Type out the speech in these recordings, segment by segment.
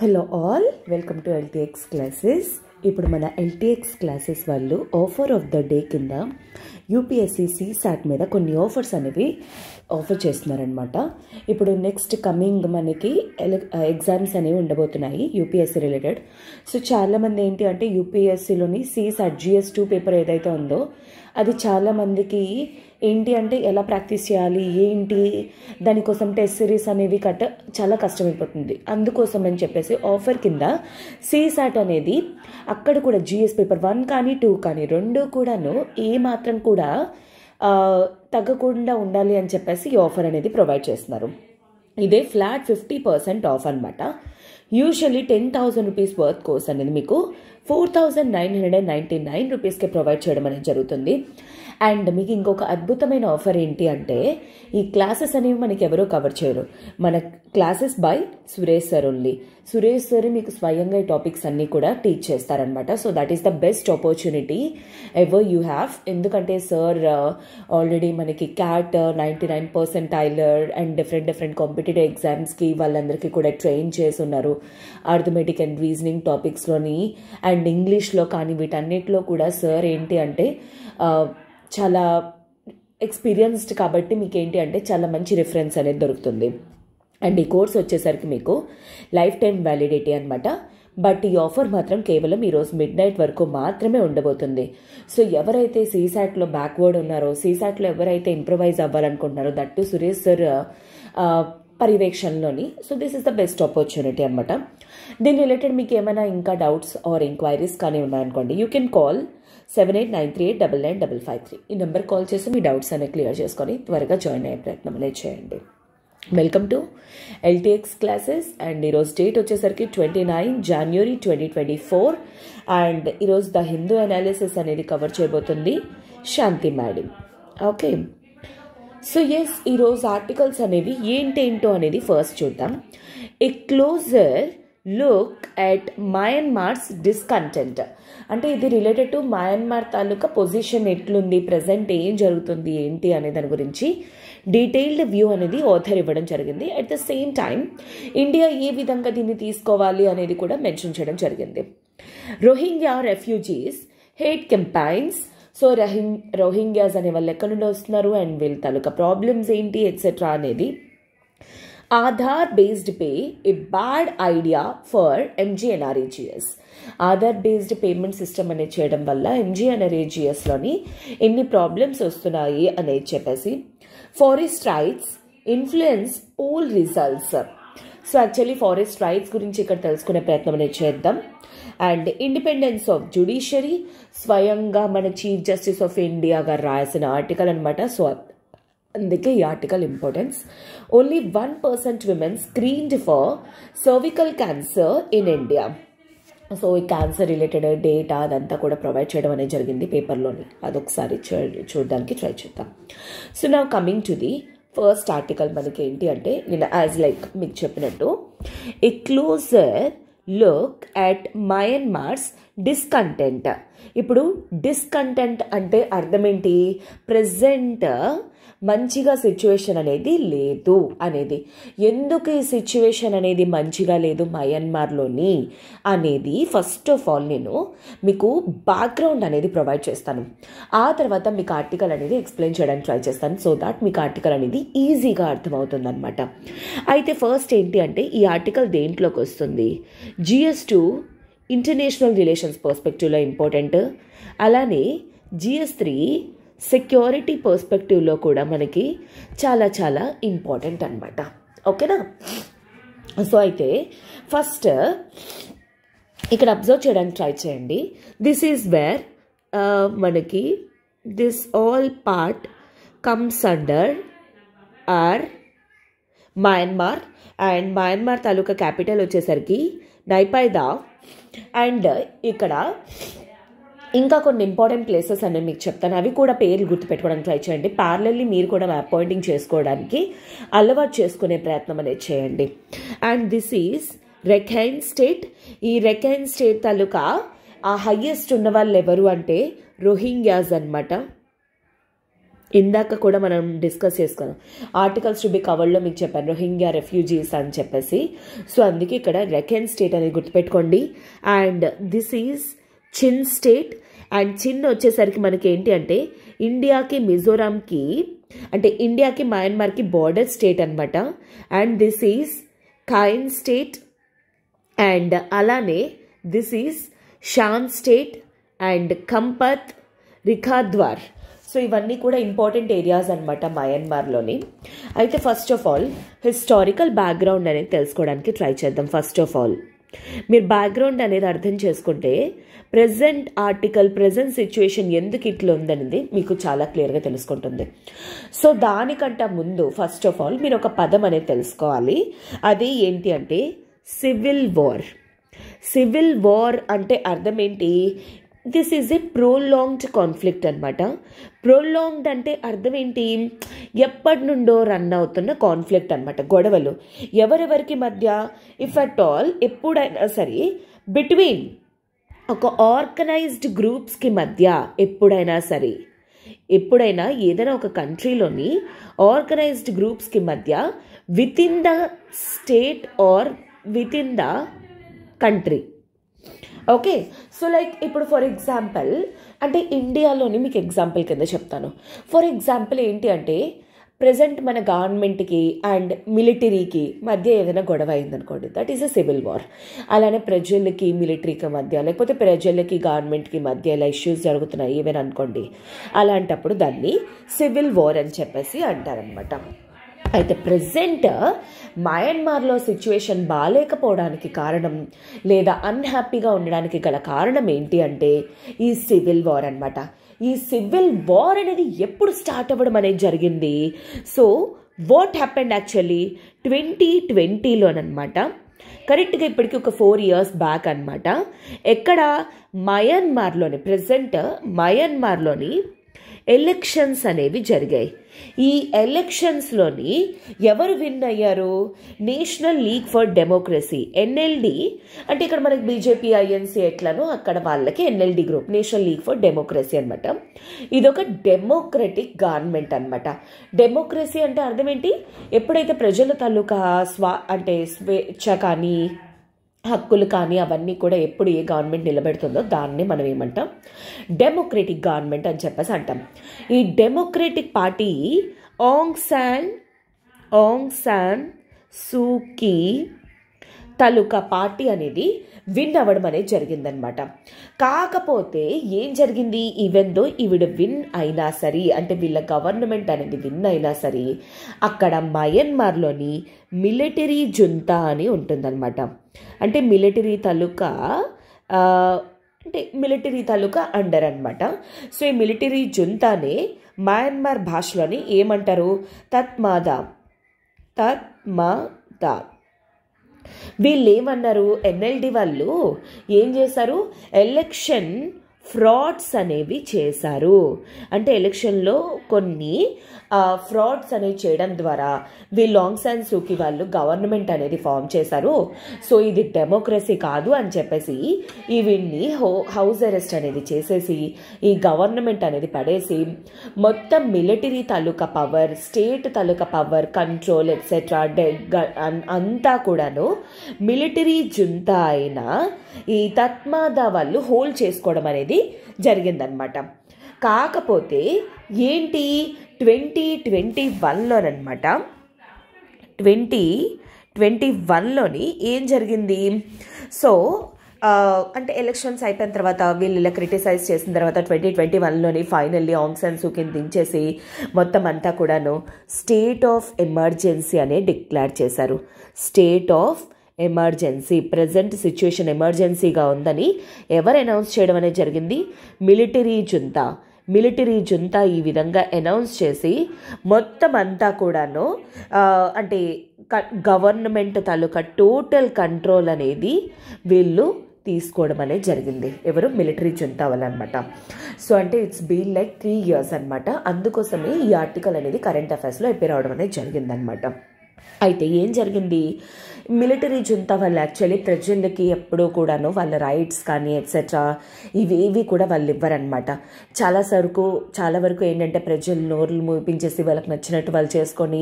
Hello all, welcome to LTX classes. ఇప్పుడు మన LTX classes వాళ్ళు ఆఫర్ ఆఫ్ ద డే కింద UPSC CSAT మీద కొన్ని ఆఫర్స్ అనేవి ఆఫర్ చేస్తున్నారనమాట. ఇప్పుడు నెక్స్ట్ కమింగ్ మనకి ఎగ్జామ్స్ అనేవి ఉండబోతున్నాయి UPSC రిలేటెడ్. సో చాలామంది ఏంటి అంటే UPSCలోని CSAT GS2 పేపర్ ఏదైతే ఉందో అది చాలామందికి ఏంటి అంటే ఎలా ప్రాక్టీస్ చేయాలి, ఏంటి దానికోసం టెస్ట్ సిరీస్ అనేవి చాలా కష్టమైపోతుంది. అందుకోసం అని చెప్పేసి ఆఫర్ కింద CSAT అనేది అక్కడ కూడా GS పేపర్ 1 కానీ 2 కానీ రెండు కూడాను ఏ మాత్రం కూడా తగ్గకుండా ఉండాలి అని చెప్పేసి ఈ ఆఫర్ అనేది ప్రొవైడ్ చేస్తున్నారు. ఇదే ఫ్లాట్ 50% ఆఫ్ అనమాట. యూజువల్లీ 10,000 రూపీస్ వర్త్ కోర్స్ అనేది మీకు 4,999 రూపీస్కి ప్రొవైడ్ చేయడం అనేది జరుగుతుంది. అండ్ మీకు ఇంకొక అద్భుతమైన ఆఫర్ ఏంటి అంటే ఈ క్లాసెస్ అనేవి మనకి ఎవరో కవర్ చేయరు. మన classes by Suresh sir only. Suresh sir మీకు స్వయంగా ఈ టాపిక్స్ అన్నీ కూడా టీచ్ చేస్తారనమాట. So that is the best opportunity ever you have. ఎందుకంటే సార్ ఆల్రెడీ మనకి CAT 99 పర్సెంటైలర్ అండ్ డిఫరెంట్ కాంపిటేటివ్ ఎగ్జామ్స్కి వాళ్ళందరికీ కూడా ట్రైన్ చేసి ఉన్నారు. అర్థమెటిక్ అండ్ రీజనింగ్ టాపిక్స్లోని అండ్ ఇంగ్లీష్లో కానీ వీటన్నిటిలో కూడా సార్ ఏంటి అంటే చాలా ఎక్స్పీరియన్స్డ్ కాబట్టి మీకు ఏంటి అంటే చాలా మంచి రిఫరెన్స్ అనేది దొరుకుతుంది. అండ్ ఈ కోర్స్ వచ్చేసరికి మీకు లైఫ్ టైం వ్యాలిడిటీ అనమాట. బట్ ఈ ఆఫర్ మాత్రం కేవలం ఈరోజు మిడ్నైట్ వరకు మాత్రమే ఉండబోతుంది. సో ఎవరైతే CSATలో బ్యాక్వర్డ్ ఉన్నారో, CSATలో ఎవరైతే ఇంప్రవైజ్ అవ్వాలనుకుంటున్నారో దట్టు సురేష్ సార్ పర్యవేక్షణలోని. So this is the best opportunity అనమాట. దీని రిలేటెడ్ మీకు ఏమైనా ఇంకా డౌట్స్ ఆర్ ఎంక్వైరీస్ కానీ ఉన్నాయనుకోండి, యూ కెన్ కాల్ 7893899553. ఈ నెంబర్ కాల్ చేసి మీ డౌట్స్ అనేవి క్లియర్ చేసుకొని త్వరగా జాయిన్ అయ్యే ప్రయత్నం అనేది చేయండి. Welcome to LTX classes. And ఈరోజు డేట్ వచ్చేసరికి 29 జనవరి 2024. అండ్ ఈరోజు ద హిందూ అనాలిసిస్ అనేది కవర్ చేయబోతుంది Shanti madam. Okay, so yes, ఈరోజు ఆర్టికల్స్ అనేవి ఏంటేంటో అనేది ఫస్ట్ చూద్దాం. A closer look at Myanmar's discontent. అంటే ఇది రిలేటెడ్ టు మయన్మార్ తాలూకా పొజిషన్ ఎట్లుంది, ప్రజెంట్ ఏం జరుగుతుంది ఏంటి అనే దాని గురించి డీటెయిల్డ్ వ్యూ అనేది ఆథర్ ఇవ్వడం జరిగింది. At the same time India ఏ విధంగా దీన్ని తీసుకోవాలి అనేది కూడా మెన్షన్ చేయడం జరిగింది. Rohingya refugees hate campaigns. So Rohingyas అనే వాళ్ళు ఎక్కడి నుండి వస్తున్నారు అండ్ వీళ్ళ తాలూకా ప్రాబ్లమ్స్ ఏంటి ఎట్సెట్రా అనేది. Aadhaar based pay A bad idea for MGNREGS. Aadhaar based payment system అనేది చేయడం వల్ల MGNREGSలోని ఎన్ని ప్రాబ్లమ్స్ వస్తున్నాయి అనేది చెప్పేసి. Forest rights influence poll results. So actually forest rights గురించి ఇక్కడ తెలుసుకునే ప్రయత్నం అనేది చేద్దాం. అండ్ ఇండిపెండెన్స్ ఆఫ్ జ్యుడిషియరీ, స్వయంగా మన చీఫ్ జస్టిస్ ఆఫ్ ఇండియా గారు రాసిన ఆర్టికల్ అనమాట. సో అందుకే ఈ article importance. Only 1% women screened for cervical cancer in India. So ఈ క్యాన్సర్ రిలేటెడ్ డేటా అదంతా కూడా ప్రొవైడ్ చేయడం అనేది జరిగింది పేపర్లోని. అదొకసారి చూడడానికి ట్రై చేద్దాం. So now coming to the first article మనకి ఏంటి అంటే నేను యాజ్ లైక్ మీకు చెప్పినట్టు a closer look at Myanmar's discontent. ఇప్పుడు డిస్కంటెంట్ అంటే అర్థం ఏంటి? ప్రెజెంట్ మంచిగా సిచ్యువేషన్ అనేది లేదు అనేది. ఎందుకు ఈ సిచ్యువేషన్ అనేది మంచిగా లేదు మయన్మార్లోని అనేది ఫస్ట్ ఆఫ్ ఆల్ నేను మీకు బ్యాక్గ్రౌండ్ అనేది ప్రొవైడ్ చేస్తాను. ఆ తర్వాత మీకు ఆర్టికల్ అనేది ఎక్స్ప్లెయిన్ చేయడానికి ట్రై చేస్తాను. సో దాట్ మీకు ఆర్టికల్ అనేది ఈజీగా అర్థమవుతుంది అనమాట. అయితే ఫస్ట్ ఏంటి అంటే ఈ ఆర్టికల్ దేంట్లోకి వస్తుంది? GS2 international relations పర్స్పెక్టివ్లో important. అలానే GS3 సెక్యూరిటీ పర్స్పెక్టివ్లో కూడా మనకి చాలా చాలా ఇంపార్టెంట్ అనమాట. ఓకేనా? సో అయితే ఫస్ట్ ఇక్కడ అబ్జర్వ్ చేయడానికి ట్రై చేయండి. దిస్ ఈజ్ వేర్ మనకి this all part comes under or Myanmar. And Myanmar తాలూకా క్యాపిటల్ వచ్చేసరికి నైపైదా. అండ్ ఇక్కడ ఇంకా కొన్ని ఇంపార్టెంట్ ప్లేసెస్ అనేవి మీకు చెప్తాను, అవి కూడా పేర్లు గుర్తుపెట్టుకోవడానికి ట్రై చేయండి. ప్యారలల్లీ మీరు కూడా మ్యాప్ పాయింటింగ్ చేసుకోవడానికి అలవాటు చేసుకునే ప్రయత్నం అనేది చేయండి. And this is Rakhine state. ఈ రెఖైన్ స్టేట్ తాలూకా ఆ హయ్యెస్ట్ ఉన్న వాళ్ళు ఎవరు అంటే రోహింగ్యాస్ అనమాట. ఇందాక కూడా మనం డిస్కస్ చేసుకున్నాం. ఆర్టికల్స్ టు బి కవర్డ్లో మీకు చెప్పాను రోహింగ్యా రెఫ్యూజీస్ అని చెప్పేసి. సో అందుకే ఇక్కడ రఖైన్ స్టేట్ అనేది గుర్తుపెట్టుకోండి. And this is Chin state. And Chin వచ్చేసరికి మనకి ఏంటి అంటే ఇండియాకి మిజోరాంకి అంటే ఇండియాకి మయన్మార్కి బార్డర్ స్టేట్ అనమాట. And this is Kayin state. And అలానే this is Shan state and Kampat, Rikhawdar. So ఇవన్నీ కూడా ఇంపార్టెంట్ ఏరియాస్ అనమాట మయన్మార్లోని. అయితే first of all historical background అనేది తెలుసుకోవడానికి ట్రై చేద్దాం. ఫస్ట్ ఆఫ్ ఆల్ మీరు బ్యాక్గ్రౌండ్ అనేది అర్థం చేసుకుంటే ప్రెజెంట్ ఆర్టికల్, ప్రెజెంట్ సిచ్యువేషన్ ఎందుకు ఇట్లా ఉందనేది మీకు చాలా క్లియర్గా తెలుసుకుంటుంది. సో దానికంటే ముందు ఫస్ట్ ఆఫ్ ఆల్ మీరు ఒక పదం అనేది తెలుసుకోవాలి. అది ఏంటి అంటే సివిల్ వార్. సివిల్ వార్ అంటే అర్థం ఏంటి? దిస్ ఈజ్ ఏ ప్రోలాంగ్డ్ కాన్ఫ్లిక్ట్ అనమాట. ప్రోలాంగ్డ్ అంటే అర్థం ఏంటి? ఎప్పటి నుండో రన్ అవుతున్న కాన్ఫ్లిక్ట్ అనమాట, గొడవలు ఎవరెవరికి మధ్య, ఇఫ్ అట్ ఆల్ ఎప్పుడైనా సరే బిట్వీన్ ఒక ఆర్గనైజ్డ్ గ్రూప్స్కి మధ్య ఎప్పుడైనా ఏదైనా ఒక కంట్రీలోని ఆర్గనైజ్డ్ గ్రూప్స్కి మధ్య with in the state or with in the country. Okay, so like ఇప్పుడు ఫర్ ఎగ్జాంపుల్ అంటే ఇండియాలోని మీకు ఎగ్జాంపుల్ కింద చెప్తాను. ఫర్ ఎగ్జాంపుల్ ఏంటి అంటే ప్రజెంట్ మన గవర్నమెంట్కి అండ్ మిలిటరీకి మధ్య ఏదైనా గొడవ అయిందనుకోండి, that is a civil war. అలానే ప్రజలకి మిలిటరీకి మధ్య, లేకపోతే ప్రజలకి గవర్నమెంట్కి మధ్య ఇలా ఇష్యూస్ జరుగుతున్నాయి ఏమైనా అనుకోండి, అలాంటప్పుడు దాన్ని సివిల్ వార్ అని చెప్పేసి అంటారనమాట. అయితే ప్రజెంట్ మయన్మార్లో సిచ్యువేషన్ బాగాలేకపోవడానికి కారణం లేదా అన్హ్యాపీగా ఉండడానికి గల కారణం ఏంటి అంటే ఈ సివిల్ వార్ అనమాట. ఈ సివిల్ వార్ అనేది ఎప్పుడు స్టార్ట్ అవ్వడం అనేది జరిగింది? సో వాట్ హ్యాపెండ్ యాక్చువల్లీ 2020లోనమాట. కరెక్ట్గా ఇప్పటికి ఒక 4 years బ్యాక్ అనమాట. ఎక్కడ? మయన్మార్లోని, ప్రజెంట్ మయన్మార్లోని ఎలక్షన్స్ అనేవి జరిగాయి. ఈ ఎలక్షన్స్లోని ఎవరు విన్ అయ్యారు? National league for democracy, NLD. అంటే ఇక్కడ మనకి బీజేపీ, ఐఎన్సీ ఎట్లనో అక్కడ వాళ్ళకి NLD group, national league for democracy అనమాట. ఇదొక డెమోక్రటిక్ గవర్నమెంట్ అనమాట. డెమోక్రసీ అంటే అర్థం ఏంటి? ఎప్పుడైతే ప్రజల తాలూకా అంటే స్వేచ్ఛ కానీ హక్కులు కానీ అవన్నీ కూడా ఎప్పుడు ఏ గవర్నమెంట్ నిలబెడుతుందో దాన్ని మనం ఏమంటాం? డెమోక్రటిక్ గవర్నమెంట్ అని చెప్పేసి అంటాం. ఈ డెమోక్రటిక్ పార్టీ ఆంగ్ సాన్ సూకీ తాలూకా పార్టీ అనేది విన్ అవ్వడం అనేది జరిగిందనమాట. కాకపోతే ఏం జరిగింది? ఈవెన్ దో ఈవిడ విన్ అయినా సరే, అంటే వీళ్ళ గవర్నమెంట్ అనేది విన్ అయినా సరే, అక్కడ మయన్మార్లోని మిలిటరీ జుంతా అని ఉంటుందన్నమాట. అంటే మిలిటరీ తాలూకా అండర్ అనమాట. సో ఈ మిలిటరీ జుంతానే మయన్మార్ భాషలోని ఏమంటారు? తత్మాదా. వీళ్ళు ఏమన్నారు? ఎన్ఎల్డి వాళ్ళు ఏం చేశారు? ఎలక్షన్ ఫ్రాడ్స్ అనేవి చేశారు. అంటే ఎలక్షన్లో కొన్ని ఫ్రాడ్స్ అనేవి చేయడం ద్వారా వీళ్ళు ఆంగ్ సాన్ సూకీ వాళ్ళు గవర్నమెంట్ అనేది ఫామ్ చేశారు. సో ఇది డెమోక్రసీ కాదు అని చెప్పేసి వీళ్ళని హౌస్ అరెస్ట్ అనేది చేసేసి ఈ గవర్నమెంట్ అనేది పడేసి మొత్తం మిలిటరీ తాలూకా పవర్, స్టేట్ తాలూకా పవర్, కంట్రోల్ ఎట్సెట్రా అంతా కూడాను మిలిటరీ జుంతా అయిన ఈ తత్మాదా వాళ్ళు హోల్డ్ చేసుకోవడం అనేది జరిగిందనమాట. కాకపోతే ఏంటి 2021లోనమాట, 2021లోని ఏం జరిగింది? సో అంటే ఎలక్షన్స్ అయిపోయిన తర్వాత వీళ్ళు ఇలా క్రిటిసైజ్ చేసిన తర్వాత 2021లోని ఫైనల్లీ ఆంగ్ సాన్ సూకీని దించేసి మొత్తం అంతా కూడాను స్టేట్ ఆఫ్ ఎమర్జెన్సీ అనే డిక్లేర్ చేశారు. State of emergency, present situation ఎమర్జెన్సీగా ఉందని ఎవరు అనౌన్స్ చేయడం అనేది జరిగింది? మిలిటరీ జుంతా ఈ విధంగా అనౌన్స్ చేసి మొత్తం అంతా కూడాను అంటే గవర్నమెంట్ తాలూకా టోటల్ కంట్రోల్ అనేది వీళ్ళు తీసుకోవడం అనేది జరిగింది. ఎవరు? మిలిటరీ జుంతా వాళ్ళు అనమాట. సో అంటే ఇట్స్ బీన్ లైక్ 3 years అనమాట. అందుకోసమే ఈ ఆర్టికల్ అనేది కరెంట్ అఫైర్స్లో అపేర్ అవడం అనేది జరిగిందనమాట. అయితే ఏం జరిగింది? మిలిటరీ జుంతా వాళ్ళు యాక్చువల్లీ ప్రజలకి ఎప్పుడూ కూడాను వాళ్ళ రైట్స్ కానీ ఎట్సెట్రా ఇవి కూడా వాళ్ళు ఇవ్వరనమాట. చాలా వరకు ఏంటంటే ప్రజలు నోర్లు మూపించేసి వాళ్ళకి నచ్చినట్టు వాళ్ళు చేసుకొని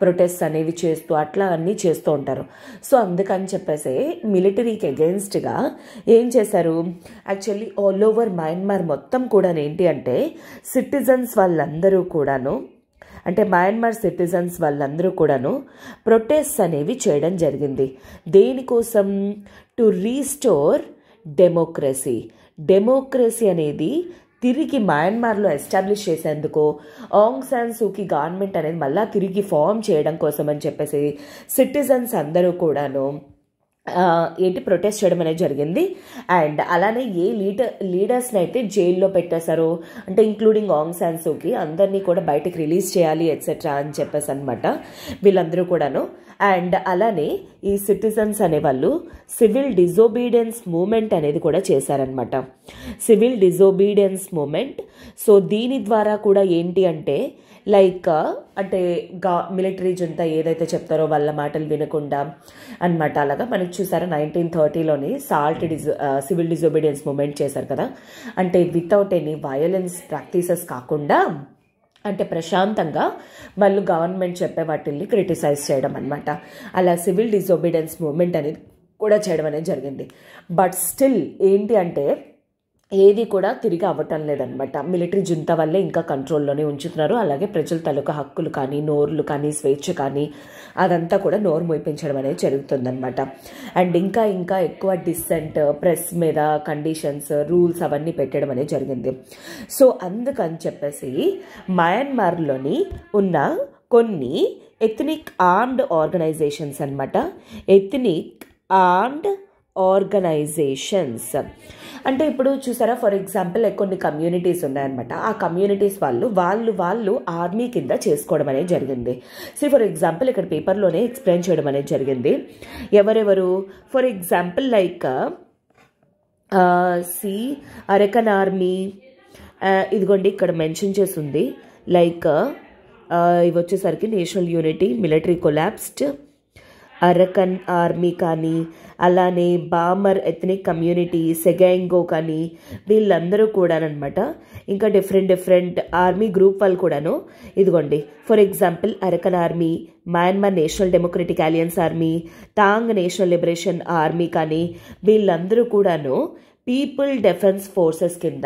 ప్రొటెస్ట్ అనేవి చేస్తూ అట్లా అన్నీ చేస్తూ ఉంటారు. సో అందుకని చెప్పేసి మిలిటరీకి అగెయిన్స్ట్గా ఏం చేశారు, యాక్చువల్లీ ఆల్ ఓవర్ మయన్మార్ మొత్తం కూడా ఏంటి అంటే సిటిజన్స్ వాళ్ళందరూ కూడాను, అంటే మయన్మార్ సిటిజన్స్ వాళ్ళందరూ కూడాను ప్రొటెస్ట్ అనేవి చేయడం జరిగింది. దేనికోసం? టు రీస్టోర్ డెమోక్రసీ అనేది తిరిగి మయన్మార్లో ఎస్టాబ్లిష్ చేసేందుకు ఆంగ్ సాన్ సూకీ గవర్నమెంట్ అనేది మళ్ళీ తిరిగి ఫామ్ చేయడం కోసం అని చెప్పేసి సిటిజన్స్ అందరూ కూడాను ప్రొటెస్ట్ చేయడం అనేది జరిగింది. అండ్ అలానే లీడర్స్ని అయితే జైల్లో పెట్టేశారు, అంటే ఇంక్లూడింగ్ ఆంగ్ సాన్ సూకీ అందరినీ కూడా బయటకు రిలీజ్ చేయాలి ఎట్సెట్రా అని చెప్పేసి అనమాట వీళ్ళందరూ కూడాను. అండ్ అలానే ఈ సిటిజన్స్ అనేవాళ్ళు సివిల్ డిజోబీడియన్స్ మూమెంట్ అనేది కూడా చేశారనమాట. Civil disobedience moment. సో దీని ద్వారా కూడా ఏంటి అంటే అంటే మిలిటరీ జుంతా ఏదైతే చెప్తారో వాళ్ళ మాటలు వినకుండా అనమాట. అలాగా మనకి చూసారా 1930లోని సివిల్ డిజోబీడియన్స్ మూమెంట్ చేశారు కదా, అంటే వితౌట్ ఎనీ వయలెన్స్ ప్రాక్టీసెస్ కాకుండా అంటే ప్రశాంతంగా వాళ్ళు గవర్నమెంట్ చెప్పే వాటిల్ని క్రిటిసైజ్ చేయడం అనమాట. అలా సివిల్ డిజోబీడియన్స్ మూమెంట్ అనేది కూడా చేయడం అనేది జరిగింది. బట్ స్టిల్ ఏంటి అంటే ఏది కూడా తిరిగి అవ్వటం లేదనమాట. మిలిటరీ జుంతా వల్లే ఇంకా కంట్రోల్లోనే ఉంచుతున్నారు. అలాగే ప్రజల తాలూకా హక్కులు కానీ నోర్లు కానీ స్వేచ్ఛ కానీ అదంతా కూడా నోరు మోయించడం అనేది జరుగుతుందనమాట. అండ్ ఇంకా ఎక్కువ డిసెంట్ ప్రెస్ మీద కండిషన్స్ రూల్స్ అవన్నీ పెట్టడం అనేది జరిగింది. సో అందుకని చెప్పేసి మయన్మార్లోని ఉన్న కొన్ని ఎథ్నిక్ ఆర్మ్డ్ ఆర్గనైజేషన్స్ అనమాట. ఎథ్నిక్ ఆర్మ్డ్ ఆర్గనైజేషన్స్ అంటే ఇప్పుడు చూసారా, ఫర్ ఎగ్జాంపుల్ కొన్ని కమ్యూనిటీస్ ఉన్నాయన్నమాట. ఆ కమ్యూనిటీస్ వాళ్ళు ఆర్మీ కింద చేసుకోవడం అనేది జరిగింది. ఫర్ ఎగ్జాంపుల్ ఇక్కడ పేపర్లోనే ఎక్స్ప్లెయిన్ చేయడం అనేది జరిగింది. ఎవరెవరు? ఫర్ ఎగ్జాంపుల్ అరకన్ ఆర్మీ, ఇదిగోండి ఇక్కడ మెన్షన్ చేసింది. ఇవి వచ్చేసరికి national unity, military collapsed, Arakan army కానీ అలానే బామర్ ఎథ్నిక్ కమ్యూనిటీ, సెగాంగో కానీ వీళ్ళందరూ కూడానమాట. ఇంకా డిఫరెంట్ ఆర్మీ గ్రూప్ వాళ్ళు కూడాను. ఇదిగోండి for example Arakan army, Myanmar national democratic alliance army, తాంగ్ national liberation army కానీ వీళ్ళందరూ కూడాను పీపుల్ డిఫెన్స్ ఫోర్సెస్ కింద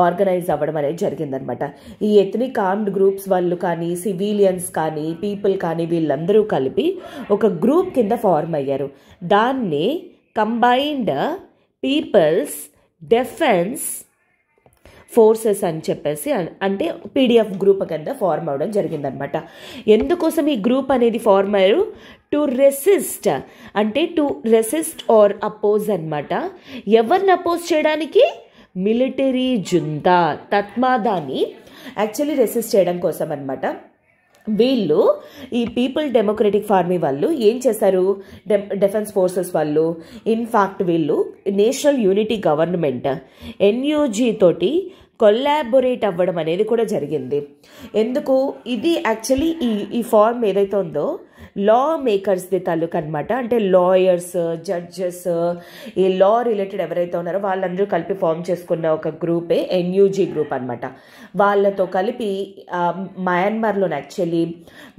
ఆర్గనైజ్ అవ్వడం అనేది జరిగిందనమాట. ఈ ఎథ్నిక్ ఆర్మ్డ్ గ్రూప్స్ వాళ్ళు కానీ సివిలియన్స్ కానీ పీపుల్ కానీ వీళ్ళందరూ కలిపి ఒక గ్రూప్ కింద ఫార్మ్ అయ్యారు. దాన్ని కంబైన్డ్ పీపుల్స్ డిఫెన్స్ ఫోర్సెస్ అని చెప్పేసి అంటే పీడిఎఫ్ గ్రూప్ కింద ఫార్మ్ అవడం జరిగిందనమాట. ఎందుకోసం ఈ గ్రూప్ అనేది ఫార్మ్ అయ్యారు? టు రెసిస్ట్, అంటే టు రెసిస్ట్ ఆర్ అపోజ్ అనమాట. ఎవరిని అపోజ్ చేయడానికి? మిలిటరీ జుంతా తత్మాదాన్ని యాక్చువల్లీ రెసిస్ట్ చేయడం కోసం అనమాట. వీళ్ళు ఈ పీపుల్ డెమోక్రటిక్ ఆర్మీ వాళ్ళు ఏం చేశారు? డిఫెన్స్ ఫోర్సెస్ వాళ్ళు ఇన్ఫాక్ట్ వీళ్ళు నేషనల్ యూనిటీ గవర్నమెంట్ ఎన్యూజీ తోటి కొలాబొరేట్ అవ్వడం అనేది కూడా జరిగింది. ఎందుకు? ఇది యాక్చువల్లీ ఈ ఫార్మ్ ఏదైతే ఉందో లా మేకర్స్ది తాలూకు అనమాట. అంటే లాయర్స్, జడ్జెస్, ఈ లా రిలేటెడ్ ఎవరైతే ఉన్నారో వాళ్ళందరూ కలిపి ఫామ్ చేసుకున్న ఒక గ్రూపే ఎన్యూజీ గ్రూప్ అనమాట. వాళ్ళతో కలిపి మయన్మార్లో యాక్చువల్లీ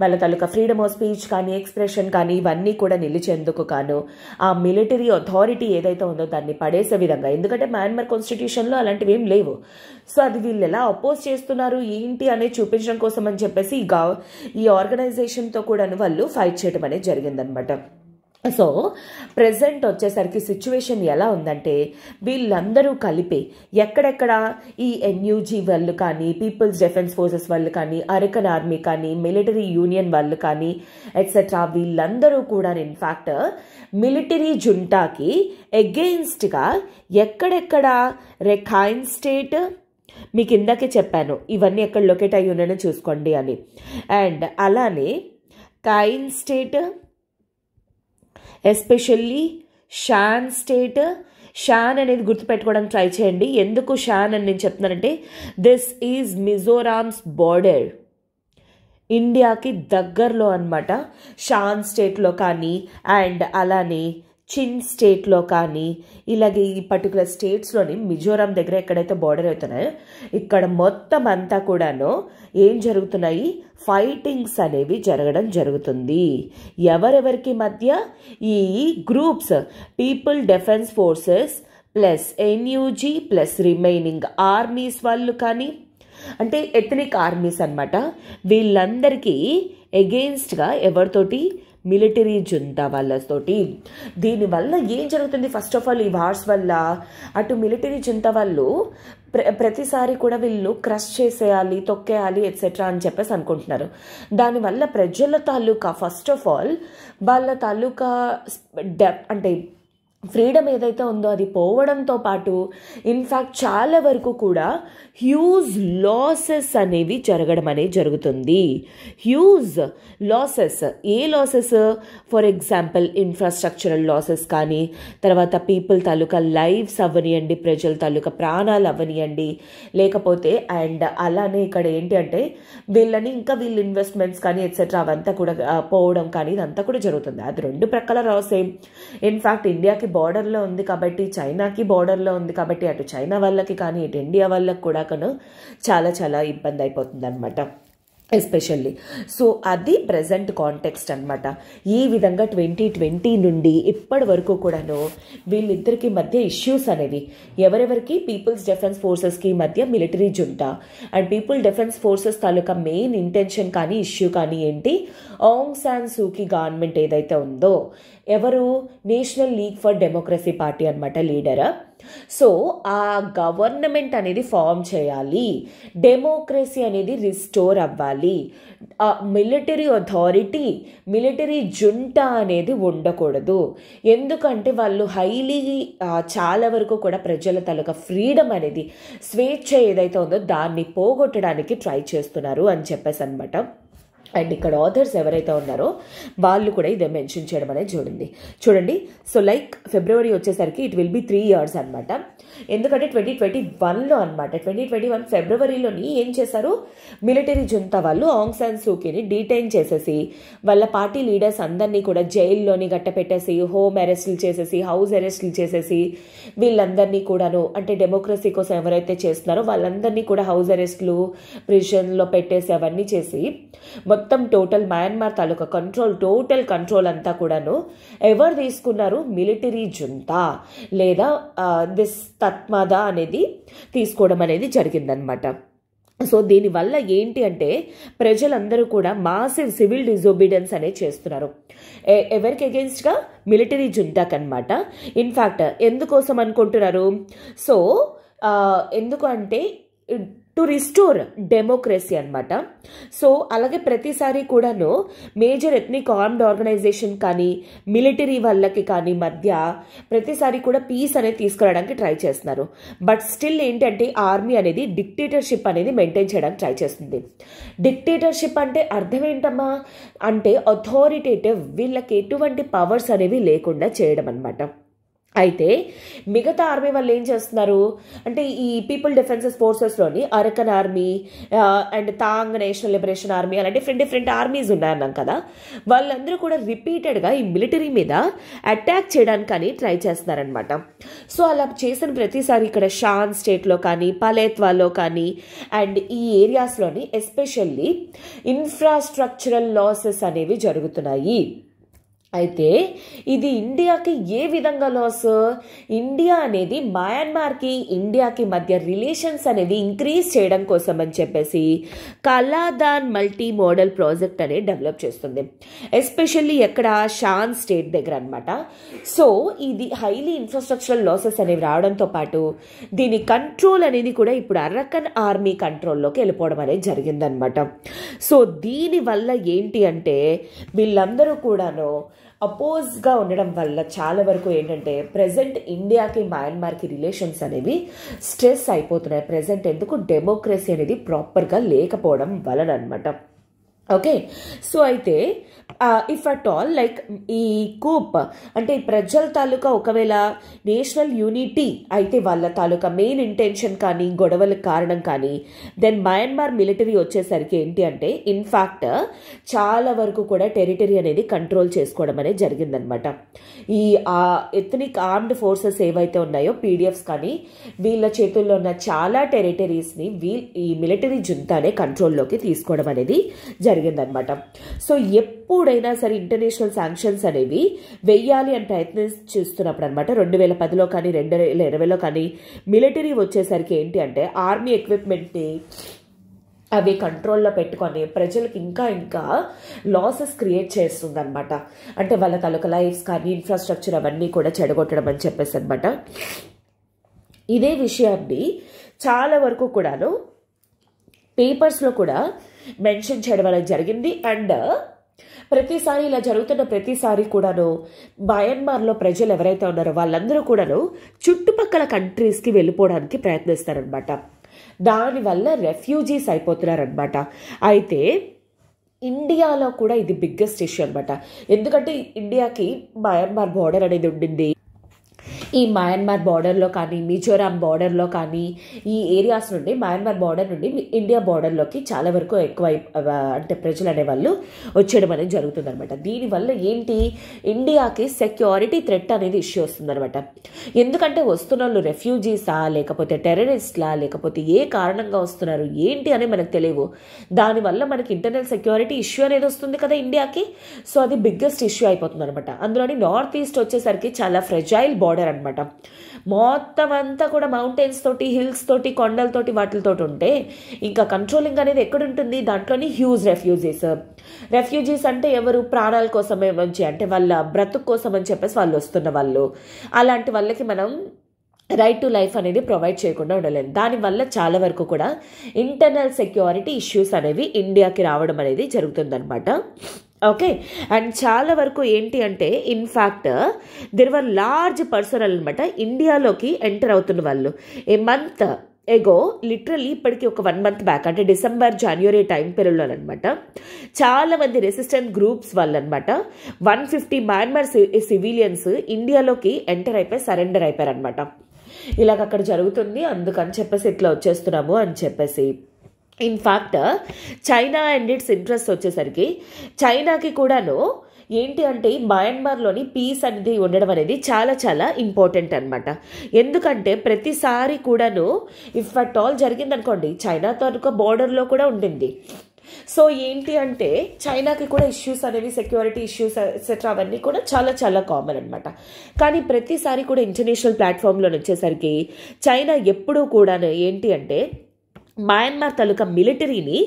వాళ్ళ తాలూకా ఫ్రీడమ్ ఆఫ్ స్పీచ్ కానీ ఎక్స్ప్రెషన్ కానీ ఇవన్నీ కూడా నిలిచేందుకు కాను ఆ మిలిటరీ అథారిటీ ఏదైతే ఉందో దాన్ని పడేసే విధంగా, ఎందుకంటే మయన్మార్ కాన్స్టిట్యూషన్లో అలాంటివి ఏం లేవు. సో అది వీళ్ళు ఎలా అపోజ్ చేస్తున్నారు ఏంటి అనేది చూపించడం కోసం అని చెప్పేసి ఈ ఆర్గనైజేషన్తో కూడా వాళ్ళు ఫైట్ చేయడం అనేది జరిగిందనమాట. సో ప్రెజెంట్ వచ్చేసరికి సిచ్యువేషన్ ఎలా ఉందంటే వీళ్ళందరూ కలిపి ఎక్కడెక్కడ ఈ ఎన్యూజీ వాళ్ళు కానీ పీపుల్స్ డిఫెన్స్ ఫోర్సెస్ వాళ్ళు కానీ అరకన్ ఆర్మీ కానీ మిలిటరీ యూనియన్ వాళ్ళు కానీ ఎట్సెట్రా వీళ్ళందరూ కూడా ఇన్ఫ్యాక్ట్ మిలిటరీ జుంటాకి ఎగెయిన్స్ట్గా ఎక్కడెక్కడ రఖైన్ స్టేట్, మీకు ఇందాకే చెప్పాను ఇవన్నీ ఎక్కడ లొకేట్ అయ్యి ఉన్నాయో చూసుకోండి అని, అండ్ అలానే Kayin state, especially Shan state. Shan అనేది గుర్తుపెట్టుకోవడానికి ట్రై చేయండి. ఎందుకు షాన్ అని నేను చెప్తున్నానంటే దిస్ ఈజ్ మిజోరామ్స్ బార్డర్. ఇండియాకి దగ్గరలో అనమాట. షాన్ స్టేట్లో కానీ అండ్ అలానే చిన్ స్టేట్లో కానీ ఇలాగే ఈ పర్టికులర్ స్టేట్స్లోని మిజోరాం దగ్గర ఎక్కడైతే బార్డర్ అవుతున్నాయో ఇక్కడ మొత్తం అంతా కూడాను ఏం జరుగుతున్నాయి, ఫైటింగ్స్ అనేవి జరగడం జరుగుతుంది. ఎవరెవరికి మధ్య? ఈ groups people defence forces plus NUG plus remaining armies వాళ్ళు కానీ, అంటే ఎథనిక్ ఆర్మీస్ అనమాట. వీళ్ళందరికీ ఎగెయిన్స్ట్గా ఎవరితోటి? మిలిటరీ జుంతా వాళ్ళతోటి. దీనివల్ల ఏం జరుగుతుంది? ఫస్ట్ ఆఫ్ ఆల్ ఈ వార్స్ వల్ల అటు మిలిటరీ జుంతా వాళ్ళు ప్రతిసారి కూడా వీళ్ళు క్రష్ చేసేయాలి, తొక్కేయాలి ఎట్సెట్రా అని చెప్పేసి అనుకుంటున్నారు. దానివల్ల ప్రజల తాలూకా ఫస్ట్ ఆఫ్ ఆల్ వాళ్ళ తాలూకా అంటే ఫ్రీడమ్ ఏదైతే ఉందో అది పోవడంతో పాటు ఇన్ఫ్యాక్ట్ చాలా వరకు కూడా హ్యూజ్ లాసెస్ అనేవి జరగడం అనేది జరుగుతుంది. Huge losses. A losses? For example infrastructural losses కానీ, తర్వాత పీపుల్ తాలూకా లైఫ్స్ అవ్వనియండి, ప్రజల తాలూకా ప్రాణాలు అవ్వనియండి, లేకపోతే అండ్ అలానే ఇక్కడ ఏంటి అంటే వీళ్ళని ఇంకా వీళ్ళ ఇన్వెస్ట్మెంట్స్ కానీ ఎట్సెట్రా అవంతా కూడా పోవడం కానీ ఇదంతా కూడా జరుగుతుంది. అది రెండు ప్రక్కల లాసే. ఇన్ఫ్యాక్ట్ ఇండియాకి బార్డర్లో ఉంది కాబట్టి, చైనాకి బార్డర్లో ఉంది కాబట్టి అటు చైనా వాళ్ళకి కానీ ఇటు ఇండియా వాళ్ళకి కూడా చాలా చాలా ఇబ్బంది అయిపోతుంది అనమాట. ఎస్పెషల్లీ సో అది ప్రజెంట్ కాంటెక్స్ట్ అనమాట. ఈ విధంగా 2020 నుండి ఇప్పటి వరకు కూడాను వీళ్ళిద్దరికి మధ్య ఇష్యూస్ అనేవి ఎవరెవరికి? పీపుల్స్ డిఫెన్స్ ఫోర్సెస్కి మధ్య military junta and people defence forces taluka main intention కానీ ఇష్యూ కానీ ఏంటి? ఆంగ్ సాన్ సూకీ గవర్నమెంట్ ఏదైతే ఉందో, ఎవరు? National league for democracy party అనమాట లీడర్. సో ఆ గవర్నమెంట్ అనేది ఫామ్ చేయాలి, డెమోక్రసీ అనేది రిస్టోర్ అవ్వాలి, మిలిటరీ అథారిటీ, మిలిటరీ జుంటా అనేది ఉండకూడదు. ఎందుకంటే వాళ్ళు హైలీ చాలా వరకు కూడా ప్రజల తాలూకా ఫ్రీడమ్ అనేది, స్వేచ్ఛ ఏదైతే ఉందో దాన్ని పోగొట్టడానికి ట్రై చేస్తున్నారు అని చెప్పేసి అనమాట. అండ్ ఇక్కడ ఆథర్స్ ఎవరైతే ఉన్నారో వాళ్ళు కూడా ఇదే మెన్షన్ చేయడం అనేది చూడండి. సో లైక్ ఫిబ్రవరి వచ్చేసరికి ఇట్ విల్ బి 3 years అనమాట. ఎందుకంటే 2021లో అనమాట, 2021 ఫిబ్రవరిలోని ఏం చేశారు? మిలిటరీ జుంతా వాళ్ళు ఆంగ్ సాన్ సూకీని డీటైన్ చేసేసి వాళ్ళ పార్టీ లీడర్స్ అందరినీ కూడా జైల్లోని గట్టపెట్టేసి, హోమ్ అరెస్టులు చేసేసి, హౌస్ అరెస్టులు చేసేసి, వీళ్ళందరినీ కూడాను అంటే డెమోక్రసీ కోసం ఎవరైతే చేస్తున్నారో వాళ్ళందరినీ కూడా హౌస్ అరెస్టులు, ప్రిజన్లో పెట్టేసి అవన్నీ చేసి మొత్తం టోటల్ మయన్మార్ తాలూకా టోటల్ కంట్రోల్ అంతా కూడాను ఎవరు తీసుకున్నారు? మిలిటరీ జుంతా లేదా దిస్ తత్మాదా అనేది తీసుకోవడం అనేది జరిగిందనమాట. సో దీనివల్ల ఏంటి అంటే ప్రజలందరూ కూడా మాసివ్ సివిల్ డిజోబీడియన్స్ అనేది చేస్తున్నారు. ఎవరికి అగెన్స్ట్గా? మిలిటరీ జుంటాకి అనమాట. ఇన్ఫ్యాక్ట్ ఎందుకోసం అనుకుంటున్నారు? సో ఎందుకు అంటే టు రిస్టోర్ డెమోక్రసీ అనమాట. సో అలాగే ప్రతిసారి కూడాను మేజర్ ఎథ్నిక్ ఆర్మ్డ్ ఆర్గనైజేషన్ కానీ మిలిటరీ వాళ్ళకి కానీ మధ్య ప్రతిసారి కూడా పీస్ అనేది తీసుకురావడానికి ట్రై చేస్తున్నారు. బట్ స్టిల్ ఏంటంటే ఆర్మీ అనేది డిక్టేటర్షిప్ అనేది మెయింటైన్ చేయడానికి ట్రై చేస్తుంది. డిక్టేటర్షిప్ అంటే అర్థం ఏంటమ్మా? అంటే అథారిటేటివ్, వీళ్ళకి ఎటువంటి పవర్స్ అనేవి లేకుండా చేయడం అనమాట. అయితే మిగతా ఆర్మీ వాళ్ళు ఏం చేస్తున్నారు అంటే ఈ పీపుల్ డిఫెన్సెస్ ఫోర్సెస్లోని Arakan army and Ta'ang national liberation army అలా డిఫరెంట్ ఆర్మీస్ ఉన్నాయన్నాం కదా, వాళ్ళందరూ కూడా రిపీటెడ్గా ఈ మిలిటరీ మీద అటాక్ చేయడానికి కానీ ట్రై చేస్తున్నారనమాట. సో అలా చేసిన ప్రతిసారి ఇక్కడ షాన్ స్టేట్లో కానీ పలేత్వాలో కానీ అండ్ ఈ ఏరియాస్లోని ఎస్పెషల్లీ ఇన్ఫ్రాస్ట్రక్చరల్ లాసెస్ అనేవి జరుగుతున్నాయి. అయితే ఇది ఇండియాకి ఏ విధంగా లాస్? ఇండియా అనేది మయన్మార్కి ఇండియాకి మధ్య రిలేషన్స్ అనేది ఇంక్రీజ్ చేయడం కోసం అని చెప్పేసి కలాదాన్ మల్టీ మోడల్ ప్రాజెక్ట్ అనేది డెవలప్ చేస్తుంది. ఎస్పెషల్లీ ఎక్కడ? షాన్ స్టేట్ దగ్గర అనమాట. సో ఇది హైలీ ఇన్ఫ్రాస్ట్రక్చరల్ లాసెస్ అనేవి రావడంతో పాటు దీని కంట్రోల్ అనేది కూడా ఇప్పుడు అరకన్ ఆర్మీ కంట్రోల్లోకి వెళ్ళిపోవడం అనేది జరిగిందనమాట. సో దీనివల్ల ఏంటి అంటే వీళ్ళందరూ కూడాను అపోజ్గా ఉండడం వల్ల చాలా వరకు ఏంటంటే ప్రజెంట్ ఇండియాకి మయన్మార్కి రిలేషన్స్ అనేవి స్ట్రెస్ అయిపోతున్నాయి. ప్రజెంట్ ఎందుకు? డెమోక్రసీ అనేది ప్రాపర్గా లేకపోవడం వలన అనమాట. ఓకే. సో అయితే ఇఫ్ అట్ ఆల్ లైక్ ఈ కూప్ అంటే ఈ ప్రజల తాలూకా ఒకవేళ నేషనల్ యూనిటీ అయితే వాళ్ళ తాలూకా మెయిన్ ఇంటెన్షన్ కానీ గొడవలకు కారణం కానీ దెన్ మయన్మార్ మిలిటరీ వచ్చేసరికి ఏంటి అంటే ఇన్ఫ్యాక్ట్ చాలా వరకు కూడా టెరిటరీ అనేది కంట్రోల్ చేసుకోవడం అనేది జరిగిందనమాట. ఈ ఎథనిక్ ఆర్మ్డ్ ఫోర్సెస్ ఏవైతే ఉన్నాయో పీడిఎఫ్స్ కానీ వీళ్ళ చేతుల్లో ఉన్న చాలా టెరిటరీస్ని ఈ మిలిటరీ జుంతానే కంట్రోల్లోకి తీసుకోవడం అనేది జరిగిందనమాట. సో ఎప్పుడైనా సరే ఇంటర్నేషనల్ శాంక్షన్స్ అనేవి వెయ్యాలి అని ప్రయత్నిస్తున్నప్పుడు అనమాట 2010లో కానీ 2020లో కానీ మిలిటరీ వచ్చేసరికి ఏంటి అంటే ఆర్మీ ఎక్విప్మెంట్ని అవి కంట్రోల్లో పెట్టుకొని ప్రజలకు ఇంకా లాసెస్ క్రియేట్ చేస్తుంది అనమాట. అంటే వాళ్ళ తాలూకా లైఫ్స్ కానీ ఇన్ఫ్రాస్ట్రక్చర్ అవన్నీ కూడా చెడగొట్టడం అని చెప్పేసి అనమాట. ఇదే విషయాన్ని చాలా వరకు కూడాను పేపర్స్లో కూడా మెన్షన్ చేయడం అనేది జరిగింది. అండ్ ప్రతిసారి ఇలా జరుగుతున్న ప్రతిసారి కూడాను మయన్మార్లో ప్రజలు ఎవరైతే ఉన్నారో వాళ్ళందరూ కూడాను చుట్టుపక్కల కంట్రీస్కి వెళ్ళిపోవడానికి ప్రయత్నిస్తారనమాట. దానివల్ల రెఫ్యూజీస్ అయిపోతున్నారనమాట. అయితే ఇండియాలో కూడా ఇది బిగ్గెస్ట్ ఇష్యూ అనమాట. ఎందుకంటే ఇండియాకి మయన్మార్ బార్డర్ అనేది ఉండింది. ఈ మయన్మార్ బార్డర్లో కానీ మిజోరాం బార్డర్లో కానీ ఈ ఏరియాస్ నుండి మయన్మార్ బార్డర్ నుండి ఇండియా బార్డర్లోకి చాలా వరకు ఎక్కువ అంటే ప్రజలు అనేవాళ్ళు వచ్చేయడం అనేది జరుగుతుంది అనమాట. దీనివల్ల ఏంటి ఇండియాకి సెక్యూరిటీ థ్రెట్ అనేది ఇష్యూ వస్తుందన్నమాట. ఎందుకంటే వస్తున్న వాళ్ళు రెఫ్యూజీసా లేకపోతే టెర్రరిస్ట్లా లేకపోతే ఏ కారణంగా వస్తున్నారు ఏంటి అని మనకు తెలియవు. దానివల్ల మనకి ఇంటర్నల్ సెక్యూరిటీ ఇష్యూ అనేది వస్తుంది కదా ఇండియాకి. సో అది బిగ్గెస్ట్ ఇష్యూ అయిపోతుంది అనమాట. అందులోని నార్త్ ఈస్ట్ వచ్చేసరికి చాలా ఫ్రెజైల్ బార్డర్ అనమాట. మొత్తం అంతా కూడా మౌంటైన్స్ తోటి హిల్స్ తోటి కొండలతోటి వాటితో ఉంటే ఇంకా కంట్రోలింగ్ అనేది ఎక్కడుంటుంది? దాంట్లోని హ్యూజ్ రెఫ్యూజీస్ అంటే ఎవరు? ప్రాణాల కోసమే మంచి అంటే వాళ్ళ బ్రతుకు కోసం అని చెప్పేసి వాళ్ళు వస్తున్న వాళ్ళు. అలాంటి వాళ్ళకి మనం రైట్ టు లైఫ్ అనేది ప్రొవైడ్ చేయకుండా ఉండలేము. దానివల్ల చాలా వరకు కూడా ఇంటర్నల్ సెక్యూరిటీ ఇష్యూస్ అనేవి ఇండియాకి రావడం అనేది జరుగుతుందన్నమాట. ఓకే. అండ్ చాలా వరకు ఏంటి అంటే in fact there were large personal అనమాట ఇండియాలోకి ఎంటర్ అవుతున్న వాళ్ళు. ఏ మంత్ ఎగో లిటరల్లీ ఇప్పటికి ఒక 1 month బ్యాక్ అంటే డిసెంబర్ జనవరి టైం పీరియడ్లో అనమాట చాలా మంది రెసిస్టెంట్ గ్రూప్స్ వాళ్ళు అనమాట 150 మయన్మార్ సివిలియన్స్ ఇండియాలోకి ఎంటర్ అయిపోయి సరెండర్ అయిపోయారు అనమాట. ఇలాగ అక్కడ జరుగుతుంది అందుకని చెప్పేసి ఇట్లా వచ్చేస్తున్నాము అని చెప్పేసి. In fact China and it's interest వచ్చేసరికి చైనాకి కూడాను ఏంటి అంటే మయన్మార్లోని పీస్ అనేది ఉండడం అనేది చాలా చాలా ఇంపార్టెంట్ అనమాట. ఎందుకంటే ప్రతిసారి కూడాను ఇఫ్ అట్ ఆల్ జరిగిందనుకోండి చైనా తాలూకా బోర్డర్లో కూడా ఉండింది. సో ఏంటి అంటే చైనాకి కూడా ఇష్యూస్ అనేవి సెక్యూరిటీ ఇష్యూస్ ఎక్సెట్రా అవన్నీ కూడా చాలా చాలా కామన్ అనమాట. కానీ ప్రతిసారి కూడా ఇంటర్నేషనల్ ప్లాట్ఫామ్లో వచ్చేసరికి చైనా ఎప్పుడూ కూడా ఏంటి అంటే మయన్మార్ తాలూకా మిలిటరీని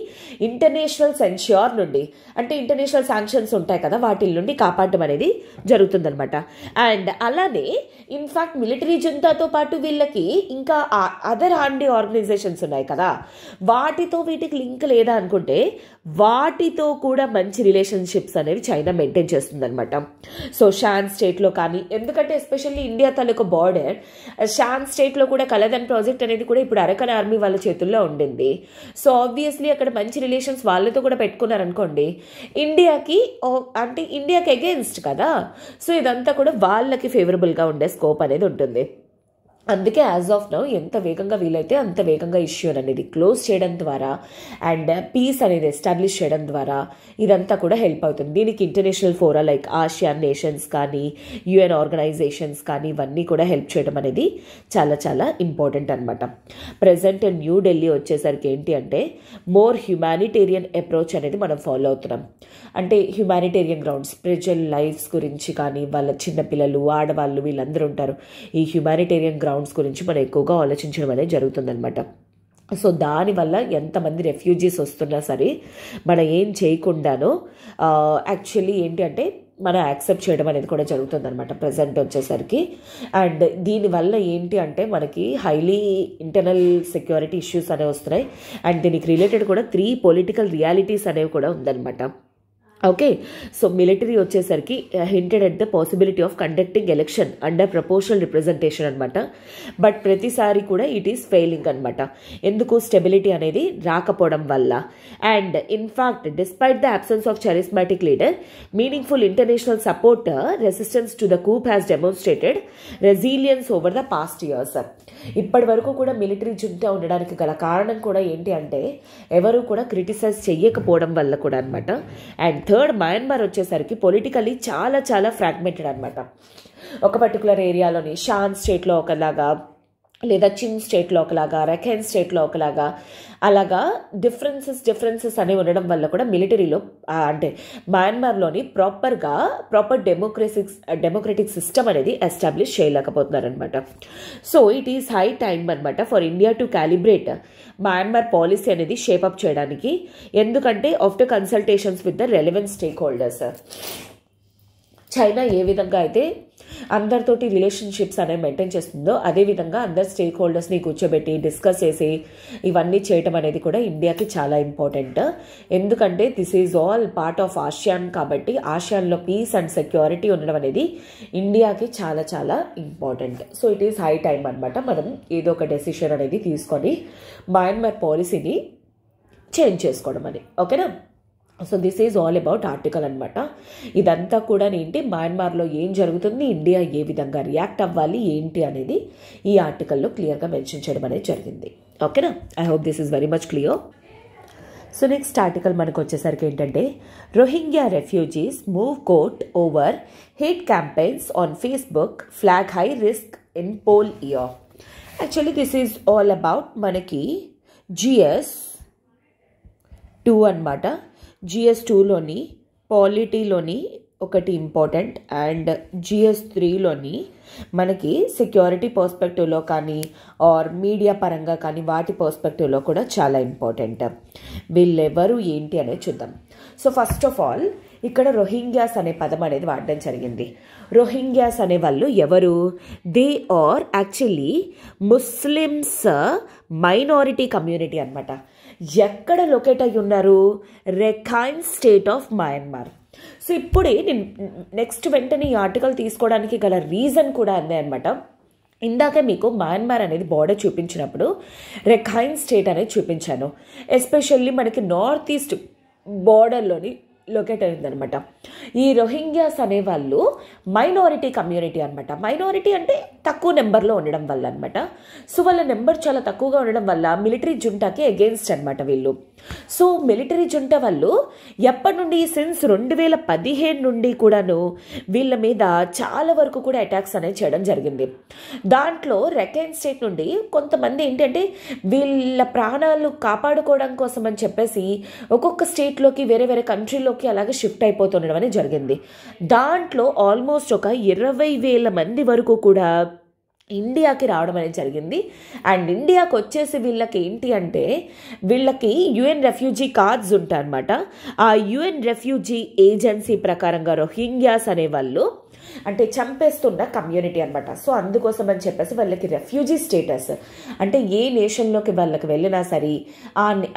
ఇంటర్నేషనల్ సెన్ష్యూర్ నుండి అంటే ఇంటర్నేషనల్ శాంక్షన్స్ ఉంటాయి కదా వాటి నుండి కాపాడడం అనేది జరుగుతుందనమాట. అండ్ అలానే ఇన్ఫ్యాక్ట్ మిలిటరీ జంతాతో పాటు వీళ్ళకి ఇంకా అదర్ ఆర్మ్డ్ ఆర్గనైజేషన్స్ ఉన్నాయి కదా వాటితో వీటికి లింక్ లేదా అనుకుంటే వాటితో కూడా మంచి రిలేషన్షిప్స్ అనేవి చైనా మెయింటైన్ చేస్తుందనమాట. సో షాన్ స్టేట్లో కానీ ఎందుకంటే ఎస్పెషల్లీ ఇండియా తాలూకా బార్డర్ షాన్ స్టేట్లో కూడా కలదన్ ప్రాజెక్ట్ అనేది కూడా ఇప్పుడు అరకన్ ఆర్మీ వాళ్ళ చేతుల్లో ఉంది. సో ఆబ్వియస్లీ అక్కడ మంచి రిలేషన్స్ వాళ్ళతో కూడా పెట్టుకున్నారనుకోండి ఇండియాకి అంటే ఇండియాకి అగెయిన్స్ట్ కదా. సో ఇదంతా కూడా వాళ్ళకి ఫేవరబుల్గా ఉండే స్కోప్ అనేది ఉంటుంది. అందుకే యాజ్ ఆఫ్ నౌ ఎంత వేగంగా వీలైతే అంత వేగంగా ఇష్యూ అనేది క్లోజ్ చేయడం ద్వారా అండ్ పీస్ అనేది ఎస్టాబ్లిష్ చేయడం ద్వారా ఇదంతా కూడా హెల్ప్ అవుతుంది. దీనికి ఇంటర్నేషనల్ ఫోరా లైక్ ఆసియాన్ నేషన్స్ కానీ యుఎన్ ఆర్గనైజేషన్స్ కానీ ఇవన్నీ కూడా హెల్ప్ చేయడం అనేది చాలా చాలా ఇంపార్టెంట్ అనమాట. ప్రజెంట్ న్యూఢిల్లీ వచ్చేసరికి ఏంటి అంటే మోర్ హ్యుమానిటేరియన్ అప్రోచ్ అనేది మనం ఫాలో అవుతున్నాం. అంటే హ్యుమానిటేరియన్ గ్రౌండ్స్ ప్రజల లైఫ్స్ గురించి కానీ వాళ్ళ చిన్నపిల్లలు ఆడవాళ్ళు వీళ్ళందరూ ఉంటారు. ఈ హ్యుమానిటేరియన్ గ్రౌండ్స్ గురించి మనం ఎక్కువగా ఆలోచించడం అనేది జరుగుతుందన్నమాట. సో దానివల్ల ఎంతమంది రెఫ్యూజీస్ వస్తున్నా సరే మనం ఏం చేయకుండానో యాక్చువల్లీ ఏంటి అంటే మనం యాక్సెప్ట్ చేయడం అనేది కూడా జరుగుతుందన్నమాట ప్రజెంట్ వచ్చేసరికి. అండ్ దీనివల్ల ఏంటి అంటే మనకి హైలీ ఇంటర్నల్ సెక్యూరిటీ ఇష్యూస్ అనేవి వస్తున్నాయి. అండ్ దీనికి రిలేటెడ్ కూడా 3 పొలిటికల్ రియాలిటీస్ అనేవి కూడా ఉందన్నమాట. ఓకే, సో మిలిటరీ వచ్చేసరికి hinted at the possibility of conducting election under proportional representation అనమాట. బట్ ప్రతిసారి కూడా ఇట్ ఈస్ ఫెయిలింగ్ అనమాట. ఎందుకు? స్టెబిలిటీ అనేది రాకపోవడం వల్ల. And in fact despite the absence of charismatic leader, meaningful international support, resistance to the coup has డెమోన్స్ట్రేటెడ్ resilience over the past years. ఇప్పటి వరకు కూడా మిలిటరీ జుంటా ఉండడానికి గల కారణం కూడా ఏంటి అంటే ఎవరు కూడా క్రిటిసైజ్ చెయ్యకపోవడం వల్ల కూడా అనమాట. అండ్ థర్డ్, మయన్మార్ వచ్చేసరికి పొలిటికల్లీ చాలా చాలా ఫ్రాగ్మెంటెడ్ అనమాట. ఒక పర్టికులర్ ఏరియాలోని షాన్ స్టేట్లో ఒకలాగా, లేదా చిన్ స్టేట్లో ఒకలాగా, రఖైన్ స్టేట్లో ఒకలాగా, అలాగా డిఫరెన్సెస్ అనేవి ఉండడం వల్ల కూడా మిలిటరీలో అంటే మయన్మార్లోని ప్రాపర్ డెమోక్రటిక్ సిస్టమ్ అనేది ఎస్టాబ్లిష్ చేయలేకపోతున్నారనమాట. So it is high time అనమాట for India to calibrate Myanmar policy అనేది షేపప్ చేయడానికి. ఎందుకంటే after consultations with the relevant stakeholders, China ఏ విధంగా అయితే అందరితోటి రిలేషన్షిప్స్ అనేవి మెయింటైన్ చేస్తుందో అదేవిధంగా అందరు స్టేక్ హోల్డర్స్ని కూర్చోబెట్టి డిస్కస్ చేసి ఇవన్నీ చేయటం అనేది కూడా ఇండియాకి చాలా ఇంపార్టెంట్. ఎందుకంటే this is all part of ASEAN కాబట్టి ఆసియాన్లో పీస్ అండ్ సెక్యూరిటీ ఉండడం అనేది ఇండియాకి చాలా చాలా important. So it is high time అనమాట మనం ఏదో ఒక డెసిషన్ అనేది తీసుకొని మయన్మార్ పాలసీని చేంజ్ చేసుకోవడం అని. ఓకేనా? So this is all about article అనమాట. ఇదంతా కూడా ఏంటి, మయన్మార్లో ఏం జరుగుతుంది, ఇండియా ఏ విధంగా రియాక్ట్ అవ్వాలి ఏంటి అనేది ఈ ఆర్టికల్లో క్లియర్గా మెన్షన్ చేయడం అనేది జరిగింది. ఓకేనా? I hope this is very much clear. So next article మనకు వచ్చేసరికి ఏంటంటే, Rohingya refugees move court over hate campaigns on Facebook, flag high risk in poll year. Actually this is all about మనకి GS2 అనమాట. GS2లోని పాలిటీలోని ఒకటి important and GS3లోని మనకి security పర్స్పెక్టివ్లో కానీ are media పరంగా కానీ వాటి పర్స్పెక్టివ్లో కూడా చాలా ఇంపార్టెంట్. వీళ్ళెవరు ఏంటి అనేది చూద్దాం. సో ఫస్ట్ ఆఫ్ ఆల్ ఇక్కడ రోహింగ్యాస్ అనే పదం అనేది వాడడం జరిగింది. రోహింగ్యాస్ అనే వాళ్ళు ఎవరు? They are actually Muslims minority community అనమాట. ఎక్కడ లొకేట్ అయ్యి ఉన్నారు? Rakhine state of Myanmar. So ఇప్పుడే నేను నెక్స్ట్ వెంటనే ఈ ఆర్టికల్ తీసుకోవడానికి గల రీజన్ కూడా అదే అనమాట. ఇందాక మీకు మయన్మార్ అనేది బార్డర్ చూపించినప్పుడు రఖైన్ స్టేట్ అనేది చూపించాను. ఎస్పెషల్లీ మనకి నార్త్ ఈస్ట్ బార్డర్లోని లొకేట్ అయిందనమాట. ఈ రోహింగ్యాస్ అనేవాళ్ళు మైనారిటీ కమ్యూనిటీ అనమాట. మైనారిటీ అంటే తక్కువ నెంబర్లో ఉండడం వల్ల అనమాట. సో వాళ్ళ నెంబర్ చాలా తక్కువగా ఉండడం వల్ల మిలిటరీ జుంటాకి అగెయిన్స్ట్ అనమాట వీళ్ళు. సో మిలిటరీ జుంటా వాళ్ళు ఎప్పటి నుండి, సిన్స్ 2015 నుండి కూడాను వీళ్ళ మీద చాలా వరకు కూడా అటాక్స్ అనేది చేయడం జరిగింది. దాంట్లో రఖైన్ స్టేట్ నుండి కొంతమంది ఏంటంటే వీళ్ళ ప్రాణాలు కాపాడుకోవడం కోసం అని చెప్పేసి ఒక్కొక్క స్టేట్లోకి వేరే వేరే కంట్రీలోకి అలాగే షిఫ్ట్ అయిపోతుండడం అనేది జరిగింది. దాంట్లో ఆల్మోస్ట్ ఒక 20,000 మంది వరకు కూడా ఇండియాకి రావడం అనేది జరిగింది. అండ్ ఇండియాకి వచ్చేసి వీళ్ళకి ఏంటి అంటే వీళ్ళకి UN రెఫ్యూజీ కార్డ్స్ ఉంటాయి అన్నమాట. ఆ UN రెఫ్యూజీ ఏజెన్సీ ప్రకారంగా రోహింగ్యాస్ అనేవాళ్ళు అంటే చంపేస్తున్న కమ్యూనిటీ అనమాట. సో అందుకోసం అని చెప్పేసి వాళ్ళకి రెఫ్యూజీ స్టేటస్ అంటే ఏ నేషన్లోకి వాళ్ళకి వెళ్ళినా సరే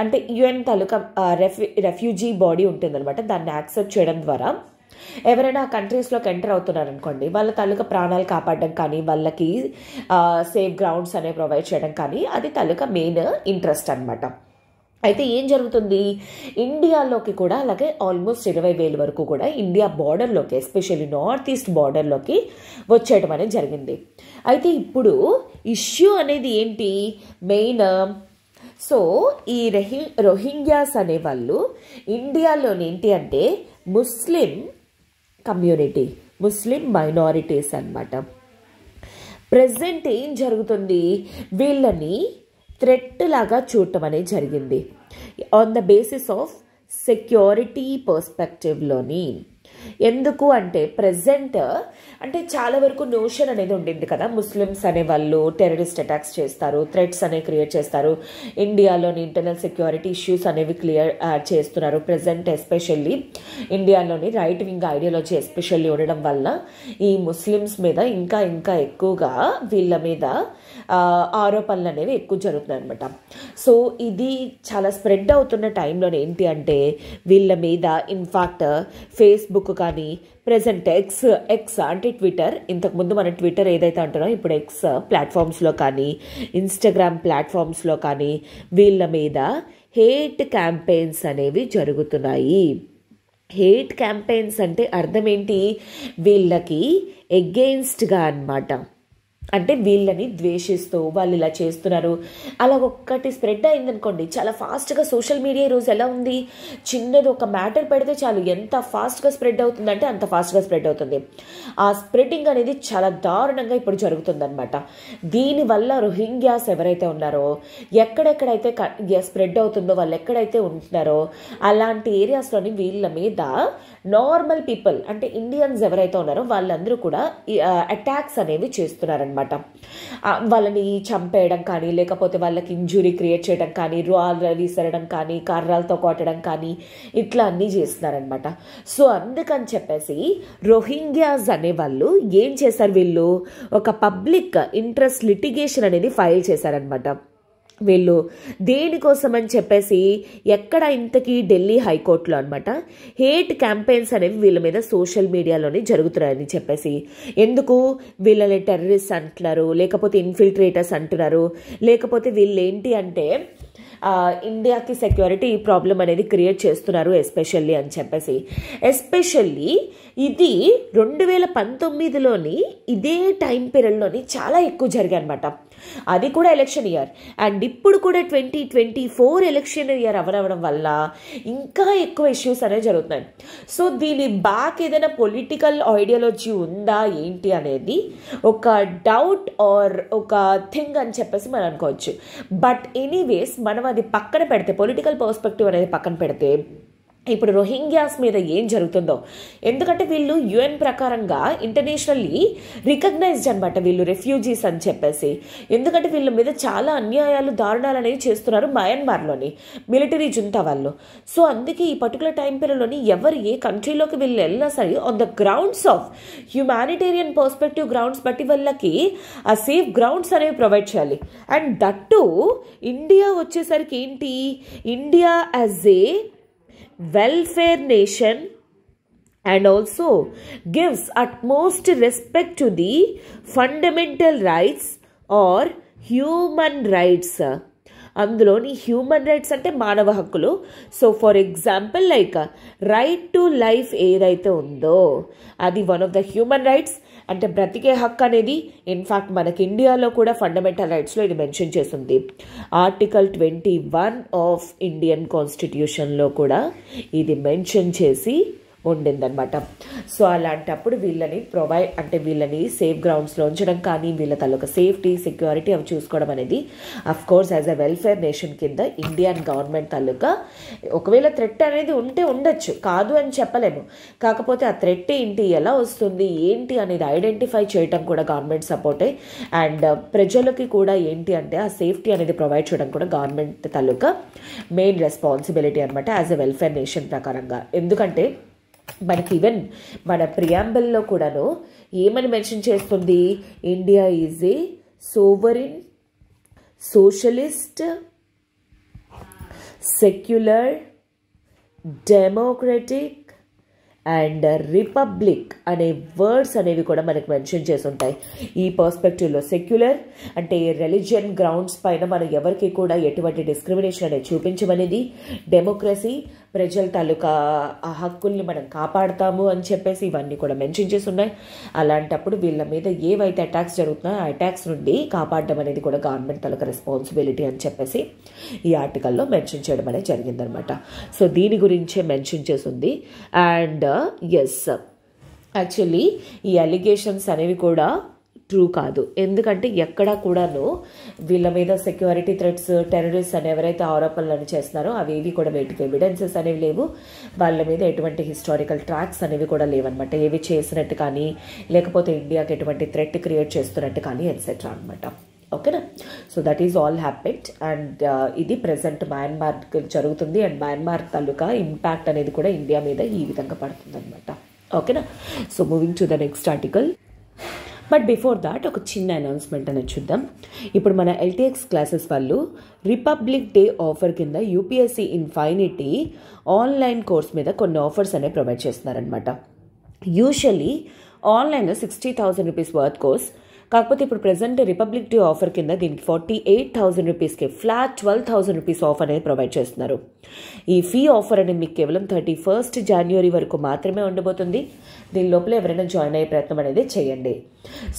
అంటే UN తాలూకా రెఫ్యూజీ బాడీ ఉంటుందన్నమాట. దాన్ని యాక్సెప్ట్ చేయడం ద్వారా ఎవరైనా కంట్రీస్లోకి ఎంటర్ అవుతున్నారనుకోండి వాళ్ళ తాలూకా ప్రాణాలు కాపాడడం కానీ వాళ్ళకి సేఫ్ గ్రౌండ్స్ అనేవి ప్రొవైడ్ చేయడం కానీ అది తాలూకా మెయిన్ ఇంట్రెస్ట్ అనమాట. అయితే ఏం జరుగుతుంది, ఇండియాలోకి కూడా అలాగే ఆల్మోస్ట్ 20,000 వరకు కూడా ఇండియా బార్డర్లోకి ఎస్పెషల్లీ నార్త్ ఈస్ట్ బార్డర్లోకి వచ్చేయడం అనేది జరిగింది. అయితే ఇప్పుడు ఇష్యూ అనేది ఏంటి మెయిన్, సో ఈ రోహింగ్యాస్ అనేవాళ్ళు ఇండియాలోని ఏంటి అంటే ముస్లిం కమ్యూనిటీ, ముస్లిం మైనారిటీస్ అనమాట. ప్రెజెంట్ ఏం జరుగుతుంది, వీళ్ళని థ్రెట్ లాగా చూడటం అనేది జరిగింది on the basis of security పర్స్పెక్టివ్లోని. ఎందుకు అంటే ప్రెజెంట్ అంటే చాలా వరకు నోషన్ అనేది ఉండింది కదా, ముస్లిమ్స్ అనేవాళ్ళు టెర్రరిస్ట్ అటాక్స్ చేస్తారు, థ్రెట్స్ అనేవి క్రియేట్ చేస్తారు, ఇండియాలోని ఇంటర్నల్ సెక్యూరిటీ ఇష్యూస్ అనేవి చేస్తున్నారు. ప్రెజెంట్ ఎస్పెషల్లీ ఇండియాలోని రైట్ వింగ్ ఐడియాలజీ ఎస్పెషల్లీ ఉండడం వల్ల ఈ ముస్లిమ్స్ మీద ఇంకా ఇంకా ఎక్కువగా వీళ్ళ మీద ఆరోపణలు అనేవి ఎక్కువ జరుగుతున్నాయి అనమాట. సో ఇది చాలా స్ప్రెడ్ అవుతున్న టైంలోనే ఏంటి అంటే వీళ్ళ మీద ఇన్ఫాక్ట్ ఫేస్బుక్ కానీ ప్రెజెంట్ ఎక్స్ అంటే ట్విట్టర్, ఇంతకుముందు మన ట్విట్టర్ ఏదైతే అంటున్నామో ఇప్పుడు ఎక్స్ ప్లాట్ఫామ్స్లో కానీ ఇన్స్టాగ్రామ్ ప్లాట్ఫామ్స్లో కానీ వీళ్ళ మీద హేట్ క్యాంపెయిన్స్ అనేవి జరుగుతున్నాయి. హేట్ క్యాంపెయిన్స్ అంటే అర్థం ఏంటి, వీళ్ళకి ఎగెయిన్స్ట్గా అన్నమాట. అంటే వీళ్ళని ద్వేషిస్తూ వాళ్ళు ఇలా చేస్తున్నారు అలా ఒక్కటి స్ప్రెడ్ అయిందనుకోండి, చాలా ఫాస్ట్గా సోషల్ మీడియా ఈరోజు ఎలా ఉంది, చిన్నది ఒక మ్యాటర్ పెడితే చాలు ఎంత ఫాస్ట్గా స్ప్రెడ్ అవుతుందంటే అంత ఫాస్ట్గా స్ప్రెడ్ అవుతుంది. ఆ స్ప్రెడ్డింగ్ అనేది చాలా దారుణంగా ఇప్పుడు జరుగుతుందన్నమాట. దీనివల్ల రోహింగ్యాస్ ఎవరైతే ఉన్నారో, ఎక్కడెక్కడైతే స్ప్రెడ్ అవుతుందో వాళ్ళు ఎక్కడైతే ఉంటున్నారో అలాంటి ఏరియాస్లోని వీళ్ళ మీద నార్మల్ పీపుల్ అంటే ఇండియన్స్ ఎవరైతే ఉన్నారో వాళ్ళందరూ కూడా అటాక్స్ అనేవి చేస్తున్నారనమాట. వాళ్ళని చంపేయడం కానీ లేకపోతే వాళ్ళకి ఇంజురీ క్రియేట్ చేయడం కానీ, రాళ్ళు విసరడం కానీ, కర్రలతో కొట్టడం కానీ ఇట్లా అన్నీ చేస్తున్నారనమాట. సో అందుకని చెప్పేసి రోహింగ్యాస్ అనే వాళ్ళు ఏం చేశారు, వీళ్ళు ఒక పబ్లిక్ ఇంట్రెస్ట్ లిటిగేషన్ అనేది ఫైల్ చేశారనమాట. వీళ్ళు దేనికోసం అని చెప్పేసి ఎక్కడ ఇంతకీ ఢిల్లీ హైకోర్టులో అనమాట హేట్ క్యాంపెయిన్స్ అనేవి వీళ్ళ మీద సోషల్ మీడియాలోనే జరుగుతున్నాయని చెప్పేసి, ఎందుకు వీళ్ళని టెర్రరిస్ట్ అంటున్నారు, లేకపోతే ఇన్ఫిల్ట్రేటర్స్ అంటున్నారు, లేకపోతే వీళ్ళు ఏంటి అంటే ఇండియాకి సెక్యూరిటీ ప్రాబ్లం అనేది క్రియేట్ చేస్తున్నారు ఎస్పెషల్లీ అని చెప్పేసి. ఎస్పెషల్లీ ఇది 2019లోని ఇదే టైం పీరియడ్లోని చాలా ఎక్కువ జరిగాయి అనమాట. అది కూడా ఎలక్షన్ ఇయర్ అండ్ ఇప్పుడు కూడా 2024 ఎలక్షన్ ఇయర్ అవడం వల్ల ఇంకా ఎక్కువ ఇష్యూస్ అనేవి జరుగుతున్నాయి. సో దీని బ్యాక్ ఏదైనా పొలిటికల్ ఐడియాలజీ ఉందా ఏంటి అనేది ఒక డౌట్ ఆర్ ఒక థింగ్ అని చెప్పేసి మనం అనుకోవచ్చు. బట్ ఎనీవేస్ మనం అది పక్కన పెడితే, పొలిటికల్ పర్స్పెక్టివ్ అనేది పక్కన పెడితే, ఇప్పుడు రోహింగ్యాస్ మీద ఏం జరుగుతుందో, ఎందుకంటే వీళ్ళు యుఎన్ ప్రకారంగా ఇంటర్నేషనల్లీ రికగ్నైజ్డ్ అనమాట వీళ్ళు రెఫ్యూజీస్ అని చెప్పేసి. ఎందుకంటే వీళ్ళ మీద చాలా అన్యాయాలు దారుణాలు అనేవి చేస్తున్నారు మయన్మార్లోని మిలిటరీ జుంతా వాళ్ళు. సో అందుకే ఈ పర్టికులర్ టైం పీరియడ్లోని ఎవరు ఏ కంట్రీలోకి వీళ్ళు వెళ్ళినా సరే on the grounds of humanitarian perspective grounds బట్టి వాళ్ళకి ఆ సేఫ్ గ్రౌండ్స్ అనేవి ప్రొవైడ్ చేయాలి. అండ్ దట్టు ఇండియా వచ్చేసరికి ఏంటి, India as a welfare nation and also gives utmost respect to the fundamental rights or human rights. అందులోని హ్యూమన్ రైట్స్ అంటే మానవ హక్కులు. So for example like right to life ఏదైతే ఉందో అది one of the human rights, అంటే బ్రతికే హక్కు అనేది ఇన్ఫ్యాక్ట్ మనకి ఇండియాలో కూడా ఫండమెంటల్ రైట్స్లో ఇది మెన్షన్ చేస్తుంది. ఆర్టికల్ 21 ఆఫ్ ఇండియన్ కాన్స్టిట్యూషన్లో కూడా ఇది మెన్షన్ చేసి ఉండిందనమాట. సో అలాంటప్పుడు వీళ్ళని అంటే వీళ్ళని సేఫ్ గ్రౌండ్స్లో ఉంచడం కానీ వీళ్ళ తాలూకా సేఫ్టీ సెక్యూరిటీ అవి చూసుకోవడం అనేది of course as a welfare nation కింద ఇండియన్ గవర్నమెంట్ తాలూకా ఒకవేళ థ్రెట్ అనేది ఉంటే ఉండొచ్చు, కాదు అని చెప్పలేము. కాకపోతే ఆ థ్రెట్ ఏంటి, ఎలా వస్తుంది, ఏంటి అనేది ఐడెంటిఫై చేయడం కూడా గవర్నమెంట్ సపోర్టే. అండ్ ప్రజలకి కూడా ఏంటి అంటే ఆ సేఫ్టీ అనేది ప్రొవైడ్ చేయడం కూడా గవర్నమెంట్ తాలూకా మెయిన్ రెస్పాన్సిబిలిటీ అనమాట యాజ్ అ వెల్ఫేర్ నేషన్ ప్రకారంగా. ఎందుకంటే మనకి ఈవెన్ మన ప్రియాంబుల్లో కూడాను ఏమని మెన్షన్ చేస్తుంది, India is a sovereign socialist secular democratic and republic అనే వర్డ్స్ అనేవి కూడా మనకు మెన్షన్ చేసి ఉంటాయి. ఈ పర్స్పెక్టివ్లో సెక్యులర్ అంటే రిలీజియన్ గ్రౌండ్స్ పైన మనం ఎవరికి కూడా ఎటువంటి డిస్క్రిమినేషన్ అనేది చూపించమనేది, డెమోక్రసీ ప్రజల తాలూకా ఆ హక్కుల్ని మనం కాపాడుతాము అని చెప్పేసి ఇవన్నీ కూడా మెన్షన్ చేసి ఉన్నాయి. అలాంటప్పుడు వీళ్ళ మీద ఏవైతే అటాక్స్ జరుగుతున్నాయో ఆ అటాక్స్ నుండి కాపాడడం అనేది కూడా గవర్నమెంట్ తాలూకా రెస్పాన్సిబిలిటీ అని చెప్పేసి ఈ ఆర్టికల్లో మెన్షన్ చేయడం అనేది జరిగిందనమాట. సో దీని గురించే మెన్షన్ చేసి ఉంది. అండ్ ఎస్ యాక్చువల్లీ ఈ అలిగేషన్స్ అనేవి కూడా ట్రూ కాదు. ఎందుకంటే ఎక్కడా కూడాను వీళ్ళ మీద సెక్యూరిటీ థ్రెట్స్, టెర్రరిస్ట్ అని ఎవరైతే ఆరోపణలను చేస్తున్నారో అవి ఏవి కూడా బయటికి ఎవిడెన్సెస్ అనేవి లేవు. వాళ్ళ మీద ఎటువంటి హిస్టారికల్ ట్రాక్స్ అనేవి కూడా లేవన్నమాట. ఏవి చేసినట్టు కానీ లేకపోతే ఇండియాకి ఎటువంటి థ్రెట్ క్రియేట్ చేస్తున్నట్టు కానీ ఎట్సెట్రా అనమాట. ఓకేనా? So that is all happened and ఇది ప్రెసెంట్ మయన్మార్కి జరుగుతుంది. అండ్ మయన్మార్ తాలూకా ఇంపాక్ట్ అనేది కూడా ఇండియా మీద ఈ విధంగా పడుతుంది అనమాట. ఓకేనా? So moving to the next article. But before that ఒక చిన్న అనౌన్స్మెంట్ అనేది చూద్దాం. ఇప్పుడు మన ఎల్టీఎక్స్ క్లాసెస్ వాళ్ళు రిపబ్లిక్ డే ఆఫర్ కింద యూపీఎస్సీ ఇన్ఫైనిటీ ఆన్లైన్ కోర్స్ మీద కొన్ని ఆఫర్స్ అనేవి ప్రొవైడ్ చేస్తున్నారనమాట. యూజువల్లీ ఆన్లైన్లో 60,000 రూపీస్ వర్త్ కోర్స్, కాకపోతే ఇప్పుడు ప్రెసెంట్ రిపబ్లిక్ డే ఆఫర్ కింద దీనికి 48,000 రూపీస్కి ఫ్లాట్ 12,000 రూపీస్ ఆఫ్ అనేది ప్రొవైడ్ చేస్తున్నారు. ఈ ఫీ ఆఫర్ అనేది మీకు కేవలం 31 జనవరి వరకు మాత్రమే ఉండబోతుంది. దీని లోపల ఎవరైనా జాయిన్ అయ్యే ప్రయత్నం అనేది చేయండి.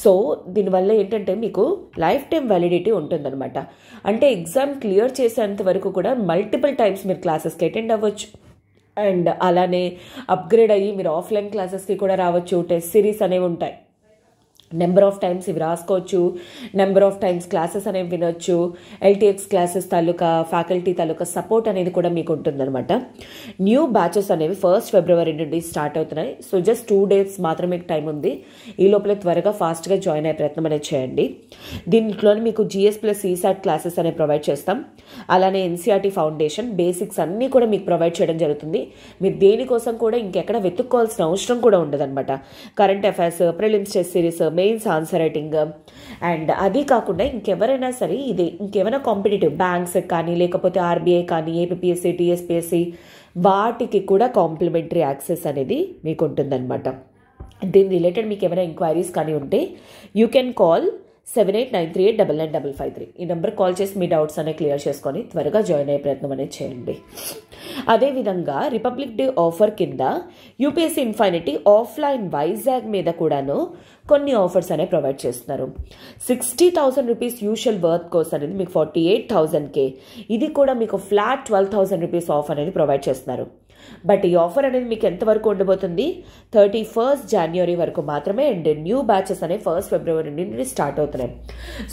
సో దీనివల్ల ఏంటంటే మీకు లైఫ్ టైం వ్యాలిడిటీ ఉంటుందన్నమాట. అంటే ఎగ్జామ్ క్లియర్ చేసేంత వరకు కూడా మల్టిపుల్ టైమ్స్ మీరు క్లాసెస్కి అటెండ్ అవ్వచ్చు. అండ్ అలానే అప్గ్రేడ్ అయ్యి మీరు ఆఫ్లైన్ క్లాసెస్కి కూడా రావచ్చు. టెస్ట్ సిరీస్ అనేవి ఉంటాయి. నెంబర్ ఆఫ్ టైమ్స్ ఇవి రాసుకోవచ్చు. నెంబర్ ఆఫ్ టైమ్స్ క్లాసెస్ అనేవి వినొచ్చు. ఎల్టీఎక్స్ క్లాసెస్ తాలూకా ఫ్యాకల్టీ తాలూకా సపోర్ట్ అనేది కూడా మీకు ఉంటుందన్నమాట. న్యూ బ్యాచెస్ అనేవి 1 ఫిబ్రవరి నుండి స్టార్ట్ అవుతున్నాయి. సో జస్ట్ 2 days మాత్రమే టైం ఉంది. ఈ లోపల త్వరగా ఫాస్ట్గా జాయిన్ అయ్యే ప్రయత్నం అనేది చేయండి. దీంట్లో మీకు జిఎస్ ప్లస్ ఈసాట్ క్లాసెస్ అనేవి ప్రొవైడ్ చేస్తాం. అలానే ఎన్సీఆర్టీ ఫౌండేషన్ బేసిక్స్ అన్నీ కూడా మీకు ప్రొవైడ్ చేయడం జరుగుతుంది. మీరు దేనికోసం కూడా ఇంకెక్కడ వెతుక్కోవాల్సిన అవసరం కూడా ఉండదన్నమాట. Current affairs, prelims test series, mains answer writing and అది కాకుండా ఇంకెవరైనా సరే ఇది ఇంకేమైనా కాంపిటేటివ్ బ్యాంక్స్ కానీ లేకపోతే ఆర్బీఐ కానీ ఏపీఎస్సీ, టీఎస్పీఎస్సీ వాటికి కూడా కాంప్లిమెంటరీ యాక్సెస్ అనేది మీకు ఉంటుందన్నమాట. దీని రిలేటెడ్ మీకు ఏమైనా ఎంక్వైరీస్ కానీ ఉంటే యూ కెన్ కాల్ 7893899553 ఈ నెంబర్ కాల్ చేసి మీ డౌట్స్ అనేవి క్లియర్ చేసుకొని త్వరగా జాయిన్ అయ్యే ప్రయత్నం అనేది చేయండి. అదేవిధంగా రిపబ్లిక్ డే ఆఫర్ కింద యూపీఎస్సీ ఇన్ఫైనిటీ ఆఫ్లైన్ వైజాగ్ మీద కూడాను కొన్ని ఆఫర్స్ అనేవి ప్రొవైడ్ చేస్తున్నారు. 60,000 రూపీస్ యూజువల్ వర్త్ కోర్స్ అనేది మీకు 48,000కే. ఇది కూడా మీకు ఫ్లాట్ 12,000 రూపీస్ ఆఫ్ అనేది ప్రొవైడ్ చేస్తున్నారు. బట్ ఈ ఆఫర్ అనేది మీకు ఎంతవరకు ఉండబోతుంది? 31 జనవరి వరకు మాత్రమే. అండ్ న్యూ బ్యాచెస్ అనేవి 1 ఫిబ్రవరి నుండి స్టార్ట్ అవుతున్నాయి.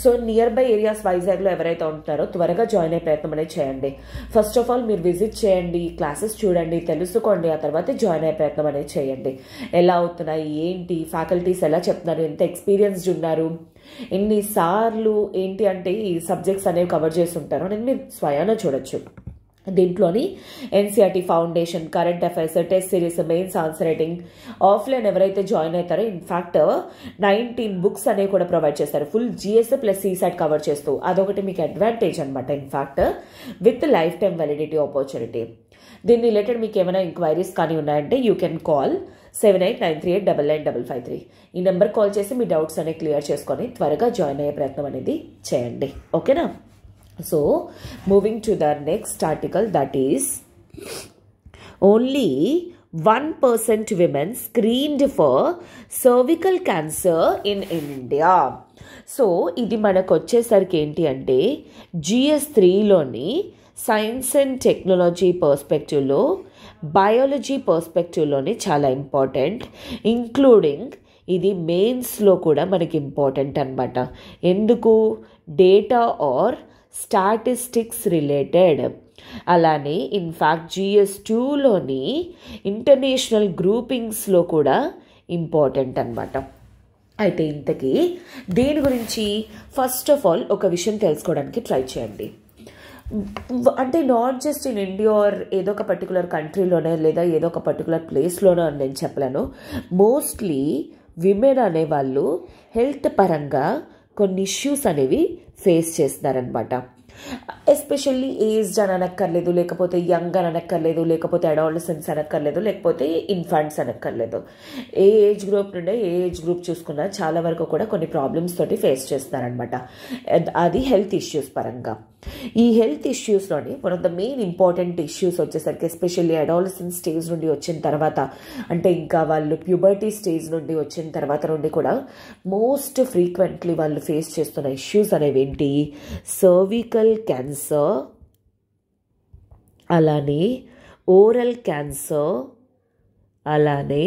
సో నియర్ బై ఏరియాస్ వైజాగ్లో ఎవరైతే ఉంటున్నారో త్వరగా జాయిన్ అయ్యే ప్రయత్నం అనేది చేయండి. ఫస్ట్ ఆఫ్ ఆల్ మీరు విజిట్ చేయండి, క్లాసెస్ చూడండి, తెలుసుకోండి. ఆ తర్వాత జాయిన్ అయ్యే ప్రయత్నం అనేది చేయండి. ఎలా అవుతున్నాయి, ఏంటి, ఫ్యాకల్టీస్ ఎలా చెప్తున్నారు, ఎంత ఎక్స్పీరియన్స్డ్ ఉన్నారు, ఎన్నిసార్లు ఏంటి అంటే ఈ సబ్జెక్ట్స్ అనేవి కవర్ చేసి ఉంటారు అనేది మీరు స్వయాన చూడొచ్చు. దీంట్లోని NCERT foundation, current affairs, test series, mains answer writing offline ఎవరైతే జాయిన్ అవుతారో ఇన్ఫాక్ట్ 19 బుక్స్ అనేవి కూడా ప్రొవైడ్ చేస్తారు. Full GS plus CSAT cover చేస్తూ అదొకటి మీకు అడ్వాంటేజ్ అనమాట. In fact with life time validity opportunity. దీని రిలేటెడ్ మీకు ఏమైనా ఎంక్వైరీస్ కానీ ఉన్నాయంటే యూ కెన్ కాల్ 7893899553 ఈ నెంబర్ కాల్ చేసి మీ డౌట్స్ అనేవి క్లియర్ చేసుకొని త్వరగా జాయిన్ అయ్యే ప్రయత్నం అనేది చేయండి. ఓకేనా? So moving to the next article, that is only 1% women screened for cervical cancer in India. So ఇది మనకు వచ్చేసరికి ఏంటి అంటే GS3లోని సైన్స్ అండ్ టెక్నాలజీ పర్స్పెక్టివ్లో, బయాలజీ పర్స్పెక్టివ్లోని చాలా ఇంపార్టెంట్. ఇంక్లూడింగ్ ఇది మెయిన్స్లో కూడా మనకి ఇంపార్టెంట్ అనమాట. ఎందుకు? Data are statistics related. అలానే ఇన్ఫ్యాక్ట్ GS2లోని ఇంటర్నేషనల్ గ్రూపింగ్స్లో కూడా ఇంపార్టెంట్ అనమాట. అయితే ఇంతకీ దీని గురించి ఫస్ట్ ఆఫ్ ఆల్ ఒక విషయం తెలుసుకోవడానికి ట్రై చేయండి. అంటే not just in India or ఏదో ఒక పర్టికులర్ కంట్రీలోనే లేదా ఏదో ఒక పర్టికులర్ ప్లేస్లోనే అని నేను చెప్పలేను. మోస్ట్లీ విమెన్ అనేవాళ్ళు హెల్త్ పరంగా కొన్ని ఇష్యూస్ అనేవి ఫేస్ చేస్తున్నారనమాట. ఎస్పెషల్లీ ఏజ్డ్ అని అనక్కర్లేదు, లేకపోతే యంగ్ అని అనక్కర్లేదు, లేకపోతే అడాలసెంట్స్ అనక్కర్లేదు, లేకపోతే ఇన్ఫాంట్స్ అనక్కర్లేదు. ఏ ఏజ్ గ్రూప్ నుండే ఏ ఏజ్ గ్రూప్ చూసుకున్నా చాలా వరకు కూడా కొన్ని ప్రాబ్లమ్స్ తోటి ఫేస్ చేస్తున్నారనమాట. అది హెల్త్ ఇష్యూస్ పరంగా. ఈ హెల్త్ ఇష్యూస్లోని one of the main important issues వచ్చేసరికి ఎస్పెషల్లీ అడాలసెంట్ స్టేజ్ నుండి వచ్చిన తర్వాత, అంటే ఇంకా వాళ్ళు ప్యూబర్టీ స్టేజ్ నుండి వచ్చిన తర్వాత నుండి కూడా మోస్ట్ ఫ్రీక్వెంట్లీ వాళ్ళు ఫేస్ చేస్తున్న ఇష్యూస్ అనేవి ఏంటి? సర్వికల్ క్యాన్సర్, అలానే ఓరల్ క్యాన్సర్, అలానే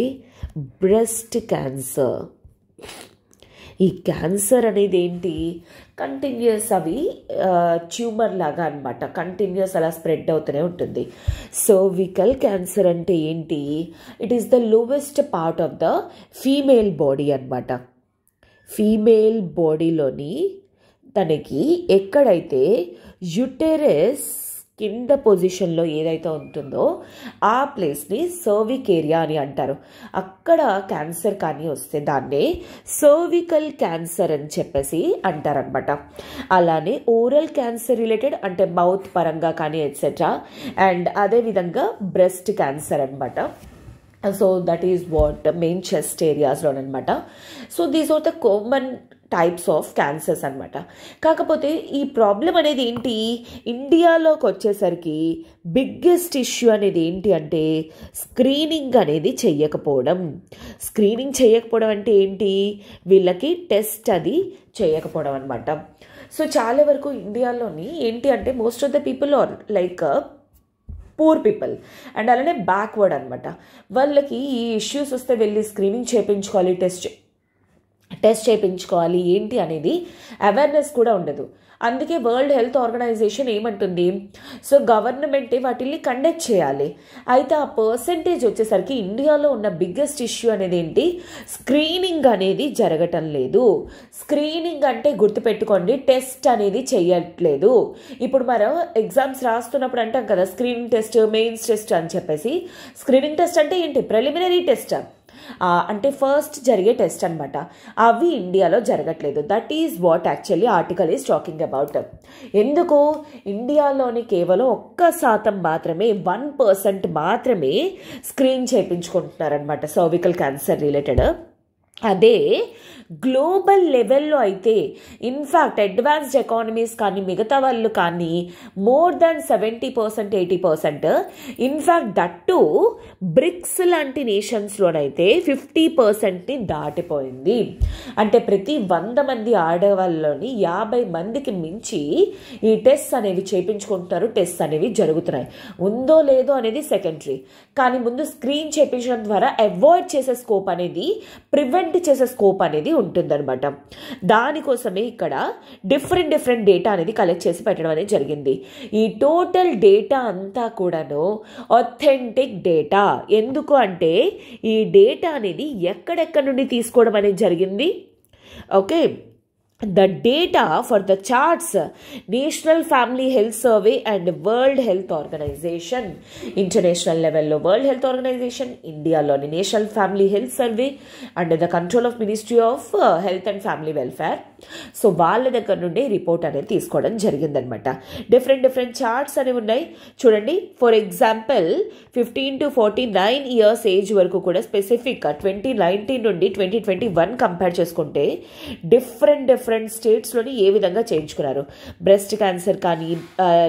బ్రెస్ట్ క్యాన్సర్. ఈ క్యాన్సర్ అనేది ఏంటి, కంటిన్యూస్ అవి ట్యూమర్ లాగా అనమాట, కంటిన్యూస్ అలా స్ప్రెడ్ అవుతూనే ఉంటుంది. సర్వికల్ క్యాన్సర్ అంటే ఏంటి, it is the lowest part of the female body అనమాట. ఫీమేల్ బాడీలోని తనకి ఎక్కడైతే యుటెరస్ కింద పొజిషన్లో ఏదైతే ఉంటుందో ఆ ప్లేస్ని సర్విక్ ఏరియా అని అంటారు. అక్కడ క్యాన్సర్ కానీ వస్తే దాన్నే సర్వికల్ క్యాన్సర్ అని చెప్పేసి అంటారనమాట. అలానే ఓరల్ క్యాన్సర్ రిలేటెడ్ అంటే మౌత్ పరంగా కానీ ఎట్సెట్రా, అండ్ అదేవిధంగా బ్రెస్ట్ క్యాన్సర్ అనమాట. So that is what main chest ఏరియాస్లోనమాట. So these are the common types of cancers అనమాట. కాకపోతే ఈ ప్రాబ్లం అనేది ఏంటి, ఇండియాలోకి వచ్చేసరికి బిగ్గెస్ట్ ఇష్యూ అనేది ఏంటి అంటే స్క్రీనింగ్ అనేది చెయ్యకపోవడం. స్క్రీనింగ్ చేయకపోవడం అంటే ఏంటి, వీళ్ళకి టెస్ట్ అది చేయకపోవడం అనమాట. సో చాలా వరకు ఇండియాలోని ఏంటి అంటే most of the people are like poor people and అలానే బ్యాక్వర్డ్ అనమాట. వాళ్ళకి ఈ ఇష్యూస్ వస్తే వెళ్ళి స్క్రీనింగ్ చేయించుకోవాలి, టెస్ట్ చేయించుకోవాలి ఏంటి అనేది అవేర్నెస్ కూడా ఉండదు. అందుకే వరల్డ్ హెల్త్ ఆర్గనైజేషన్ ఏమంటుంది, సో గవర్నమెంటే వాటిని కండక్ట్ చేయాలి. అయితే ఆ పర్సెంటేజ్ వచ్చేసరికి ఇండియాలో ఉన్న బిగ్గెస్ట్ ఇష్యూ అనేది ఏంటి, స్క్రీనింగ్ అనేది జరగటం లేదు. స్క్రీనింగ్ అంటే గుర్తుపెట్టుకోండి, టెస్ట్ అనేది చెయ్యట్లేదు. ఇప్పుడు మనం ఎగ్జామ్స్ రాస్తున్నప్పుడు అంటాం కదా స్క్రీనింగ్ టెస్ట్, మెయిన్స్ టెస్ట్ అని చెప్పేసి. స్క్రీనింగ్ టెస్ట్ అంటే ఏంటి, ప్రిలిమినరీ టెస్ట్ అంటే ఫస్ట్ జరిగే టెస్ట్ అనమాట. అవి ఇండియాలో జరగట్లేదు. That is what actually article is talking about. ఎందుకు ఇండియాలోని కేవలం 1% మాత్రమే, 1% మాత్రమే స్క్రీన్ చేయించుకుంటున్నారనమాట సర్వికల్ క్యాన్సర్ రిలేటెడ్. అదే గ్లోబల్ లెవెల్లో అయితే ఇన్ఫ్యాక్ట్ అడ్వాన్స్డ్ ఎకానమీస్ కానీ మిగతా వాళ్ళు కానీ more than 70%, 80%, in fact that BRICS లాంటి నేషన్స్లోనైతే 50%ని దాటిపోయింది. అంటే ప్రతి 100 మంది ఆడవాళ్ళలోని 50 మందికి మించి ఈ టెస్ట్ అనేవి చేయించుకుంటున్నారు, టెస్ట్ అనేవి జరుగుతున్నాయి. ఉందో లేదో అనేది సెకండరీ, కానీ ముందు స్క్రీన్ చేయించడం ద్వారా అవాయిడ్ చేసే స్కోప్ అనేది, ప్రివెంట్ చేసే స్కోప్ అనేది ఉంటుందన్నమాట. దానికోసమే ఇక్కడ డిఫరెంట్ డేటా అనేది కలెక్ట్ చేసి పెట్టడం అనేది జరిగింది. ఈ టోటల్ డేటా అంతా కూడాను ఆథెంటిక్ డేటా. ఎందుకు అంటే ఈ డేటా అనేది ఎక్కడెక్కడి నుండి తీసుకోవడం అనేది జరిగింది. Okay, the data for the charts, National Family Health Survey and World Health Organization, international level lo World Health Organization, India loni National Family Health Survey under the control of Ministry of Health and Family Welfare. So వాళ్ళ దగ్గర నుండి report అనేది తీసుకోవడం జరిగిందనమాట. Different charts అనేవి ఉన్నాయి చూడండి. For example 15 to 49 years age వరకు కూడా స్పెసిఫిక్గా 2019 నుండి 2021 కంపేర్ చేసుకుంటే డిఫరెంట్ స్టేట్స్లోని ఏ విధంగా చేయించుకున్నారు. బ్రెస్ట్ క్యాన్సర్ కానీ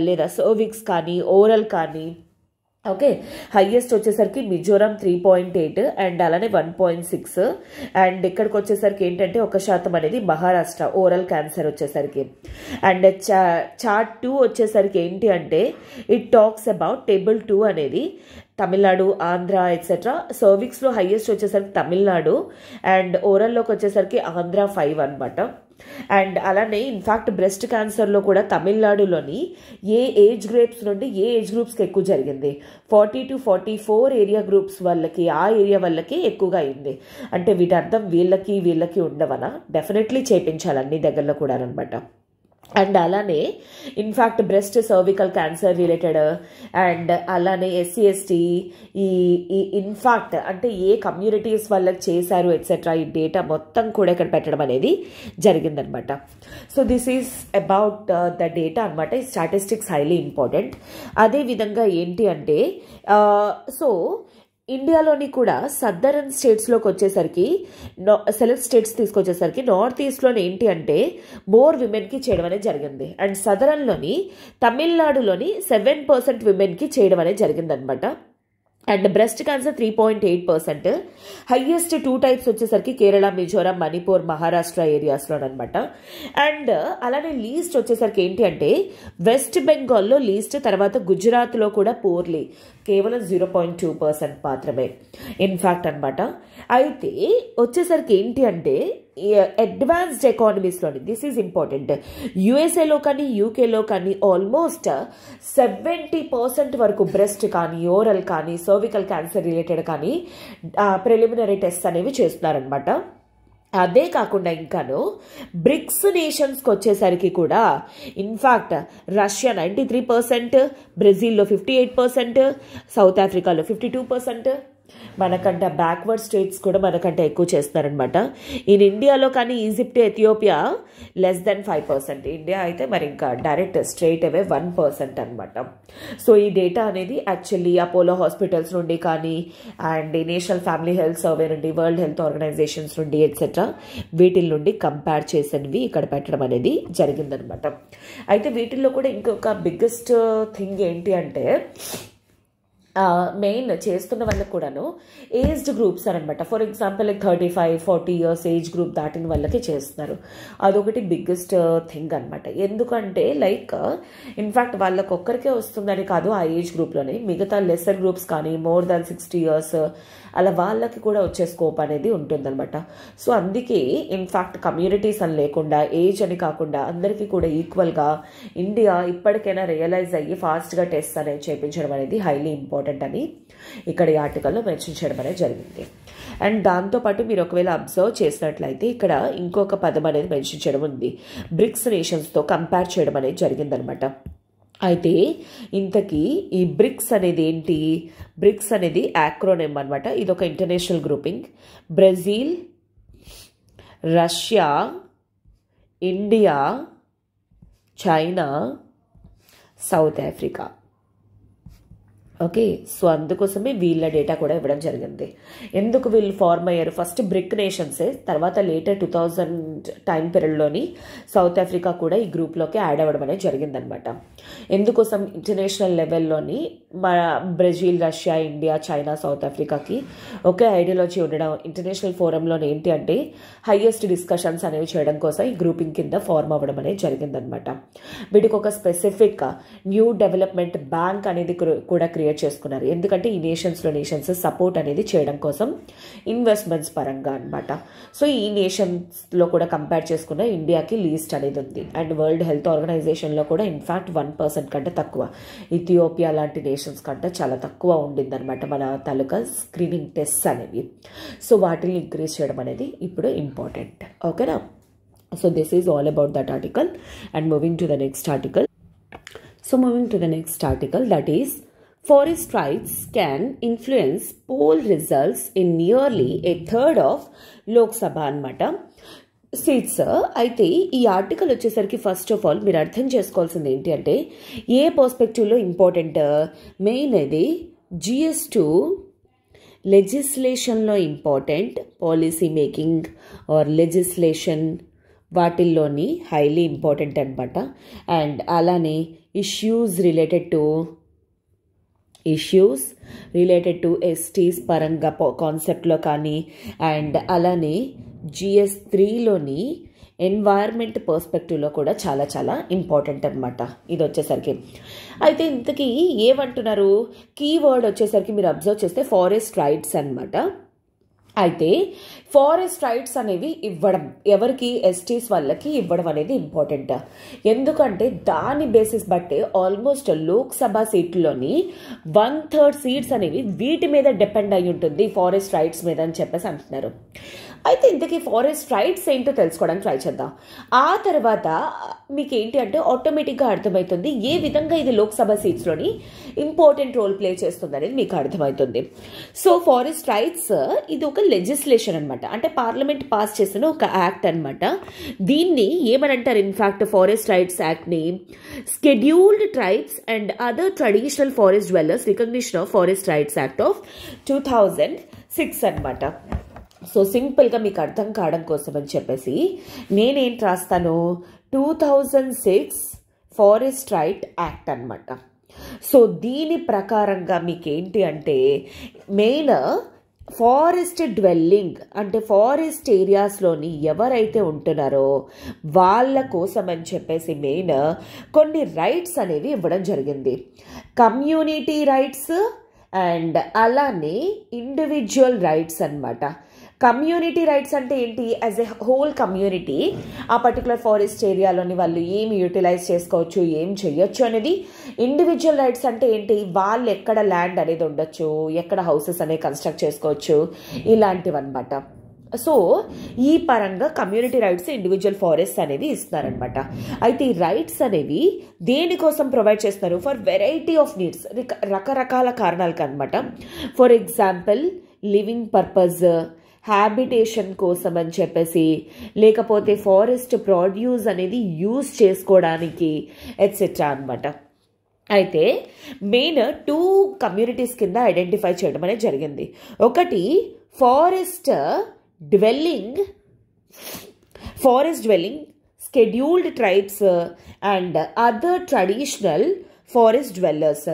లేదా సర్విక్స్ కానీ ఓరల్ కానీ. ఓకే, హైయెస్ట్ వచ్చేసరికి మిజోరాం 3.8 అండ్ అలానే 1.6 అండ్ ఇక్కడికి వచ్చేసరికి ఏంటంటే 1% అనేది మహారాష్ట్ర ఓరల్ క్యాన్సర్ వచ్చేసరికి. అండ్ చార్ట్ 2 వచ్చేసరికి ఏంటి అంటే ఇట్ టాక్స్ అబౌట్ టేబుల్ 2 అనేది తమిళనాడు, ఆంధ్ర ఎట్సెట్రా. సర్విక్స్లో హైయెస్ట్ వచ్చేసరికి తమిళనాడు అండ్ ఓరల్లోకి వచ్చేసరికి ఆంధ్ర 5 అనమాట. అండ్ అలానే ఇన్ఫ్యాక్ట్ బ్రెస్ట్ క్యాన్సర్లో కూడా తమిళనాడులోని ఏ ఏజ్ గ్రూప్స్ నుండి ఏ ఏజ్ గ్రూప్స్కి ఎక్కువ జరిగింది, 40 to 44 ఏరియా గ్రూప్స్ వాళ్ళకి, ఆ ఏరియా వాళ్ళకి ఎక్కువగా అయింది. అంటే వీటి అర్థం వీళ్ళకి ఉండవనా, డెఫినెట్లీ చేయించాలి అన్ని దగ్గరలో కూడా అనమాట. అండ్ అలానే in fact breast cervical cancer related and అలానే SC ST ఈ ఇన్ఫ్యాక్ట్ అంటే ఏ కమ్యూనిటీస్ వాళ్ళకి చేశారు ఎట్సెట్రా ఈ డేటా మొత్తం కూడా ఇక్కడ పెట్టడం అనేది జరిగిందనమాట. So this is about the data అనమాట. ఈ స్టాటిస్టిక్స్ హైలీ ఇంపార్టెంట్. అదేవిధంగా ఏంటి అంటే సో ఇండియాలోని కూడా సదరన్ స్టేట్స్లోకి వచ్చేసరికి సెలెక్ట్ స్టేట్స్ తీసుకొచ్చేసరికి నార్త్ ఈస్ట్లోని ఏంటి అంటే మోర్ విమెన్కి చేయడం అనేది జరిగింది. అండ్ సదరన్లోని తమిళనాడులోని 7% విమెన్కి చేయడం అనేది జరిగిందనమాట. And breast cancer 3.8%. Highest 2 types వచ్చేసరికి కేరళ, మిజోరాం, మణిపూర్, మహారాష్ట్ర ఏరియాస్లోనమాట. అండ్ అలానే లీస్ట్ వచ్చేసరికి ఏంటి అంటే వెస్ట్ బెంగాల్లో లీస్ట్, తర్వాత గుజరాత్లో కూడా పోర్లీ కేవలం 0.2% మాత్రమే ఇన్ఫ్యాక్ట్ అనమాట. అయితే వచ్చేసరికి ఏంటి అంటే అడ్వాన్స్డ్ ఎకానమీస్లోని, దిస్ ఈజ్ ఇంపార్టెంట్, యుఎస్ఏలో కానీ యూకేలో కానీ ఆల్మోస్ట్ 70% వరకు బ్రెస్ట్ కానీ ఓరల్ కానీ సర్వికల్ క్యాన్సర్ రిలేటెడ్ కానీ ప్రిలిమినరీ టెస్ట్ అనేవి చేస్తున్నారనమాట. అదే కాకుండా ఇంకాను బ్రిక్స్ నేషన్స్కి వచ్చేసరికి కూడా ఇన్ఫ్యాక్ట్ రష్యా 93%, బ్రెజిల్లో 58%, సౌత్ ఆఫ్రికాలో 52%, మనకంటే బ్యాక్వర్డ్ స్టేట్స్ కూడా మనకంటే ఎక్కువ చేస్తున్నారనమాట. ఇన్ ఇండియాలో కానీ ఈజిప్ట్, ఎథియోపియా <5%. ఇండియా అయితే మరి ఇంకా డైరెక్ట్ స్ట్రైట్ అవే 1% అనమాట. సో ఈ డేటా అనేది యాక్చువల్లీ అపోలో హాస్పిటల్స్ నుండి కానీ and national family health survey నుండి, వరల్డ్ హెల్త్ ఆర్గనైజేషన్స్ నుండి ఎట్సెట్రా వీటిల నుండి కంపేర్ చేసినవి ఇక్కడ పెట్టడం అనేది జరిగిందనమాట. అయితే వీటిల్లో కూడా ఇంకొక బిగ్గెస్ట్ థింగ్ ఏంటి అంటే మెయిన్ చేస్తున్న వాళ్ళకి కూడాను ఏజ్డ్ గ్రూప్స్ అనమాట. For example 35-40 years age group దాటిన వాళ్ళకి చేస్తున్నారు. అదొకటి బిగ్గెస్ట్ థింగ్ అనమాట. ఎందుకంటే ఇన్ఫ్యాక్ట్ వాళ్ళకి ఒక్కరికే వస్తుందని కాదు, ఆ ఏజ్ గ్రూప్లోనే మిగతా లెసర్ గ్రూప్స్ కానీ మోర్ దాన్ 60 ఇయర్స్ అలా వాళ్ళకి కూడా వచ్చే స్కోప్ అనేది ఉంటుందన్నమాట. సో అందుకే ఇన్ఫ్యాక్ట్ కమ్యూనిటీస్ అని లేకుండా, ఏజ్ అని కాకుండా అందరికీ కూడా ఈక్వల్గా ఇండియా ఇప్పటికైనా రియలైజ్ అయ్యి ఫాస్ట్గా టెస్ట్ అనేది చేయించడం అనేది హైలీ ఇంపార్టెంట్ అని ఇక్కడ ఈ ఆర్టికల్లో మెన్షన్ చేయడం అనేది జరిగింది. అండ్ దాంతోపాటు మీరు ఒకవేళ అబ్జర్వ్ చేసినట్లయితే ఇక్కడ ఇంకొక పదం అనేది మెన్షన్ చేయడం ఉంది, బ్రిక్స్ నేషన్స్తో కంపేర్ చేయడం అనేది జరిగిందనమాట. అయితే ఇంతకీ ఈ బ్రిక్స్ అనేది ఏంటి? బ్రిక్స్ అనేది యాక్రోనిమ్ అనమాట. ఇది ఒక international grouping. Brazil, Russia, India, China, south Africa. Okay, so అందుకోసమే వీళ్ళ డేటా కూడా ఇవ్వడం జరిగింది. ఎందుకు వీళ్ళు ఫార్మ్ అయ్యారు? ఫస్ట్ బ్రిక్ నేషన్సే, తర్వాత లేటర్ 2000 టైం పీరియడ్లోని సౌత్ ఆఫ్రికా కూడా ఈ గ్రూప్లోకి యాడ్ అవ్వడం అనేది జరిగిందనమాట. ఎందుకోసం? ఇంటర్నేషనల్ లెవెల్లోని Brazil, Russia, India, China, South ఆఫ్రికాకి ఒకే ఐడియాలజీ ఉండడం, ఇంటర్నేషనల్ ఫోరంలోని ఏంటి అంటే హైయెస్ట్ డిస్కషన్స్ అనేవి చేయడం కోసం ఈ గ్రూపింగ్ కింద ఫార్మ్ అవ్వడం అనేది జరిగిందనమాట. వీటికి ఒక స్పెసిఫిక్ న్యూ డెవలప్మెంట్ బ్యాంక్ అనేది కూడా క్రియేట్ చేసుకున్నారు. ఎందుకంటే ఈ నేషన్స్ సపోర్ట్ అనేది చేయడం కోసం ఇన్వెస్ట్మెంట్స్ పరంగా అనమాట. సో ఈ నేషన్స్లో కూడా కంపేర్ చేసుకున్న ఇండియాకి లీస్ట్ అనేది ఉంది. అండ్ వరల్డ్ హెల్త్ ఆర్గనైజేషన్లో కూడా ఇన్ఫ్యాక్ట్ 1% కంటే తక్కువ, ఇథియోపియా లాంటి నేషన్స్ కంటే చాలా తక్కువ ఉండిందనమాట మన తాలూకా స్క్రీనింగ్ టెస్ట్ అనేవి. సో వాటిని ఇంక్రీజ్ చేయడం అనేది ఇప్పుడు ఇంపార్టెంట్. ఓకేనా? So this is all about that article. And moving to the next article. That is, forest rights can influence poll results in nearly a third of Lok Sabha అనమాట. Seats. అయితే ఈ article వచ్చేసరికి first of all మీరు అర్థం చేసుకోవాల్సింది ఏంటి అంటే ఏ పర్స్పెక్టివ్లో important, main ఇది GS2 లెజిస్లేషన్లో important, policy making or legislation వాటిల్లోని హైలీ ఇంపార్టెంట్ అనమాట. అండ్ అలానే ఇష్యూస్ రిలేటెడ్ టు ఎస్టీస్ పరంగా కాన్సెప్ట్లో కానీ, అండ్ అలానే GS3లోని ఎన్వైర్న్మెంట్ పర్స్పెక్టివ్లో కూడా చాలా చాలా ఇంపార్టెంట్ అనమాట ఇది వచ్చేసరికి. అయితే ఇంతకీ ఏమంటున్నారు? కీవర్డ్ వచ్చేసరికి మీరు అబ్జర్వ్ చేస్తే ఫారెస్ట్ రైట్స్ అనమాట. అయితే ఫారెస్ట్ రైట్స్ అనేవి ఇవ్వడం ఎవరికి? ఎస్టీస్ వాళ్ళకి ఇవ్వడం అనేది ఇంపార్టెంట్. ఎందుకంటే దాని బేసిస్ బట్టే ఆల్మోస్ట్ లోక్సభ సీట్లోని 1/3 సీట్స్ అనేవి వీటి మీద డిపెండ్ అయి ఉంటుంది, ఫారెస్ట్ రైట్స్ మీద అని చెప్పేసి అంటున్నారు. అయితే ఇంతకీ ఫారెస్ట్ రైట్స్ ఏంటో తెలుసుకోవడానికి ట్రై చేద్దాం. ఆ తర్వాత మీకు ఏంటి అంటే ఆటోమేటిక్గా అర్థమవుతుంది ఏ విధంగా ఇది లోక్సభ సీట్స్లోని ఇంపార్టెంట్ రోల్ ప్లే చేస్తుంది అనేది మీకు అర్థమవుతుంది. సో ఫారెస్ట్ రైట్స్ ఇది ఒక లెజిస్లేషన్ అనమాట, అంటే పార్లమెంట్ పాస్ చేసిన ఒక యాక్ట్ అనమాట. దీన్ని ఏమని అంటారు? ఇన్ఫ్యాక్ట్ ఫారెస్ట్ రైట్స్ యాక్ట్ని scheduled tribes and other traditional forest dwellers recognition of forest rights act of 2006 అనమాట. సో సింపుల్గా మీకు అర్థం కావడం కోసం అని చెప్పేసి నేనేంటి రాస్తాను, 2006 ఫారెస్ట్ రైట్ యాక్ట్ అనమాట. సో దీని ప్రకారంగా మీకు ఏంటి అంటే మెయిన్ ఫారెస్ట్ డ్వెల్లింగ్ అంటే ఫారెస్ట్ ఏరియాస్లోని ఎవరైతే ఉంటున్నారో వాళ్ళ కోసం అని చెప్పేసి మెయిన్ కొన్ని రైట్స్ అనేవి ఇవ్వడం జరిగింది. కమ్యూనిటీ రైట్స్ అండ్ అలానే ఇండివిజువల్ రైట్స్ అనమాట. కమ్యూనిటీ రైట్స్ అంటే ఏంటి? యాజ్ ఎ హోల్ కమ్యూనిటీ ఆ పర్టికులర్ ఫారెస్ట్ ఏరియాలోని వాళ్ళు ఏమి యూటిలైజ్ చేసుకోవచ్చు, ఏం చేయొచ్చు అనేది. ఇండివిజువల్ రైట్స్ అంటే ఏంటి? వాళ్ళు ఎక్కడ ల్యాండ్ అనేది ఉండొచ్చు, ఎక్కడ హౌసెస్ అనేవి కన్స్ట్రక్ట్ చేసుకోవచ్చు, ఇలాంటివి అనమాట. సో ఈ పరంగా కమ్యూనిటీ రైట్స్ ఇండివిజువల్ ఫారెస్ట్ అనేవి ఇస్తున్నారనమాట. అయితే ఈ రైట్స్ అనేవి దేనికోసం ప్రొవైడ్ చేస్తున్నారు? ఫర్ వెరైటీ ఆఫ్ నీడ్స్, రకరకాల కారణాలకు అనమాట. For example living purpose, habitation కోసం అని చెప్పేసి, లేకపోతే ఫారెస్ట్ ప్రొడ్యూస్ అనేది యూజ్ చేసుకోవడానికి ఎట్సెట్రా అనమాట. అయితే మెయిన్ 2 కమ్యూనిటీస్ కింద ఐడెంటిఫై చేయడం అనేది జరిగింది. ఒకటి forest dwelling, scheduled tribes and other traditional forest dwellers.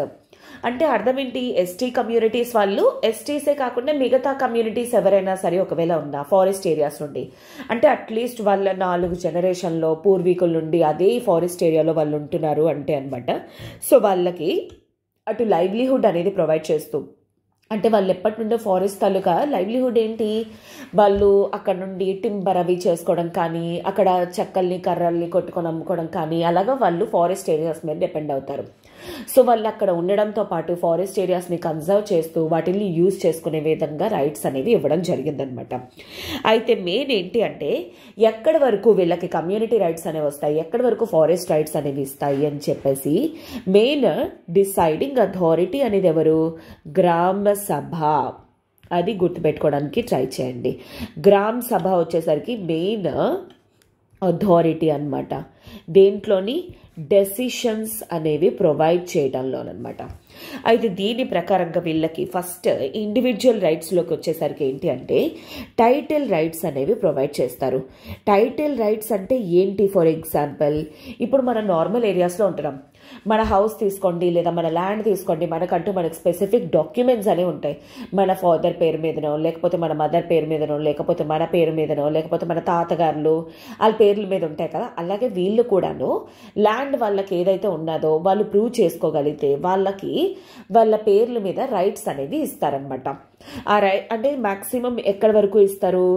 అంటే అర్థం ఏంటి? ఎస్టీ కమ్యూనిటీస్ వాళ్ళు, ఎస్టీసే కాకుండా మిగతా కమ్యూనిటీస్ ఎవరైనా సరే ఒకవేళ ఉన్నా ఫారెస్ట్ ఏరియాస్ నుండి, అంటే అట్లీస్ట్ వాళ్ళ 4 జనరేషన్లో పూర్వీకుల నుండి అదే ఫారెస్ట్ ఏరియాలో వాళ్ళు ఉంటున్నారు అంటే అనమాట. సో వాళ్ళకి అటు లైవ్లీహుడ్ అనేది ప్రొవైడ్ చేస్తూ, అంటే వాళ్ళు ఎప్పటి నుండో ఫారెస్ట్ తాలూకా లైవ్లీహుడ్ ఏంటి? వాళ్ళు అక్కడ నుండి టింబర్ అవి చేసుకోవడం కానీ, అక్కడ చెక్కల్ని కర్రల్ని కొట్టుకొని అమ్ముకోవడం కానీ, అలాగా వాళ్ళు ఫారెస్ట్ ఏరియాస్ మీద డిపెండ్ అవుతారు. సో వాళ్ళు అక్కడ ఉండడంతో పాటు ఫారెస్ట్ ఏరియాస్ని కన్జర్వ్ చేస్తూ వాటిని యూజ్ చేసుకునే విధంగా రైట్స్ అనేవి ఇవ్వడం జరిగిందనమాట. అయితే మెయిన్ ఏంటి అంటే ఎక్కడి వరకు వీళ్ళకి కమ్యూనిటీ రైట్స్ అనేవి వస్తాయి, ఎక్కడి వరకు ఫారెస్ట్ రైట్స్ అనేవి ఇస్తాయి అని చెప్పేసి మెయిన్ డిసైడింగ్ అథారిటీ అనేది ఎవరు? గ్రామ సభ. అది గుర్తుపెట్టుకోవడానికి ట్రై చేయండి. గ్రామ సభ వచ్చేసరికి మెయిన్ అథారిటీ అనమాట. దేంట్లోని? డెసిషన్స్ అనేవి ప్రొవైడ్ చేయడంలోనమాట. అయితే దీని ప్రకారంగా వీళ్ళకి ఫస్ట్ ఇండివిజువల్ రైట్స్లోకి వచ్చేసరికి ఏంటి అంటే టైటిల్ రైట్స్ అనేవి ప్రొవైడ్ చేస్తారు. టైటిల్ రైట్స్ అంటే ఏంటి? ఫర్ ఎగ్జాంపుల్ ఇప్పుడు మనం నార్మల్ ఏరియాస్లో ఉంటున్నాం, మన హౌస్ తీసుకోండి లేదా మన ల్యాండ్ తీసుకోండి, మనకంటూ మనకు స్పెసిఫిక్ డాక్యుమెంట్స్ అనేవి ఉంటాయి. మన ఫాదర్ పేరు మీదనో, లేకపోతే మన మదర్ పేరు మీదనో, లేకపోతే మన పేరు మీదనో, లేకపోతే మన తాతగారులు వాళ్ళ పేర్ల మీద ఉంటాయి కదా. అలాగే వీళ్ళు కూడాను ల్యాండ్ వాళ్ళకి ఏదైతే ఉన్నదో వాళ్ళు ప్రూవ్ చేసుకోగలిగితే వాళ్ళకి వాళ్ళ పేర్ల మీద రైట్స్ అనేవి ఇస్తారనమాట. ఆ అంటే మ్యాక్సిమం ఎక్కడి వరకు ఇస్తారు?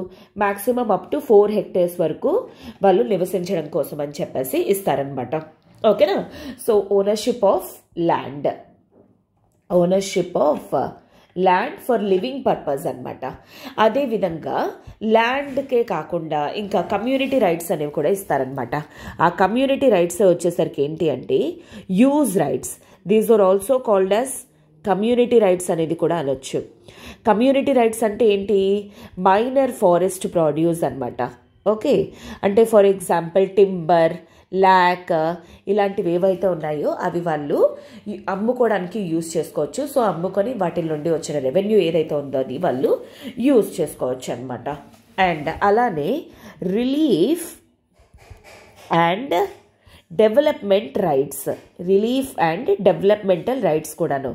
మ్యాక్సిమం అప్ టు 4 హెక్టేర్స్ వరకు వాళ్ళు నివసించడం కోసం అని చెప్పేసి ఇస్తారనమాట. ఓకేనా? So ownership of land for living purpose అనమాట. అదేవిధంగా ల్యాండ్కే కాకుండా ఇంకా కమ్యూనిటీ రైట్స్ అనేవి కూడా ఇస్తారనమాట. ఆ కమ్యూనిటీ రైట్స్ వచ్చేసరికి ఏంటి అంటే use rights. These are also called as community rights అనేది కూడా అనొచ్చు. కమ్యూనిటీ రైట్స్ అంటే ఏంటి? మైనర్ ఫారెస్ట్ ప్రొడ్యూస్ అనమాట. ఓకే, అంటే ఫర్ ఎగ్జాంపుల్ టింబర్, ల్యాక్ ఇలాంటివి ఏవైతే ఉన్నాయో అవి వాళ్ళు అమ్ముకోవడానికి యూజ్ చేసుకోవచ్చు. సో అమ్ముకొని వాటి నుండి వచ్చిన రెవెన్యూ ఏదైతే ఉందో అది వాళ్ళు యూజ్ చేసుకోవచ్చు అనమాట. అండ్ అలానే relief and development rights, relief and developmental rights కూడాను.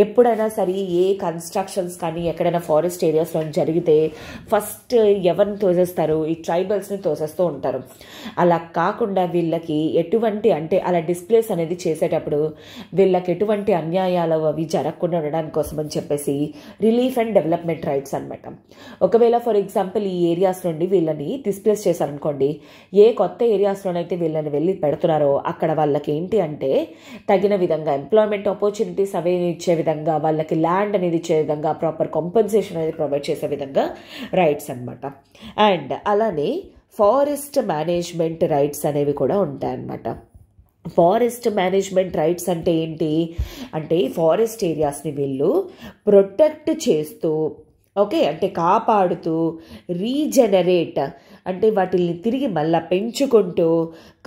ఎప్పుడైనా సరే ఏ కన్స్ట్రక్షన్స్ కానీ ఎక్కడైనా ఫారెస్ట్ ఏరియాస్లో జరిగితే ఫస్ట్ ఎవరిని తోసేస్తారు? ఈ ట్రైబల్స్ని తోసేస్తూ ఉంటారు. అలా కాకుండా వీళ్ళకి ఎటువంటి అంటే అలా డిస్ప్లేస్ అనేది చేసేటప్పుడు వీళ్ళకి ఎటువంటి అన్యాయాలు అవి జరగకుండా ఉండడానికి కోసం అని చెప్పేసి రిలీఫ్ అండ్ డెవలప్మెంట్ రైట్స్ అనమాట. ఒకవేళ ఫర్ ఎగ్జాంపుల్ ఈ ఏరియాస్ నుండి వీళ్ళని డిస్ప్లేస్ చేశారనుకోండి, ఏ కొత్త ఏరియాస్లోనైతే వీళ్ళని వెళ్ళి పెడుతున్నారో అక్కడ వాళ్ళకి ఏంటి అంటే తగిన విధంగా ఎంప్లాయ్మెంట్ ఆపర్చునిటీస్ అవి ఇచ్చే విధంగా, వాళ్ళకి ల్యాండ్ అనేది ఇచ్చే విధంగా, ప్రాపర్ కాంపెన్సేషన్ అనేది ప్రొవైడ్ చేసే విధంగా రైట్స్ అనమాట. అండ్ అలానే ఫారెస్ట్ మేనేజ్మెంట్ రైట్స్ అనేవి కూడా ఉంటాయన్నమాట. ఫారెస్ట్ మేనేజ్మెంట్ రైట్స్ అంటే ఏంటి అంటే ఫారెస్ట్ ఏరియాస్ని వీళ్ళు ప్రొటెక్ట్ చేస్తూ, ఓకే, అంటే కాపాడుతూ, రీజనరేట్ అంటే వాటిని తిరిగి మళ్ళీ పెంచుకుంటూ,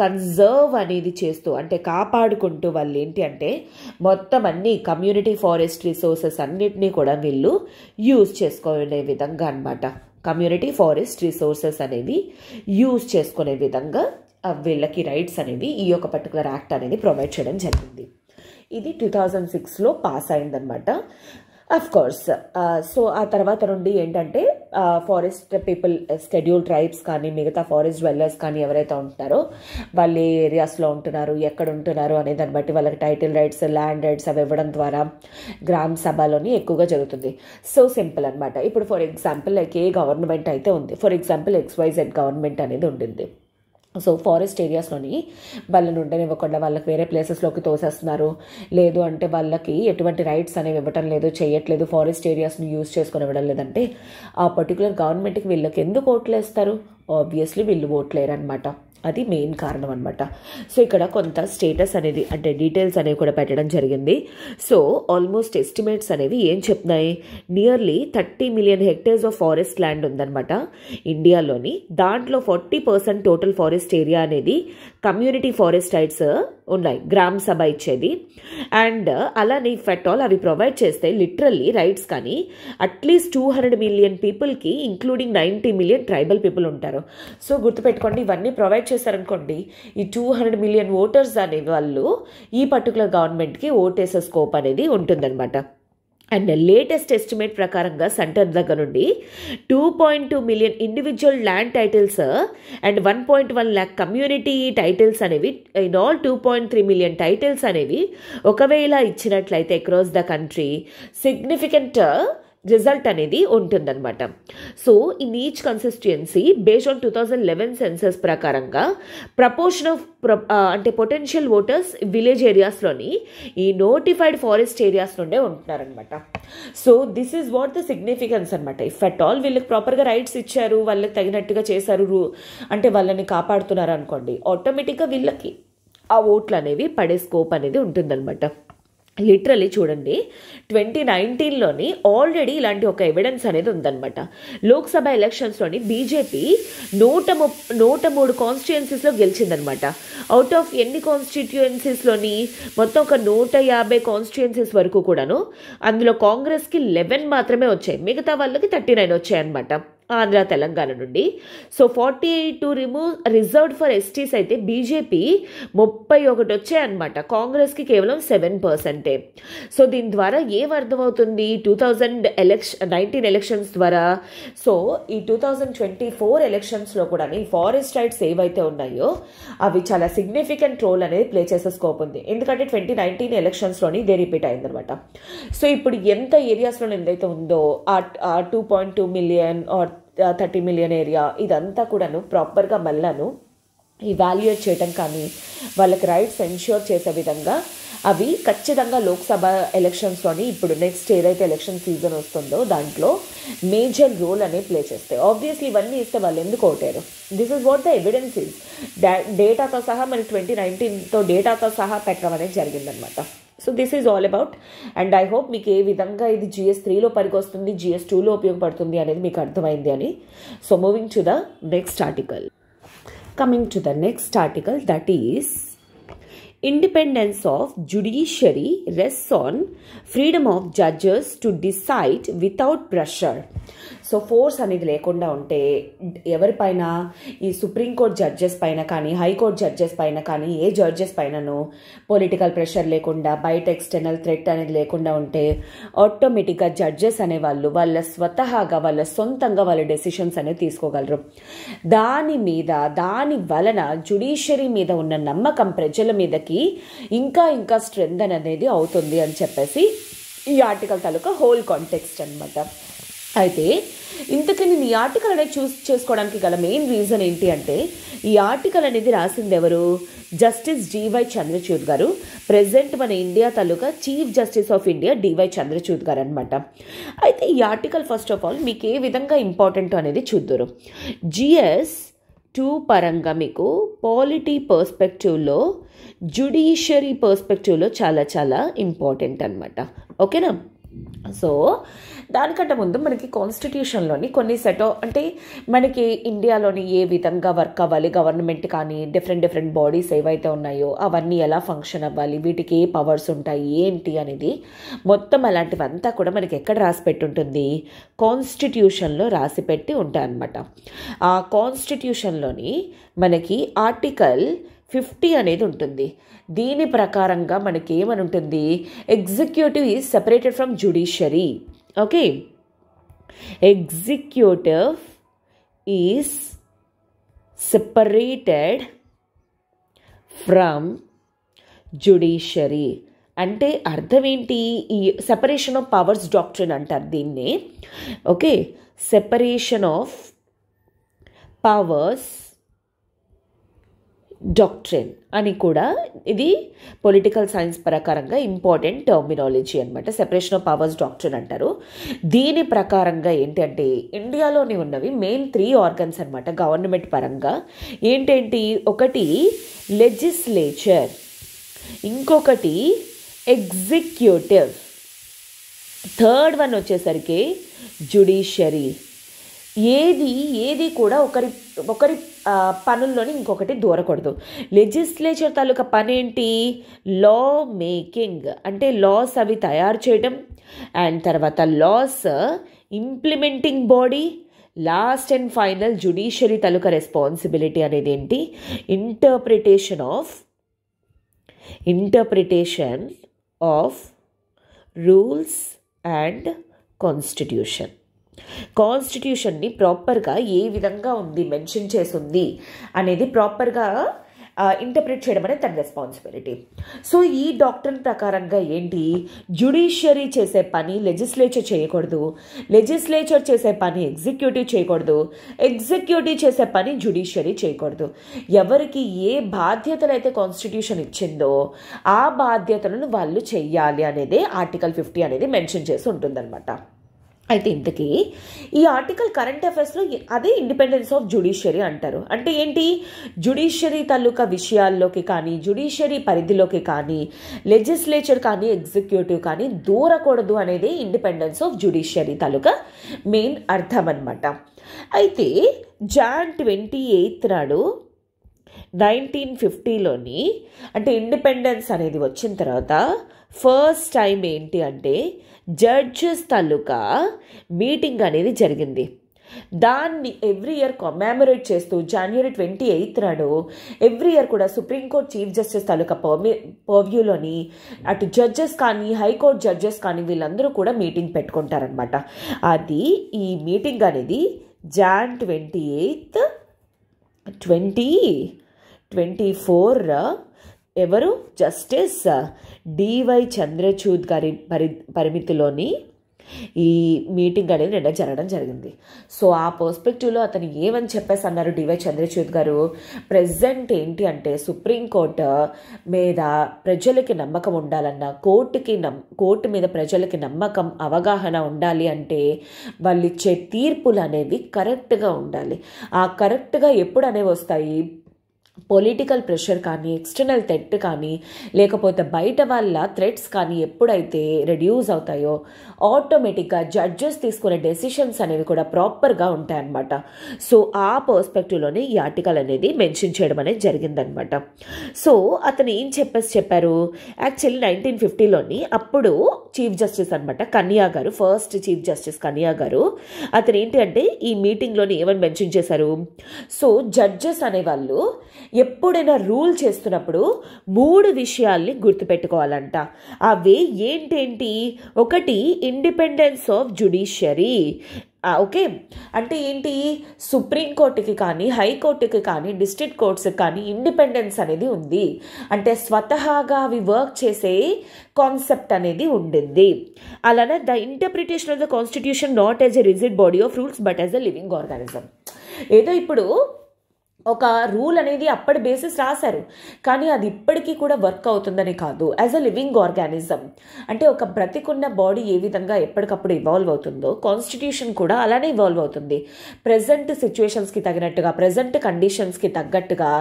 కన్జర్వ్ అనేది చేస్తూ అంటే కాపాడుకుంటూ వాళ్ళు ఏంటి అంటే మొత్తం అన్ని కమ్యూనిటీ ఫారెస్ట్ రిసోర్సెస్ అన్నిటినీ కూడా వీళ్ళు యూజ్ చేసుకునే విధంగా అనమాట. కమ్యూనిటీ ఫారెస్ట్ రిసోర్సెస్ అనేవి యూజ్ చేసుకునే విధంగా వీళ్ళకి రైట్స్ అనేవి ఈ యొక్క పర్టికులర్ యాక్ట్ అనేది ప్రొవైడ్ చేయడం జరిగింది. ఇది 2006లో పాస్ అయిందనమాట. Of course. సో ఆ తర్వాత నుండి ఏంటంటే ఫారెస్ట్ పీపుల్, షెడ్యూల్ ట్రైబ్స్ కానీ మిగతా ఫారెస్ట్ డ్వెల్లర్స్ కానీ ఎవరైతే ఉంటున్నారో వాళ్ళు ఏ ఏరియాస్లో ఉంటున్నారు, ఎక్కడ ఉంటున్నారు అనే దాన్ని బట్టి వాళ్ళకి టైటిల్ రైట్స్, ల్యాండ్ రైట్స్ అవి ఇవ్వడం ద్వారా గ్రామ సభలోని ఎక్కువగా జరుగుతుంది. సో సింపుల్ అనమాట. ఇప్పుడు for example like A government అయితే ఉంది, ఫర్ ఎగ్జాంపుల్ XYZ గవర్నమెంట్ అనేది ఉండింది. సో ఫారెస్ట్ ఏరియాస్లోని వాళ్ళని ఉండనివ్వకుండా వాళ్ళకి వేరే ప్లేసెస్లోకి తోసేస్తున్నారు, లేదు అంటే వాళ్ళకి ఎటువంటి రైట్స్ అనేవి ఇవ్వటం లేదు, చేయట్లేదు, ఫారెస్ట్ ఏరియాస్ని యూజ్ చేసుకొని ఇవ్వడం లేదంటే ఆ పర్టికులర్ గవర్నమెంట్కి వీళ్ళకి ఎందుకు ఓట్లు వేస్తారు? ఆబ్వియస్లీ వీళ్ళు ఓట్లేరు అనమాట. అది మెయిన్ కారణం అనమాట. సో ఇక్కడ కొంత స్టేటస్ అనేది అంటే డీటెయిల్స్ అనేవి కూడా పెట్టడం జరిగింది. సో ఆల్మోస్ట్ ఎస్టిమేట్స్ అనేవి ఏం చెప్తున్నాయి, nearly 30 million hectares of forest land ఉందన్నమాట ఇండియాలోని. దాంట్లో 40% టోటల్ ఫారెస్ట్ ఏరియా అనేది కమ్యూనిటీ ఫారెస్ట్ రైట్స్ ఉన్నాయి, గ్రామ సభ ఇచ్చేది. అండ్ అలానే ఇఫ్ అట్ ఆల్ అవి ప్రొవైడ్ చేస్తే లిటరల్లీ రైట్స్ కానీ అట్లీస్ట్ 200 మిలియన్ పీపుల్కి ఇంక్లూడింగ్ 90 మిలియన్ ట్రైబల్ పీపుల్ ఉంటారు. సో గుర్తుపెట్టుకోండి, ఇవన్నీ ప్రొవైడ్ చేశారనుకోండి, ఈ 200 మిలియన్ ఓటర్స్ అనే వాళ్ళు ఈ పర్టికులర్ గవర్నమెంట్కి ఓటేసే స్కోప్ అనేది ఉంటుందన్నమాట. అండ్ లేటెస్ట్ ఎస్టిమేట్ ప్రకారంగా సెంటర్ దగ్గర నుండి 2.2 million individual land titles and 1.1 lakh community titles అనేవి, ఇన్ ఆల్ 2.3 మిలియన్ టైటిల్స్ అనేవి ఒకవేళ ఇచ్చినట్లయితే across the country significant result అనేది ఉంటుందన్నమాట. So in each consistency based on 2011 census ప్రకారంగా ప్రపోర్షన్ ఆఫ్ అంటే పొటెన్షియల్ ఓటర్స్ విలేజ్ ఏరియాస్లోని ఈ నోటిఫైడ్ ఫారెస్ట్ ఏరియాస్ నుండే ఉంటున్నారనమాట. So this is what the significance అనమాట. ఇఫ్ అట్ ఆల్ వీళ్ళకి ప్రాపర్గా రైట్స్ ఇచ్చారు, వాళ్ళకి తగినట్టుగా చేశారు, అంటే వాళ్ళని కాపాడుతున్నారు అనుకోండి, ఆటోమేటిక్గా వీళ్ళకి ఆ ఓట్లు అనేవి పడే స్కోప్ అనేది ఉంటుందన్నమాట. లిటరలీ చూడండి, 2019లోని ఆల్రెడీ ఇలాంటి ఒక ఎవిడెన్స్ అనేది ఉందన్నమాట. లోక్సభ ఎలక్షన్స్లోని బీజేపీ 103 కాన్స్టిట్యుయెన్సీస్లో గెలిచిందనమాట. అవుట్ ఆఫ్ ఎన్ని కాన్స్టిట్యుయెన్సీస్లోని మొత్తం ఒక 150 కాన్స్టిట్యుయెన్సీస్ వరకు కూడాను అందులో కాంగ్రెస్కి 11 మాత్రమే వచ్చాయి, మిగతా వాళ్ళకి 39 వచ్చాయి అనమాట ఆంధ్ర తెలంగాణ నుండి. సో 48 రిజర్వ్డ్ ఫర్ ఎస్టీస్ అయితే బీజేపీ 31 వచ్చాయన్నమాట, కాంగ్రెస్కి కేవలం 7%. సో దీని ద్వారా ఏం అర్థమవుతుంది, 2019 ఎలక్షన్స్ ద్వారా సో ఈ 2024 ఎలక్షన్స్లో కూడా ఈ ఫారెస్ట్ రైట్స్ ఏవైతే ఉన్నాయో అవి చాలా సిగ్నిఫికెంట్ రోల్ అనేది ప్లే చేసే స్కోప్ ఉంది. ఎందుకంటే 2019 ఎలక్షన్స్లోని ఇదే రిపీట్ అయిందనమాట. సో ఇప్పుడు ఎంత ఏరియాస్లో ఏదైతే ఉందో ఆ 2.2 మిలియన్ ఆర్ 30 మిలియన్ ఏరియా ఇదంతా కూడాను ప్రాపర్గా మళ్ళాను ఇవాల్యుయేట్ చేయటం కానీ వాళ్ళకి రైట్స్ ఎన్ష్యూర్ చేసే విధంగా అవి ఖచ్చితంగా లోక్సభ ఎలక్షన్స్లోని ఇప్పుడు నెక్స్ట్ ఏదైతే ఎలక్షన్ సీజన్ వస్తుందో దాంట్లో మేజర్ రోల్ అనేది ప్లే చేస్తాయి. ఆబ్వియస్లీ ఇవన్నీ ఇస్తే వాళ్ళు ఎందుకు ఓటారు? This is what the evidence is. డేటాతో సహా మనకి 2019తో డేటాతో సహా పెట్టడం అనేది జరిగిందనమాట. So this is all about. And I hope మీకు ఏ విధంగా ఇది GS3లో పనికొస్తుంది, GS2లో ఉపయోగపడుతుంది అనేది మీకు అర్థమైంది అని. So moving to the next article. Coming to the next article, that is independence of judiciary rests on freedom of judges to decide without pressure. So force అనేది లేకుండా ఉంటే ఎవరిపైన ఈ సుప్రీంకోర్టు జడ్జెస్ పైన కానీ హైకోర్టు జడ్జెస్ పైన కానీ ఏ judges పైనను political pressure లేకుండా బయట ఎక్స్టర్నల్ థ్రెట్ అనేది లేకుండా ఉంటే ఆటోమేటిక్గా జడ్జెస్ అనేవాళ్ళు వాళ్ళ స్వతహాగా వాళ్ళ సొంతంగా వాళ్ళ డెసిషన్స్ అనేవి తీసుకోగలరు. దాని వలన జ్యుడిషియరీ మీద ఉన్న నమ్మకం ప్రజల మీదకి ఇంకా స్ట్రెంగ్ అనేది అవుతుంది అని చెప్పేసి ఈ ఆర్టికల్ తాలూకా హోల్ కాంటెక్స్ట్ అనమాట. అయితే ఇంతకీ నేను ఈ ఆర్టికల్ అనేది చూస్ చేసుకోవడానికి గల మెయిన్ రీజన్ ఏంటి అంటే, ఈ ఆర్టికల్ అనేది రాసింది ఎవరు? జస్టిస్ DY చంద్రచూడ్ గారు. ప్రెసెంట్ మన India taluka chief justice of India DY Chandrachud గారు అనమాట. అయితే ఈ ఆర్టికల్ ఫస్ట్ ఆఫ్ ఆల్ మీకు ఏ విధంగా ఇంపార్టెంట్ అనేది చూద్దురు. GS2 పరంగా మీకు పాలిటీ పర్స్పెక్టివ్లో, జ్యుడిషియరీ పర్స్పెక్టివ్లో చాలా చాలా ఇంపార్టెంట్ అనమాట. ఓకేనా? సో దానికంటే ముందు మనకి కాన్స్టిట్యూషన్లోని కొన్ని అంటే మనకి ఇండియాలోని ఏ విధంగా వర్క్ అవ్వాలి, గవర్నమెంట్ కానీ డిఫరెంట్ బాడీస్ ఏవైతే ఉన్నాయో అవన్నీ ఎలా ఫంక్షన్ అవ్వాలి, వీటికి ఏ పవర్స్ ఉంటాయి ఏంటి అనేది మొత్తం అలాంటివంతా కూడా మనకి ఎక్కడ రాసి పెట్టి ఉంటుంది? కాన్స్టిట్యూషన్లో రాసి పెట్టి ఉంటాయి అన్నమాట. ఆ కాన్స్టిట్యూషన్లోని మనకి ఆర్టికల్ 50 అనేది ఉంటుంది. దీని ప్రకారంగా మనకి ఏమని ఉంటుంది, executive is separated from judiciary. Okay, executive is separated from judiciary అంటే అర్థం ఏంటి, ఈ సెపరేషన్ ఆఫ్ పవర్స్ డాక్ట్రిన్ అంటారు దీన్ని. Okay, separation of powers doctrine అని కూడా ఇది పొలిటికల్ సైన్స్ ప్రకారంగా ఇంపార్టెంట్ టర్మినాలజీ అనమాట. సెపరేషన్ ఆఫ్ పవర్స్ డాక్ట్రిన్ అంటారు. దీని ప్రకారంగా ఏంటంటే ఇండియాలోని ఉన్నవి మెయిన్ 3 ఆర్గన్స్ అనమాట గవర్నమెంట్ పరంగా. ఏంటేంటి, ఒకటి లెజిస్లేచర్, ఇంకొకటి ఎగ్జిక్యూటివ్, థర్డ్ వన్ వచ్చేసరికి జ్యుడిషియరీ. ఏది కూడా ఒకరి పనుల్లోని ఇంకొకటి దూరకూడదు. లెజిస్లేచర్ తాలూకా పని ఏంటి, లా మేకింగ్ అంటే లాస్ అవి తయారు చేయడం, అండ్ తర్వాత laws implementing body, last and final judiciary తాలూకా రెస్పాన్సిబిలిటీ అనేది ఏంటి, ఇంటర్ప్రిటేషన్ ఆఫ్ రూల్స్ అండ్ కాన్స్టిట్యూషన్ని ప్రాపర్గా ఏ విధంగా ఉంది మెన్షన్ చేసింది అనేది ప్రాపర్గా ఇంటర్ప్రిట్ చేయడం అనేది తన రెస్పాన్సిబిలిటీ. సో ఈ డాక్ట్రిన్ ప్రకారంగా ఏంటి, జ్యుడిషియరీ చేసే పని లెజిస్లేచర్ చేయకూడదు, లెజిస్లేచర్ చేసే పని ఎగ్జిక్యూటివ్ చేయకూడదు, ఎగ్జిక్యూటివ్ చేసే పని జ్యుడిషియరీ చేయకూడదు. ఎవరికి ఏ బాధ్యతలు అయితే కాన్స్టిట్యూషన్ ఇచ్చిందో ఆ బాధ్యతలను వాళ్ళు చెయ్యాలి అనేది ఆర్టికల్ 50 అనేది మెన్షన్ చేసి ఉంటుందన్నమాట. అయితే ఇంతకీ ఈ ఆర్టికల్ కరెంట్ అఫైర్స్లో అదే ఇండిపెండెన్స్ ఆఫ్ జ్యుడిషియరీ అంటారు. అంటే ఏంటి, జ్యుడిషియరీ తాలూకా విషయాల్లోకి కానీ జ్యుడిషియరీ పరిధిలోకి కానీ లెజిస్లేచర్ కానీ ఎగ్జిక్యూటివ్ కానీ దూరకూడదు అనేది independence of judiciary taluka main అర్థం అనమాట. అయితే జాన్ 28 నాడు 1950లోని అంటే ఇండిపెండెన్స్ అనేది వచ్చిన తర్వాత ఫస్ట్ టైం ఏంటి అంటే జడ్జెస్ తాలూకా మీటింగ్ అనేది జరిగింది. దాన్ని ఎవ్రీ ఇయర్ కమెమరేట్ చేస్తూ జనవరి 28 నాడు ఎవ్రీ ఇయర్ కూడా సుప్రీంకోర్టు చీఫ్ జస్టిస్ తాలూకా పర్వ్యూలోని అటు జడ్జెస్ కానీ హైకోర్టు జడ్జెస్ కానీ వీళ్ళందరూ కూడా మీటింగ్ పెట్టుకుంటారనమాట. అది ఈ మీటింగ్ అనేది జాన్ 28, 2024 ఎవరు జస్టిస్ డివై చంద్రచూడ్ గారి పరిమితిలోని ఈ మీటింగ్ అనేది నిన్న జరగడం జరిగింది. సో ఆ పర్స్పెక్టివ్లో అతను ఏమని చెప్పేసి అన్నారు డివై చంద్రచూడ్ గారు, ప్రెజెంట్ ఏంటి అంటే సుప్రీంకోర్టు మీద ప్రజలకి నమ్మకం ఉండాలన్నా, కోర్టు మీద ప్రజలకి నమ్మకం అవగాహన ఉండాలి అంటే వాళ్ళు ఇచ్చే తీర్పులు అనేవి కరెక్ట్గా ఉండాలి. ఆ కరెక్ట్గా ఎప్పుడు అనేవి వస్తాయి, పొలిటికల్ ప్రెషర్ కానీ ఎక్స్టర్నల్ థ్రెట్ కానీ లేకపోతే బయట వాళ్ళ థ్రెట్స్ కానీ ఎప్పుడైతే రెడ్యూస్ అవుతాయో ఆటోమేటిక్గా జడ్జెస్ తీసుకునే డెసిషన్స్ అనేవి కూడా ప్రాపర్గా ఉంటాయన్నమాట. సో ఆ పర్స్పెక్టివ్లోనే ఈ ఆర్టికల్ అనేది మెన్షన్ చేయడం అనేది జరిగిందనమాట. సో అతను ఏం చెప్పారు, యాక్చువల్లీ 1950లోని అప్పుడు చీఫ్ జస్టిస్ అనమాట కన్యా గారు, ఫస్ట్ చీఫ్ జస్టిస్ కన్యా గారు, అతను ఏంటి అంటే ఈ మీటింగ్లోని ఏమని మెన్షన్ చేశారు, సో జడ్జెస్ అనేవాళ్ళు ఎప్పుడైనా రూల్ చేస్తున్నప్పుడు 3 విషయాల్ని గుర్తుపెట్టుకోవాలంట. అవి ఏంటేంటి, ఒకటి ఇండిపెండెన్స్ ఆఫ్ జ్యుడిషియరీ. ఓకే, అంటే ఏంటి, సుప్రీంకోర్టుకి కానీ హైకోర్టుకి కానీ డిస్ట్రిక్ట్ కోర్ట్స్కి కానీ ఇండిపెండెన్స్ అనేది ఉంది. అంటే స్వతహాగా అవి వర్క్ చేసే కాన్సెప్ట్ అనేది ఉండింది. అలానే the interpretation of the constitution not as a rigid body of rules but as a living organism. ఏదో ఇప్పుడు ఒక రూల్ అనేది అప్పటి బేసిస్ రాశారు కానీ అది ఇప్పటికీ కూడా వర్క్ అవుతుందని కాదు, యాజ్ అ లివింగ్ ఆర్గానిజం. అంటే ఒక బ్రతికున్న బాడీ ఏ విధంగా ఎప్పటికప్పుడు ఇవాల్వ్ అవుతుందో కాన్స్టిట్యూషన్ కూడా అలానే ఇవాల్వ్ అవుతుంది. ప్రజెంట్ సిచ్యువేషన్స్కి తగినట్టుగా ప్రజెంట్ కండిషన్స్కి తగ్గట్టుగా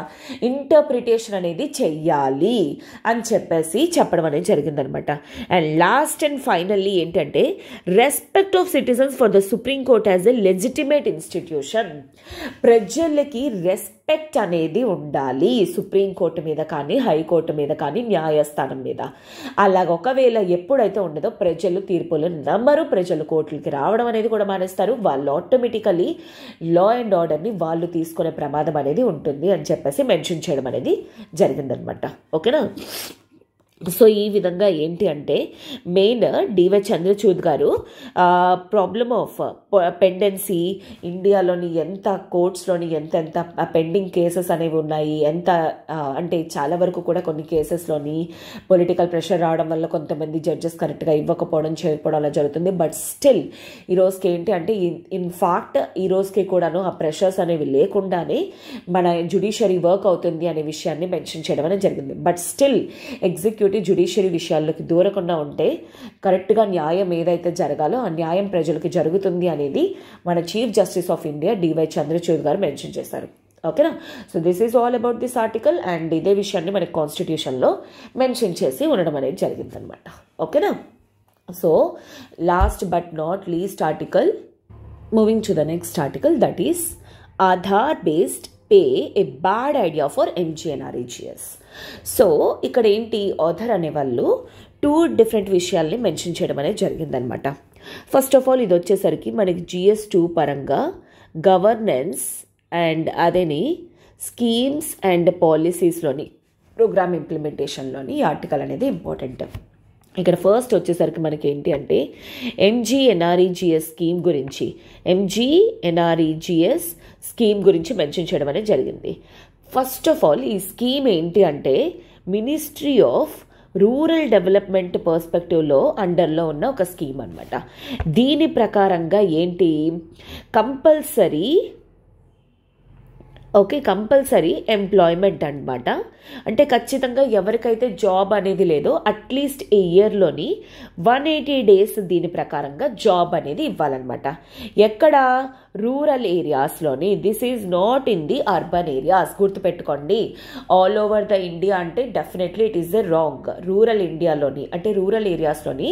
ఇంటర్ప్రిటేషన్ అనేది చెయ్యాలి అని చెప్పేసి చెప్పడం అనేది జరిగిందనమాట. అండ్ లాస్ట్ అండ్ ఫైనల్లీ ఏంటంటే respect of citizens for the supreme court as a legitimate institution. ప్రజలకి రెస్పెక్ట్ అనేది ఉండాలి సుప్రీంకోర్టు మీద కానీ హైకోర్టు మీద కానీ న్యాయస్థానం మీద. అలాగ ఒకవేళ ఎప్పుడైతే ఉండదో ప్రజలు తీర్పులు నమ్మరు, ప్రజలు కోర్టులకి రావడం అనేది కూడా మానేస్తారు. వాళ్ళు ఆటోమేటికలీ లా అండ్ ఆర్డర్ని వాళ్ళు తీసుకునే ప్రమాదం అనేది ఉంటుంది అని చెప్పేసి మెన్షన్ చేయడం అనేది జరిగిందనమాట. ఓకేనా. సో ఈ విధంగా ఏంటి అంటే మెయిన్ డివై చంద్రచూడ్ గారు ప్రాబ్లమ్ ఆఫ్ పెండెన్సీ, ఇండియాలోని ఎంత కోర్ట్స్లోని ఎంత పెండింగ్ కేసెస్ అనేవి ఉన్నాయి, ఎంత అంటే చాలా వరకు కూడా కొన్ని కేసెస్లోని పొలిటికల్ ప్రెషర్ రావడం వల్ల కొంతమంది జడ్జెస్ కరెక్ట్గా ఇవ్వకపోవడం చేయకపోవడం అలా జరుగుతుంది. బట్ స్టిల్ ఈ రోజుకి ఏంటి అంటే ఇన్ఫాక్ట్ ఈ రోజుకి కూడాను ఆ ప్రెషర్స్ అనేవి లేకుండానే మన జ్యుడిషియరీ వర్క్ అవుతుంది అనే విషయాన్ని మెన్షన్ చేయడం అనేది జరిగింది. బట్ స్టిల్ జ్యుడిషియరీ విషయాల్లోకి దూరకుండా ఉంటే కరెక్ట్గా న్యాయం ఏదైతే జరగాలో ఆ న్యాయం ప్రజలకు జరుగుతుంది అనేది మన chief justice of India D Y Chandrachud గారు మెన్షన్ చేశారు. ఓకేనా. So this is all about this article and ఇదే విషయాన్ని మనకి కాన్స్టిట్యూషన్లో మెన్షన్ చేసి ఉండడం అనేది జరిగిందనమాట. ఓకేనా. So last but not least article, moving to the next article, that is Aadhaar based pay A bad idea for MGNREGS. So ఇక్కడ ఏంటి ఆధార్ అనేవాళ్ళు 2 డిఫరెంట్ విషయాల్ని మెన్షన్ చేయడం అనేది జరిగిందనమాట. ఫస్ట్ ఆఫ్ ఆల్ ఇది వచ్చేసరికి మనకి GS2 పరంగా గవర్నెన్స్ అండ్ అదేని స్కీమ్స్ అండ్ పాలసీస్లోని ప్రోగ్రామ్ ఇంప్లిమెంటేషన్లోని ఈ ఆర్టికల్ అనేది ఇంపార్టెంట్. ఇక్కడ ఫస్ట్ వచ్చేసరికి మనకి ఏంటి అంటే MGNREGS స్కీమ్ గురించి, MGNREGS స్కీమ్ గురించి మెన్షన్ చేయడం అనేది జరిగింది. ఫస్ట్ ఆఫ్ ఆల్ ఈ స్కీమ్ ఏంటి అంటే మినిస్ట్రీ ఆఫ్ రూరల్ డెవలప్మెంట్ పర్స్పెక్టివ్లో అండర్లో ఉన్న ఒక స్కీమ్ అనమాట. దీని ప్రకారంగా ఏంటి కంపల్సరీ ఎంప్లాయ్మెంట్ అనమాట. అంటే ఖచ్చితంగా ఎవరికైతే జాబ్ అనేది లేదో అట్లీస్ట్ ఈ ఇయర్లోని 180 days దీని ప్రకారంగా జాబ్ అనేది ఇవ్వాలన్నమాట. ఎక్కడ? రూరల్ ఏరియాస్లోని. This is not in the urban areas. గుర్తుపెట్టుకోండి, ఆల్ ఓవర్ ద ఇండియా అంటే definitely it is the wrong. Rural ఇండియాలోని అంటే రూరల్ ఏరియాస్లోని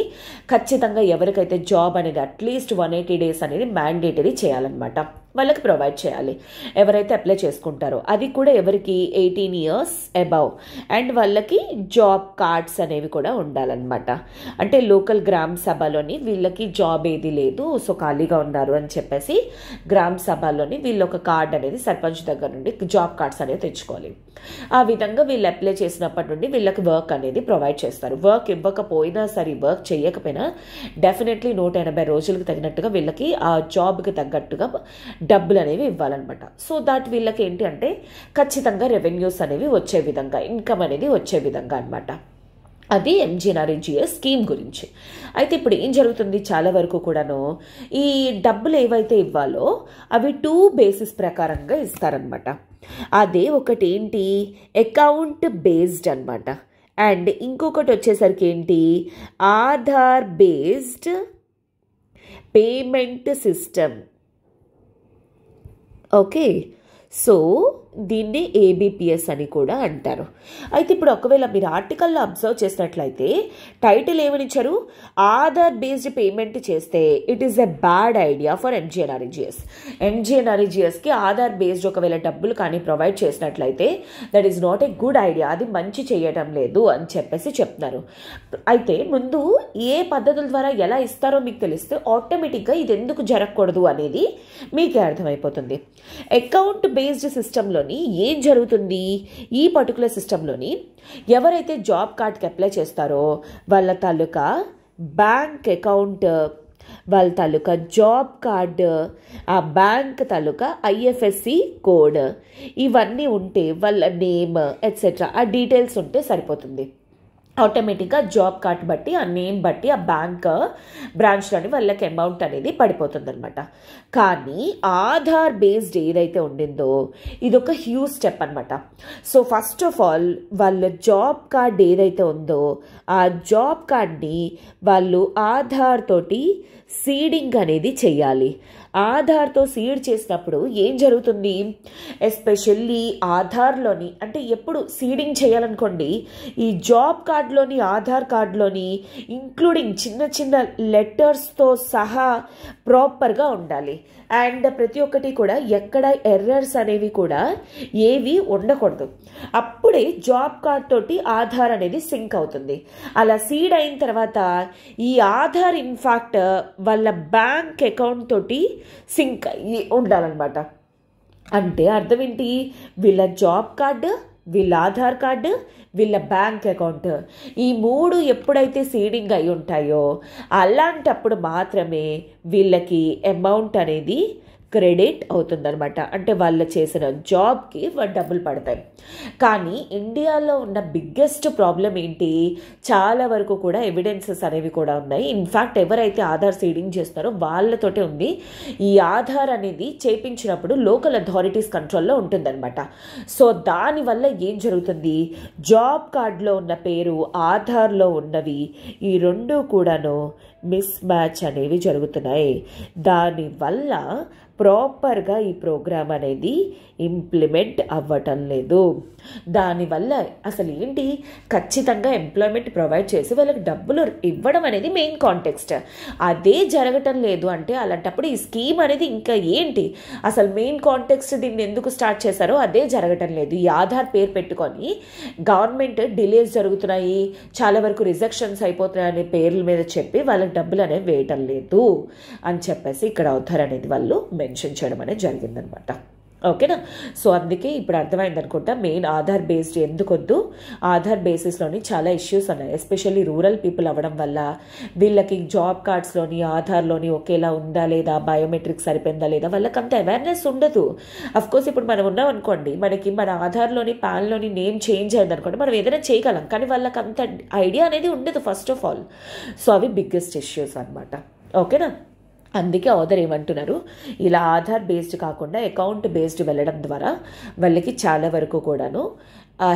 ఖచ్చితంగా ఎవరికైతే జాబ్ అనేది అట్లీస్ట్ 180 days అనేది మ్యాండేటరీ చేయాలన్నమాట, వాళ్ళకి ప్రొవైడ్ చేయాలి ఎవరైతే అప్లై చేసుకుంటారో. అది కూడా ఎవరికి 18 years అబవ్ అండ్ వాళ్ళకి జాబ్ కార్డ్స్ అనేవి కూడా ఉండాలన్నమాట. అంటే లోకల్ గ్రామ సభలోని వీళ్ళకి జాబ్ ఏది లేదు, సో ఖాళీగా ఉన్నారు అని చెప్పేసి గ్రామ సభలోని వీళ్ళు ఒక కార్డ్ అనేది సర్పంచ్ దగ్గర నుండి జాబ్ కార్డ్స్ అనేది తెచ్చుకోవాలి. ఆ విధంగా వీళ్ళు అప్లై చేసినప్పటి నుండి వీళ్ళకి వర్క్ అనేది ప్రొవైడ్ చేస్తారు. వర్క్ ఇవ్వకపోయినా సరే, వర్క్ చేయకపోయినా డెఫినెట్లీ 180 రోజులకు తగినట్టుగా వీళ్ళకి ఆ జాబ్కి తగ్గట్టుగా డబ్బులు అనేవి ఇవ్వాలన్నమాట. సో దాట్ వీళ్ళకి ఏంటి అంటే ఖచ్చితంగా రెవెన్యూస్ అనేవి వచ్చే విధంగా, ఇన్కమ్ అనేది వచ్చే విధంగా అనమాట. అది MGNREGS స్కీమ్ గురించి. అయితే ఇప్పుడు ఏం జరుగుతుంది, చాలా వరకు కూడాను ఈ డబ్బులు ఏవైతే ఇవ్వాలో అవి 2 basis ప్రకారంగా ఇస్తారనమాట. అదే ఒకటి ఏంటి అకౌంట్ బేస్డ్ అనమాట, అండ్ ఇంకొకటి వచ్చేసరికి ఏంటి Aadhaar based payment system. Okay, so దీన్ని ABPS అని కూడా అంటారు. అయితే ఇప్పుడు ఒకవేళ మీరు ఆర్టికల్లో అబ్జర్వ్ చేసినట్లయితే టైటిల్ ఏమని ఇచ్చారు, ఆధార్ బేస్డ్ పేమెంట్ చేస్తే it is a bad idea for MGNREGS. MGNREGSకి ఆధార్ బేస్డ్ ఒకవేళ డబ్బులు కానీ ప్రొవైడ్ చేసినట్లయితే that is not a good idea, అది మంచి చేయడం లేదు అని చెప్పేసి చెప్తున్నారు. అయితే ముందు ఏ పద్ధతుల ద్వారా ఎలా ఇస్తారో మీకు తెలిస్తే ఆటోమేటిక్గా ఇది ఎందుకు జరగకూడదు అనేది మీకే అర్థమైపోతుంది. అకౌంట్ బేస్డ్ సిస్టంలో ఏం జరుగుతుంది, ఈ పర్టికులర్ సిస్టంలోని ఎవరైతే జాబ్ కార్డ్కి అప్లై చేస్తారో వాళ్ళ తాలూకా బ్యాంక్ అకౌంట్, వాళ్ళ తాలూకా జాబ్ కార్డ్, ఆ బ్యాంక్ తాలూకా IFSC కోడ్ ఇవన్నీ ఉంటే, వాళ్ళ నేమ్ ఎట్సెట్రా ఆ డీటెయిల్స్ ఉంటే సరిపోతుంది. ఆటోమేటిక్గా జాబ్ కార్డ్ బట్టి ఆ నేమ్ బట్టి ఆ బ్యాంక్ బ్రాంచ్లోని వాళ్ళకి అమౌంట్ అనేది పడిపోతుంది అనమాట. కానీ ఆధార్ బేస్డ్ ఏదైతే ఉండిందో ఇది ఒక హ్యూజ్ స్టెప్ అనమాట. సో ఫస్ట్ ఆఫ్ ఆల్ వాళ్ళ జాబ్ కార్డ్ ఏదైతే ఉందో ఆ జాబ్ కార్డ్ని వాళ్ళు ఆధార్ తోటి సీడింగ్ అనేది చెయ్యాలి. ఆధార్తో సీడ్ చేసినప్పుడు ఏం జరుగుతుంది, ఎస్పెషల్లీ ఆధార్లోని అంటే ఎప్పుడు సీడింగ్ చేయాలనుకోండి ఈ జాబ్ కార్డులోని ఆధార్ కార్డులోని ఇంక్లూడింగ్ చిన్న చిన్న లెటర్స్తో సహా ప్రాపర్గా ఉండాలి. అండ్ ప్రతి ఒక్కటి కూడా ఎక్కడ ఎర్రర్స్ అనేవి కూడా ఏవి ఉండకూడదు. అప్పుడే జాబ్ కార్డ్ తోటి ఆధార్ అనేది సింక్ అవుతుంది. అలా సీడ్ అయిన తర్వాత ఈ ఆధార్ ఇన్ఫాక్ట్ వాళ్ళ బ్యాంక్ అకౌంట్ తోటి సింక్ అయ్యి ఉండాలన్నమాట. అంటే అర్థం ఏంటి, వీళ్ళ జాబ్ కార్డు, వీళ్ళ ఆధార్ కార్డు, వీళ్ళ బ్యాంక్ అకౌంట్ ఈ 3 ఎప్పుడైతే సీడింగ్ అయి ఉంటాయో అలాంటప్పుడు మాత్రమే వీళ్ళకి అమౌంట్ అనేది క్రెడిట్ అవుతుందన్నమాట. అంటే వాళ్ళు చేసిన జాబ్కి డబ్బులు పడతాయి. కానీ ఇండియాలో ఉన్న బిగ్గెస్ట్ ప్రాబ్లం ఏంటి, చాలా వరకు కూడా ఎవిడెన్సెస్ అనేవి కూడా ఉన్నాయి. ఇన్ఫ్యాక్ట్ ఎవరైతే ఆధార్ సీడింగ్ చేస్తారో వాళ్ళతోటే ఉంది. ఈ ఆధార్ అనేది చేయించినప్పుడు లోకల్ అథారిటీస్ కంట్రోల్లో ఉంటుందన్నమాట. సో దానివల్ల ఏం జరుగుతుంది, జాబ్ కార్డులో ఉన్న పేరు ఆధార్లో ఉన్నవి ఈ 2 కూడాను మిస్ మ్యాచ్ అనేవి జరుగుతున్నాయి. దానివల్ల ప్రాపర్గా ఈ ప్రోగ్రామ్ అనేది ఇంప్లిమెంట్ అవ్వటం లేదు. దానివల్ల అసలు ఏంటి, ఖచ్చితంగా ఎంప్లాయ్మెంట్ ప్రొవైడ్ చేసి వాళ్ళకి డబ్బులు ఇవ్వడం అనేది మెయిన్ కాంటెక్స్ట్. అదే జరగటం లేదు అంటే అలాంటప్పుడు ఈ స్కీమ్ అనేది ఇంకా ఏంటి, అసలు మెయిన్ కాంటెక్స్ట్ దీన్ని ఎందుకు స్టార్ట్ చేశారో అదే జరగటం లేదు. ఈ ఆధార్ పేరు పెట్టుకొని గవర్నమెంట్ డిలేస్ జరుగుతున్నాయి, చాలా వరకు రిజెక్షన్స్ అయిపోతున్నాయి అనే పేర్ల మీద చెప్పి వాళ్ళకి డబ్బులు అనేవి వేయటం లేదు అని చెప్పేసి ఇక్కడ ఆధార్ అనేది వాళ్ళు మెన్షన్ చేయడం అనేది జరిగిందనమాట. ఓకేనా. సో అందుకే ఇప్పుడు అర్థమైంది అనుకుంటా మెయిన్ ఆధార్ బేస్డ్ ఎందుకొద్దు. ఆధార్ బేసిస్లోని చాలా ఇష్యూస్ ఉన్నాయి, ఎస్పెషల్లీ రూరల్ పీపుల్ అవ్వడం వల్ల వీళ్ళకి జాబ్ కార్డ్స్లోని ఆధార్లోని ఒకేలా ఉందా లేదా, బయోమెట్రిక్ సరిపోయిందా లేదా, వాళ్ళకి అంత అవేర్నెస్ ఉండదు. అఫ్కోర్స్ ఇప్పుడు మనం ఉన్నాం అనుకోండి, మనకి మన ఆధార్లోని పాన్లోని నేమ్ చేంజ్ అయింది అనుకోండి, మనం ఏదైనా చేయగలం, కానీ వాళ్ళకి అంత ఐడియా అనేది ఉండదు ఫస్ట్ ఆఫ్ ఆల్. సో అవి బిగ్గెస్ట్ ఇష్యూస్ అనమాట. ఓకేనా. అందుకే ఆథర్ ఏమంటున్నారు, ఇలా ఆధార్ బేస్డ్ కాకుండా అకౌంట్ బేస్డ్ వెళ్ళడం ద్వారా వాళ్ళకి చాలా వరకు కూడాను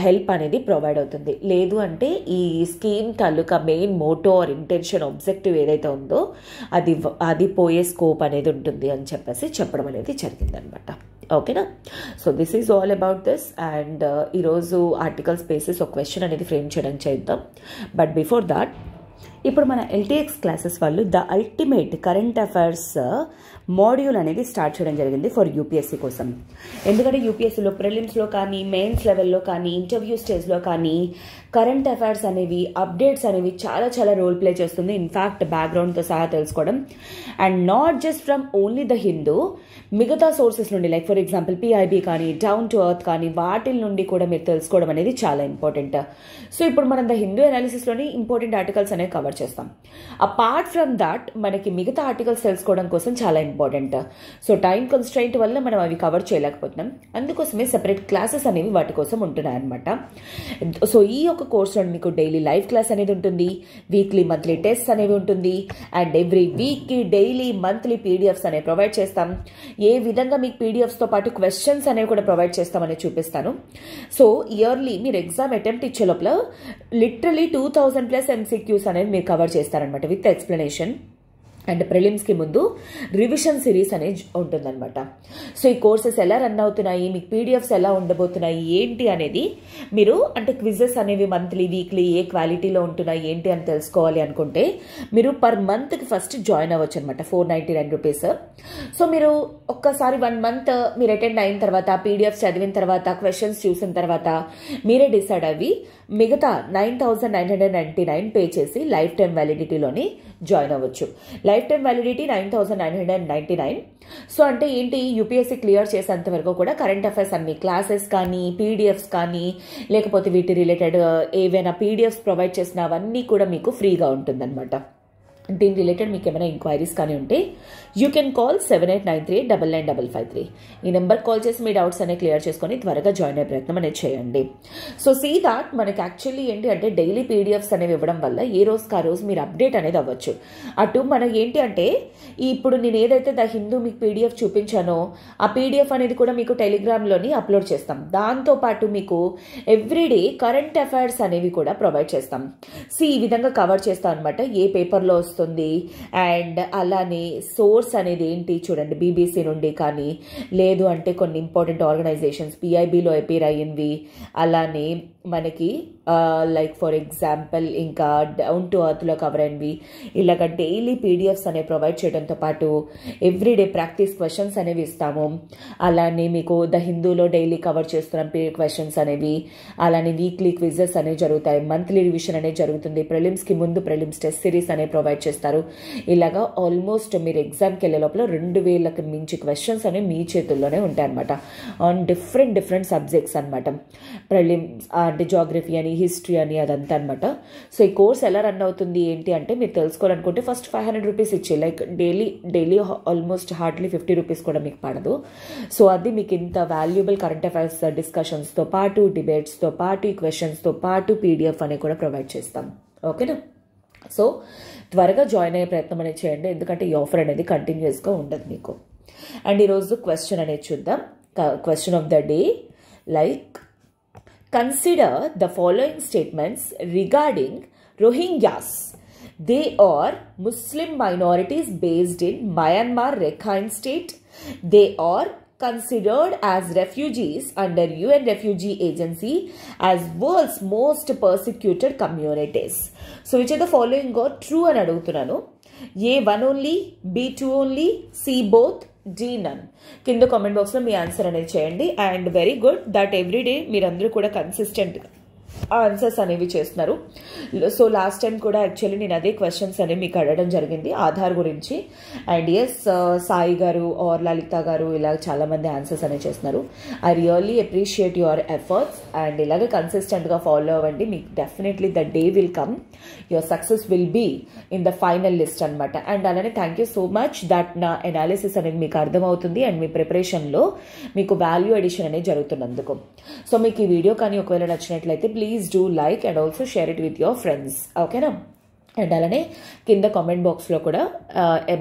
హెల్ప్ అనేది ప్రొవైడ్ అవుతుంది. లేదు అంటే ఈ స్కీమ్ తాలూకా main motto or intention objective ఏదైతే ఉందో అది పోయే స్కోప్ అనేది ఉంటుంది అని చెప్పేసి చెప్పడం అనేది జరిగిందనమాట. ఓకేనా. So this is all about this. And ఈరోజు ఆర్టికల్ స్పేసెస్ ఒక క్వశ్చన్ అనేది ఫ్రేమ్ చేయడం చేద్దాం. బట్ బిఫోర్ దాట్ ఇప్పుడు మన ఎల్టీఎక్స్ క్లాసెస్ వాళ్ళు the ultimate current affairs module అనేది స్టార్ట్ చేయడం జరిగింది ఫర్ యూపీఎస్సీ కోసం. ఎందుకంటే యూపీఎస్సీలో ప్రిలిమ్స్లో కానీ మెయిన్స్ లెవెల్లో కానీ ఇంటర్వ్యూ స్టేజ్లో కానీ కరెంట్ అఫైర్స్ అనేవి అప్డేట్స్ అనేవి చాలా చాలా రోల్ ప్లే చేస్తుంది. ఇన్ఫ్యాక్ట్ బ్యాక్గ్రౌండ్తో సహా తెలుసుకోవడం and not just from only the Hindu, మిగతా సోర్సెస్ నుండి లైక్ ఫర్ ఎగ్జాంపుల్ పిఐబి కానీ డౌన్ టు ఎర్త్ కానీ వాటి నుండి కూడా మీరు తెలుసుకోవడం అనేది చాలా ఇంపార్టెంట్. సో ఇప్పుడు మనం ద హిందూ అనాలిసిస్లోని ఇంపార్టెంట్ ఆర్టికల్స్ అనేవి కవర్ చేస్తాం. అపార్ట్ ఫ్రమ్ దాట్ మనకి మిగతా ఆర్టికల్స్ తెలుసుకోవడం కోసం చాలా ఇంపార్టెంట్. సో టైం కన్స్ట్రైంట్ వల్ల మనం అవి కవర్ చేయలేకపోతున్నాం, అందుకోసమే సెపరేట్ క్లాసెస్ అనేవి వాటి కోసం ఉంటున్నాయి అనమాట. సో ఈ యొక్క కోర్సులో మీకు డైలీ లైవ్ క్లాస్ అనేది ఉంటుంది, వీక్లీ మంత్లీ టెస్ట్ అనేవి ఉంటుంది అండ్ ఎవ్రీ వీక్కి డైలీ మంత్లీ పీడిఎఫ్స్ అనేవి ప్రొవైడ్ చేస్తాం. ఏ విధంగా మీకు పీడిఎఫ్స్తో పాటు క్వశ్చన్స్ అనేవి కూడా ప్రొవైడ్ చేస్తామని చూపిస్తాను. సో ఇయర్లీ మీరు ఎగ్జామ్ అటెంప్ట్ ఇచ్చే లోపల లిటరలీ 2000+ MCQs అనేవి మీరు కవర్ చేస్తారనమాట విత్ ఎక్స్ప్లెనేషన్. అండ్ ప్రిలిమ్స్కి ముందు రివిజన్ సిరీస్ అనేది ఉంటుందన్నమాట. సో ఈ కోర్సెస్ ఎలా రన్ అవుతున్నాయి, మీకు పీడిఎఫ్స్ ఎలా ఉండబోతున్నాయి ఏంటి అనేది మీరు అంటే క్విజెస్ అనేవి మంత్లీ వీక్లీ ఏ క్వాలిటీలో ఉంటున్నాయి ఏంటి అని తెలుసుకోవాలి అనుకుంటే మీరు పర్ మంత్కి ఫస్ట్ జాయిన్ అవ్వచ్చు అనమాట, 499 రూపీస్. సో మీరు ఒక్కసారి 1 మంత్ మీరు అటెండ్ అయిన తర్వాత పీడిఎఫ్స్ చదివిన తర్వాత క్వశ్చన్స్ చూసిన తర్వాత మీరే డిసైడ్ అవి మిగతా 9999 పే చేసి లైఫ్ టైం వ్యాలిడిటీలోని జాయిన్ అవ్వచ్చు. Life time validity 9999. సో అంటే ఏంటి, యూపీఎస్సీ క్లియర్ చేసేంత వరకు కూడా కరెంట్ అఫైర్స్ అన్ని క్లాసెస్ కానీ పీడిఎఫ్స్ కానీ లేకపోతే వీటి రిలేటెడ్ ఏవైనా పీడిఎఫ్స్ ప్రొవైడ్ చేసిన అవన్నీ కూడా మీకు ఫ్రీగా ఉంటుందన్నమాట. దీని రిలేటెడ్ మీకు ఏమైనా ఎంక్వైరీస్ కానీ ఉంటే యూ కెన్ కాల్ 7893999553. ఈ నెంబర్ కాల్ చేసి మీ డౌట్స్ అనేవి క్లియర్ చేసుకొని త్వరగా జాయిన్ అయ్యే ప్రయత్నం అనేది చేయండి. సో సీ దాట్ మనకి యాక్చువల్లీ ఏంటి అంటే డైలీ పీడిఎఫ్స్ అనేవి ఇవ్వడం వల్ల ఏ రోజుకి ఆ రోజు మీరు అప్డేట్ అనేది అవ్వచ్చు. అటు మనకి ఏంటి అంటే ఇప్పుడు నేను ఏదైతే ద హిందూ మీకు పీడిఎఫ్ చూపించానో ఆ పీడిఎఫ్ అనేది కూడా మీకు టెలిగ్రామ్లోని అప్లోడ్ చేస్తాం. దాంతోపాటు మీకు ఎవ్రీడే కరెంట్ అఫైర్స్ అనేవి కూడా ప్రొవైడ్ చేస్తాం. ఈ విధంగా కవర్ చేస్తాం అనమాట. ఏ పేపర్లో వస్తుంది, వస్తుంది. అండ్ అలానే సోర్స్ అనేది ఏంటి చూడండి, బీబీసీ నుండి కానీ లేదు అంటే కొన్ని ఇంపార్టెంట్ ఆర్గనైజేషన్స్ పిఐబిలో అపీర్ అయ్యింది. అలానే మనకి లైక్ ఫర్ ఎగ్జాంపుల్ ఇంకా డౌన్ టు అర్త్లో కవర్ అయినవి, ఇలాగ డైలీ పీడిఎఫ్స్ అనేవి ప్రొవైడ్ చేయడంతో పాటు ఎవ్రీడే ప్రాక్టీస్ క్వశ్చన్స్ అనేవి ఇస్తాము. అలానే మీకు ద హిందూలో డైలీ కవర్ చేస్తున్నాం క్వశ్చన్స్ అనేవి. అలానే వీక్లీ క్విజెస్ అనేవి జరుగుతాయి, మంత్లీ రివిజన్ అనేది జరుగుతుంది, ప్రిలిమ్స్కి ముందు ప్రిలిమ్స్ టెస్ట్ సిరీస్ అనేవి ప్రొవైడ్ చేస్తారు. ఇలాగా ఆల్మోస్ట్ మీరు ఎగ్జామ్కి వెళ్ళే లోపల 2000కి మించి క్వశ్చన్స్ అనేవి మీ చేతుల్లోనే ఉంటాయన్నమాట ఆన్ డిఫరెంట్ సబ్జెక్ట్స్ అనమాట. ప్రిలిమ్స్ అంటే జాగ్రఫీ అని, హిస్టరీ అని, అదంతా అనమాట. సో ఈ కోర్స్ ఎలా రన్ అవుతుంది ఏంటి అంటే మీరు తెలుసుకోవాలనుకుంటే ఫస్ట్ 500 రూపీస్ ఇచ్చి like daily almost hardly 50 rupees కూడా మీకు పడదు. సో అది మీకు ఇంత వాల్యుబుల్ కరెంట్ అఫైర్స్ డిస్కషన్స్తో పాటు, డిబేట్స్తో పాటు, ఈ క్వశ్చన్స్తో పాటు పీడిఎఫ్ అనేది కూడా ప్రొవైడ్ చేస్తాం. ఓకేనా? సో త్వరగా జాయిన్ అయ్యే ప్రయత్నం అనేది చేయండి, ఎందుకంటే ఈ ఆఫర్ అనేది కంటిన్యూస్గా ఉండదు మీకు. అండ్ ఈరోజు క్వశ్చన్ అనేది చూద్దాం. Question of the day, like consider the following statements regarding Rohingyas. They are Muslim minorities based in Myanmar Rakhine state. They are considered as refugees under UN Refugee Agency as world's most persecuted communities. So which of the following are true అని అడుగుతున్నాను. A 1 only, B 2 only, C both, D none. కింద comment బాక్స్లో మీ answer అనేది చేయండి. And very good that everyday మీరందరూ కూడా కన్సిస్టెంట్గా answers అనేవి చేస్తున్నారు. సో లాస్ట్ టైం కూడా యాక్చువల్లీ నేను అదే క్వశ్చన్స్ అనేవి మీకు అడగడం జరిగింది ఆధార్ గురించి. అండ్ ఎస్ సాయి గారు ఆర్ లలిత గారు ఇలా చాలామంది ఆన్సర్స్ అనేవి చేస్తున్నారు. I really appreciate your efforts. And ఇలాగే కన్సిస్టెంట్గా ఫాలో అవ్వండి, మీకు definitely the day will come, your success will be in the final list అనమాట. అండ్ అలానే thank you so much that నా ఎనాలిసిస్ అనేది మీకు అర్థమవుతుంది అండ్ మీ ప్రిపరేషన్లో మీకు వాల్యూ ఎడిషన్ అనేది జరుగుతున్నందుకు. సో మీకు ఈ వీడియో కానీ ఒకవేళ నచ్చినట్లయితే please do like and also share it with your friends. ఓకేనా? అండ్ అలానే కింద కామెంట్ బాక్స్లో కూడా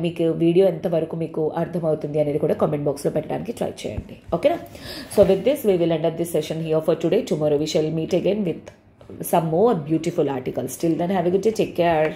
మీకు వీడియో ఎంతవరకు మీకు అర్థమవుతుంది అనేది కూడా కామెంట్ బాక్స్లో పెట్టడానికి ట్రై చేయండి. ఓకేనా? So with this we will end up this session here for today. Tomorrow we shall meet again with some more beautiful articles. Till then, have a good day. Take care.